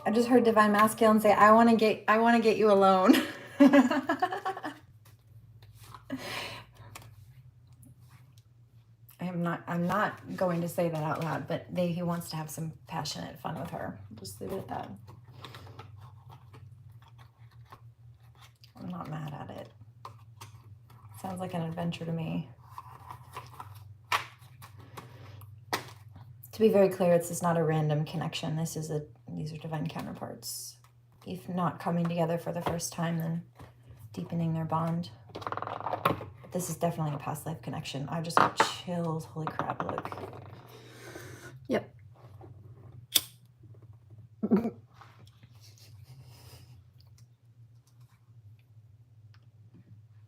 I just heard Divine Masculine say, I want to get you alone. I'm not going to say that out loud, but he wants to have some passionate fun with her. Just leave it at that. I'm not mad at it. Sounds like an adventure to me. To be very clear, this is not a random connection. These are divine counterparts. If not coming together for the first time, then deepening their bond. This is definitely a past life connection. I just got chills. Holy crap, look. Yep.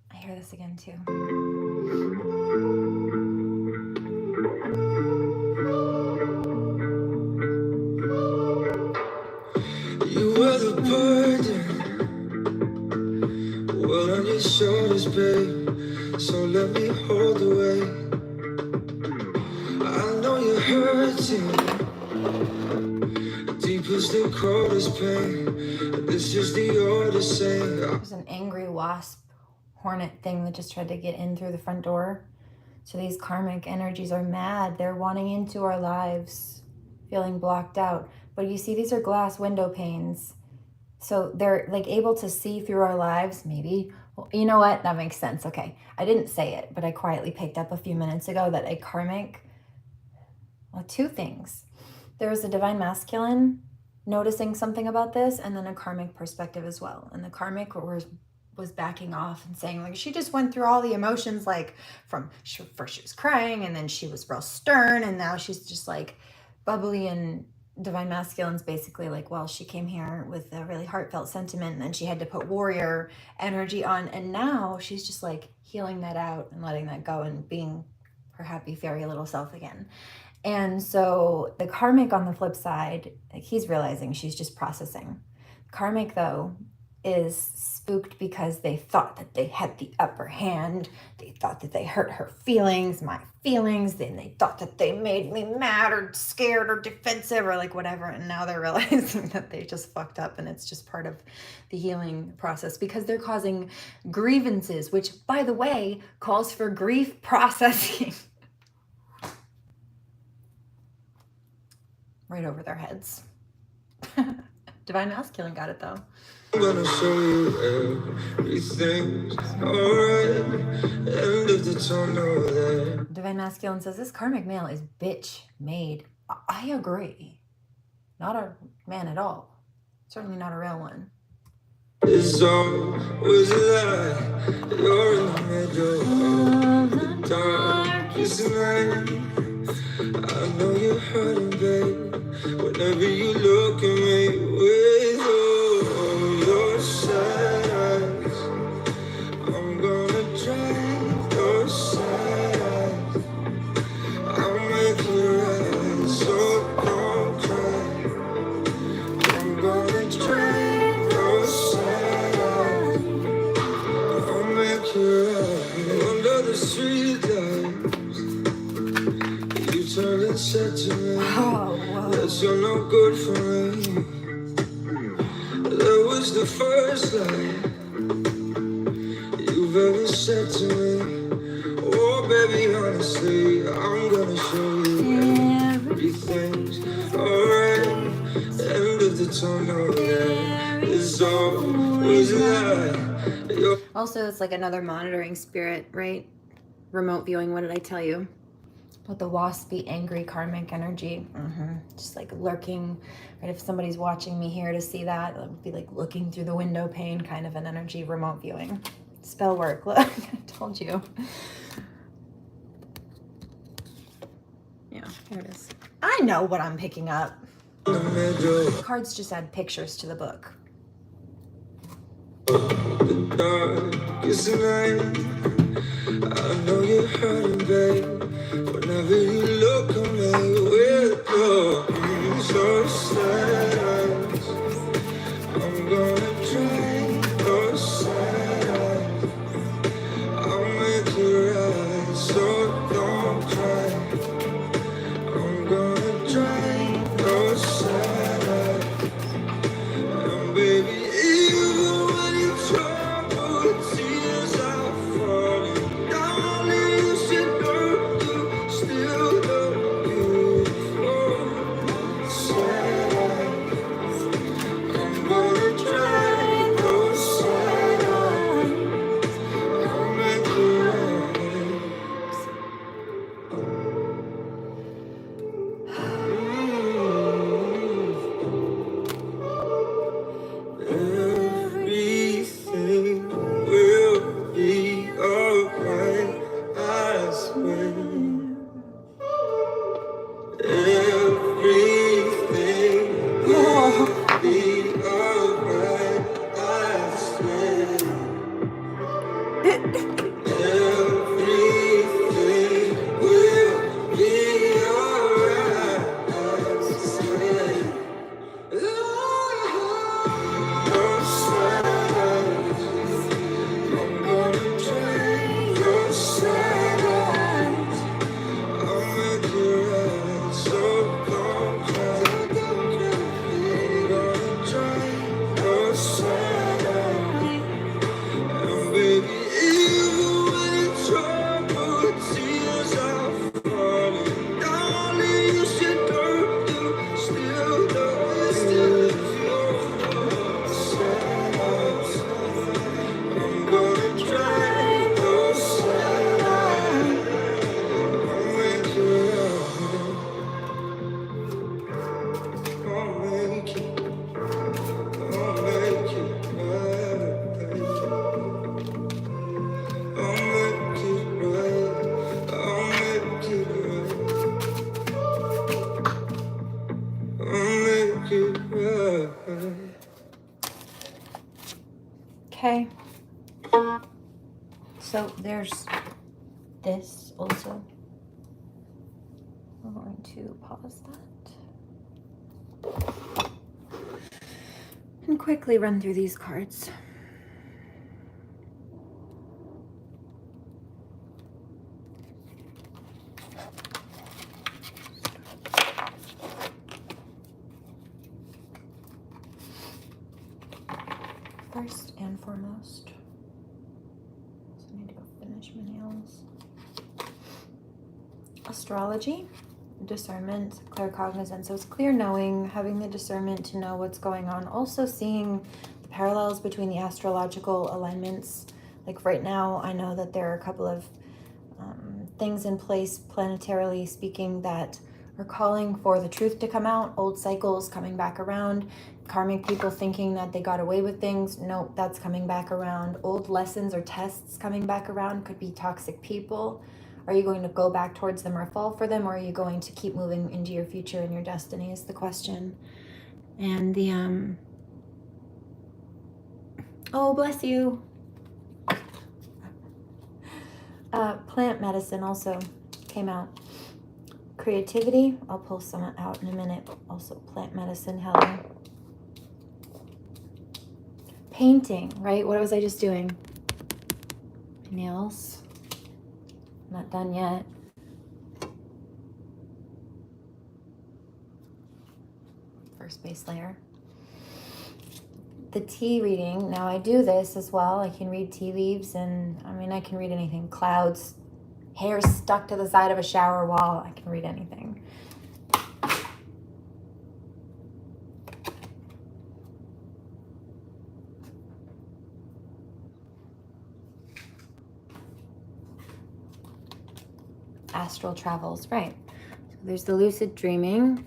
I hear this again too. You were the burden, well on your shoulders, babe. So let me hold the weight. I know you're hurting, deep as the coldest pain. This is the odyssey. There's an angry wasp hornet thing that just tried to get in through the front door. So these karmic energies are mad. They're wanting into our lives, feeling blocked out. But you see, these are glass window panes. So they're like able to see through our lives, maybe. Well, you know what? That makes sense. Okay. I didn't say it, but I quietly picked up a few minutes ago that a karmic, well, two things. There's a divine masculine noticing something about this, and then a karmic perspective as well. And the karmic was backing off and saying, like, she just went through all the emotions, like first she was crying, and then she was real stern, and now she's just like bubbly. And divine masculine's basically like, well, she came here with a really heartfelt sentiment, and then she had to put warrior energy on, and now she's just like healing that out and letting that go and being her happy fairy little self again. And so the karmic on the flip side, like, he's realizing she's just processing. Karmic, though, is spooked because they thought that they had the upper hand. They thought that they hurt her feelings, my feelings. Then they thought that they made me mad or scared or defensive or like whatever. And now they're realizing that they just fucked up, and it's just part of the healing process because they're causing grievances, which, by the way, calls for grief processing. Right over their heads. Divine masculine got it though. I'm gonna show you everything's alright. End of the tunnel there. Divine masculine says this karmic male is bitch made. I agree. Not a man at all. Certainly not a real one. It's always a lie. You're in the middle of the darkest night. I know you're hurting, babe. Whenever you look at me with all your sad eyes, I'm gonna dry your sad eyes. I'll make you right, so don't cry. I'm gonna dry your sad eyes. I'll make you right. Under the street lights, you turned and said to me, that you're no good for me. That was the first lie you've ever said to me. Oh, baby, honestly, I'm gonna show you everything's alright. End of the tunnel, yeah, it's always a lie. Also, it's like another monitoring spirit, right? Remote viewing, what did I tell you? With the waspy, angry, karmic energy. Just like lurking, right? If somebody's watching me here to see that, it would be like looking through the window pane, kind of an energy, remote viewing. Spell work, look, I told you. Yeah, here it is. I know what I'm picking up. Cards just add pictures to the book. The darkest night, I know you're hurting, babe. Whenever you look at me with your sad eyes, I'm gonna dry your sad eyes. I'll make you right, so don't cry. I'm gonna dry your sad eyes. there's this also. I'm going to pause that and quickly run through these cards. First and foremost, so I need to go finish my nails. Astrology, discernment, claircognizance. So it's clear knowing, having the discernment to know what's going on. Also seeing the parallels between the astrological alignments. Like right now, I know that there are a couple of things in place, planetarily speaking, that are calling for the truth to come out. Old cycles coming back around. Karmic people thinking that they got away with things. Nope, that's coming back around. Old lessons or tests coming back around. Could be toxic people. Are you going to go back towards them or fall for them? Or are you going to keep moving into your future and your destiny is the question. And the, oh, bless you. Plant medicine also came out. Creativity, I'll pull some out in a minute. Also plant medicine, Helen. Painting, right? What was I just doing? Nails. Not done yet. First base layer. The tea reading. Now I do this as well. I can read tea leaves, and I mean I can read anything. Clouds, hair stuck to the side of a shower wall. I can read anything. Astral travels, right. So there's the lucid dreaming,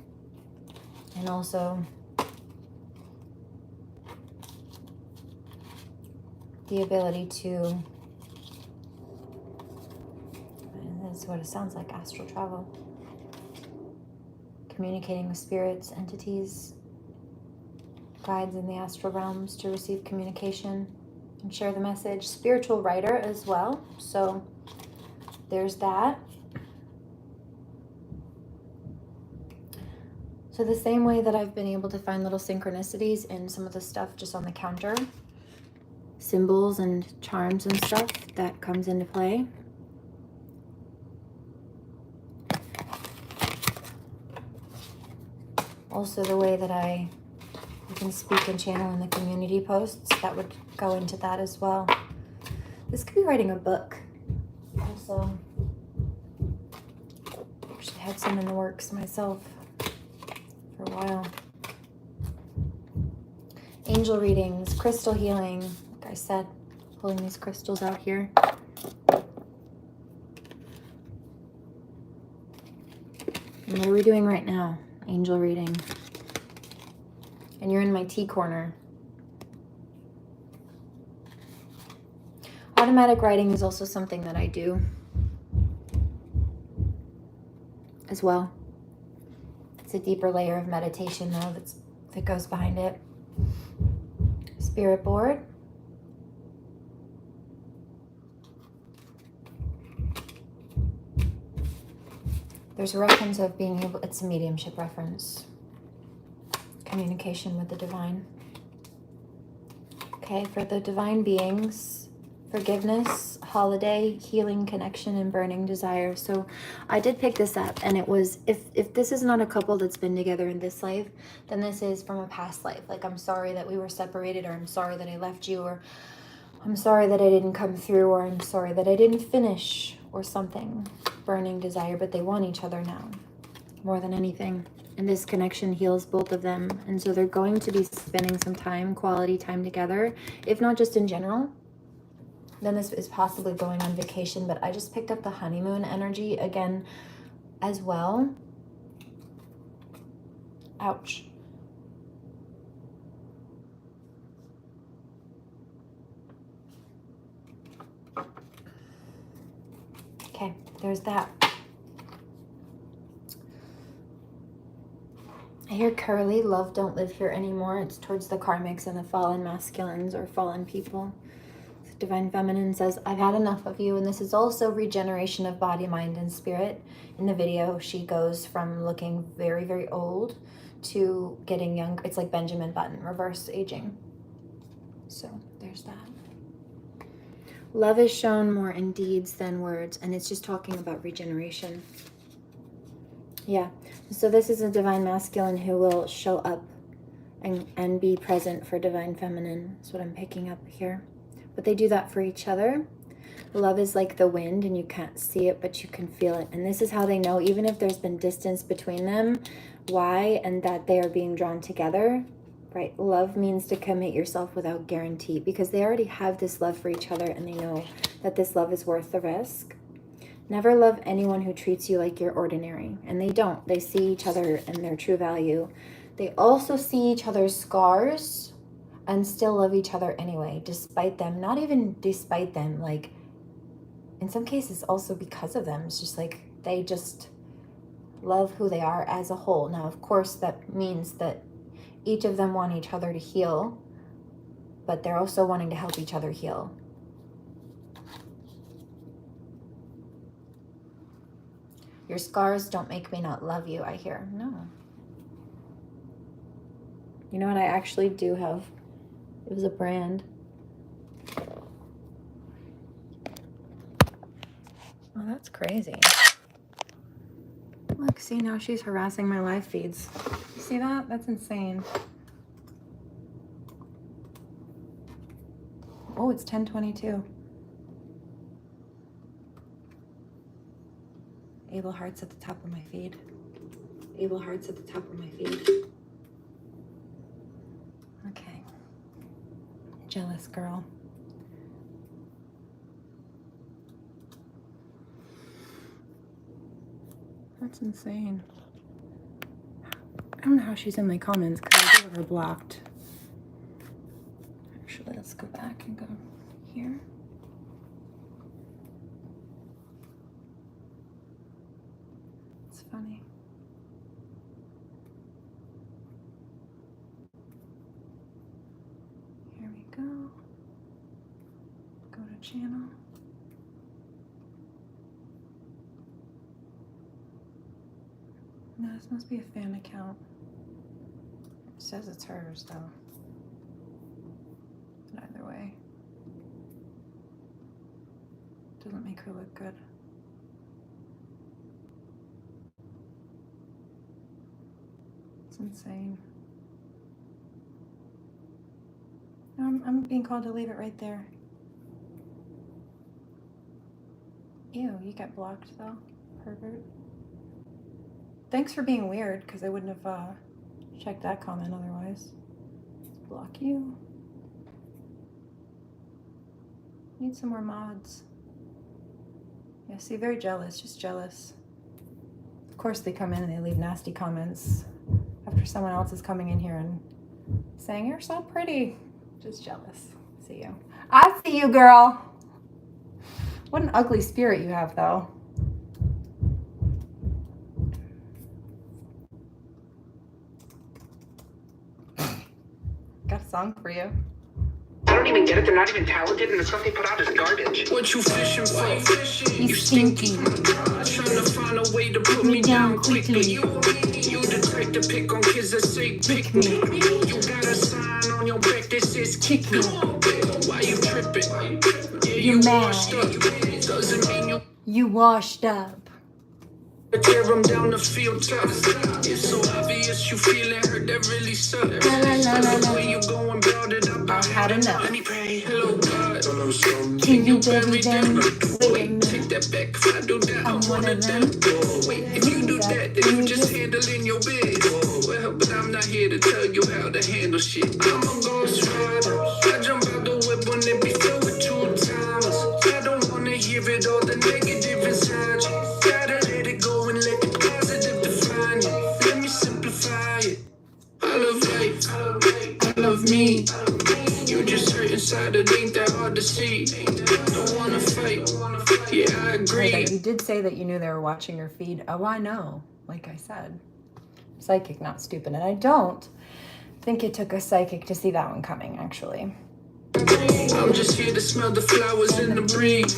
and also the ability to, and that's what it sounds like, astral travel. Communicating with spirits, entities, guides in the astral realms to receive communication and share the message. Spiritual writer as well. So there's that. So the same way that I've been able to find little synchronicities in some of the stuff just on the counter, symbols and charms and stuff, that comes into play. Also the way that you can speak and channel in the community posts, that would go into that as well. This could be writing a book. Also, actually had some in the works myself for a while. Angel readings, crystal healing, like I said, pulling these crystals out here. And what are we doing right now? Angel reading. And you're in my tea corner. Automatic writing is also something that I do as well. It's a deeper layer of meditation though that goes behind it. Spirit board. There's a reference of being able, it's a mediumship reference. Communication with the divine. Okay, for the divine beings, forgiveness, holiday, healing, connection, and burning desire. So I did pick this up, and it was, if this is not a couple that's been together in this life, then this is from a past life. Like, I'm sorry that we were separated, or I'm sorry that I left you, or I'm sorry that I didn't come through, or I'm sorry that I didn't finish, or something. Burning desire, but they want each other now more than anything. And this connection heals both of them. And so they're going to be spending some time, quality time together, if not just in general. Then this is possibly going on vacation, but I just picked up the honeymoon energy again as well. Ouch. Okay, there's that. I hear Curly, love don't live here anymore. It's towards the karmics and the fallen masculines or fallen people. So Divine Feminine says, I've had enough of you. And this is also regeneration of body, mind, and spirit. In the video, she goes from looking very, very old to getting younger. It's like Benjamin Button, reverse aging. So there's that. Love is shown more in deeds than words. And it's just talking about regeneration. Yeah. So this is a Divine Masculine who will show up and be present for Divine Feminine. That's what I'm picking up here. But they do that for each other. Love is like the wind, and you can't see it, but you can feel it. And this is how they know, even if there's been distance between them, why, and that they are being drawn together, right? Love means to commit yourself without guarantee, because they already have this love for each other, and they know that this love is worth the risk. Never love anyone who treats you like you're ordinary. And they don't. They see each other in their true value. They also see each other's scars and still love each other anyway, despite them. Not even despite them, like in some cases also because of them. It's just like they just love who they are as a whole. Now, of course, that means that each of them want each other to heal, but they're also wanting to help each other heal. Your scars don't make me not love you, I hear. No. You know what? I actually do have. It was a brand. Oh, that's crazy. Look, see, now she's harassing my live feeds. See that? That's insane. Oh, it's 10:22. Able hearts at the top of my feed. Able hearts at the top of my feed. Okay. Jealous girl. That's insane. I don't know how she's in my comments because I do have her blocked. Actually, let's go back and go here. It's funny. Here we go. Go to channel. No, this must be a fan account. It says it's hers though. But either way, doesn't make her look good. It's insane. No, I'm being called to leave it right there. Ew, you get blocked though, pervert. Thanks for being weird, because I wouldn't have checked that comment otherwise. Let's block you. Need some more mods. Yeah, see, very jealous, just jealous. Of course they come in and they leave nasty comments after someone else is coming in here and saying, you're so pretty. Just jealous. See you. I see you, girl. What an ugly spirit you have, though. Got a song for you. I don't even get it. They're not even talented, and the stuff they put out is garbage. What you fishing for? You stinky. Trying to find a way to put me down quickly. You the type to pick on kids that say pick me. You got a sign on your back that says kick me. Why you tripping? Yeah, You're mad. Doesn't mean you You washed up. tear them down the field tough. It's so obvious you feeling hurt, that really sucks. La, la, la, la, la. When you go and build it up, I had enough. Let me pray. Hello, God. Can you bury them? Wait, take that back if I do that. I'm one of them. Wait, if you do that, then you just handling your bed. Well, but I'm not here to tell you how to handle shit. I'm a ghost rider. I jump out the whip when it be filled with two-timers. I don't wanna hear it all, the negative inside you. Gotta let it go and let the positive define you. Let me simplify it. I love life. I love me. You just hurt inside, it ain't that hard to see. Don't wanna fight. Yeah, I agree. Okay, you did say that you knew they were watching your feed. Oh, I know. Like I said. Psychic, not stupid. And I don't think it took a psychic to see that one coming, actually. I'm just here to smell the flowers in the breeze.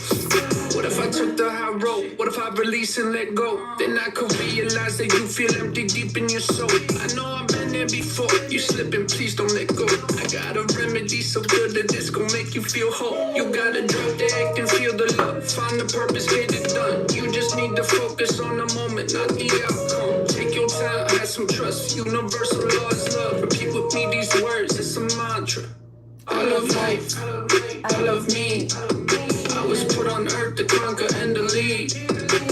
What if I took the high road? What if I release and let go? Then I could realize that you feel empty deep in your soul. I know I've been there before. You slipping, please don't let go. I got a remedy so good that it's gonna make you feel whole. You gotta drop the act and feel the love. Find the purpose, get it done. You just need to focus on the moment, not the outcome. Take your time, have some trust. Universal law is love. Repeat with me these words, it's a mantra. I love life, I love me. I was put on earth to conquer and to lead.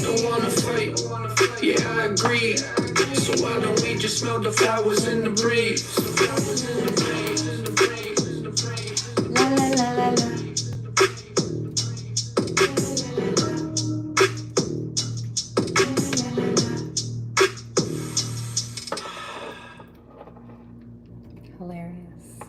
Don't wanna fight, yeah I agree. So why don't we just smell the flowers in the breeze? La la la la la. Hilarious.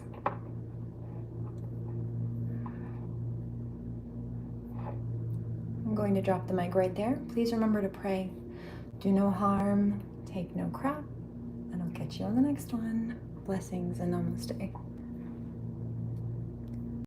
I'm going to drop the mic right there. Please remember to pray. Do no harm, take no crap, and I'll catch you on the next one. Blessings and namaste.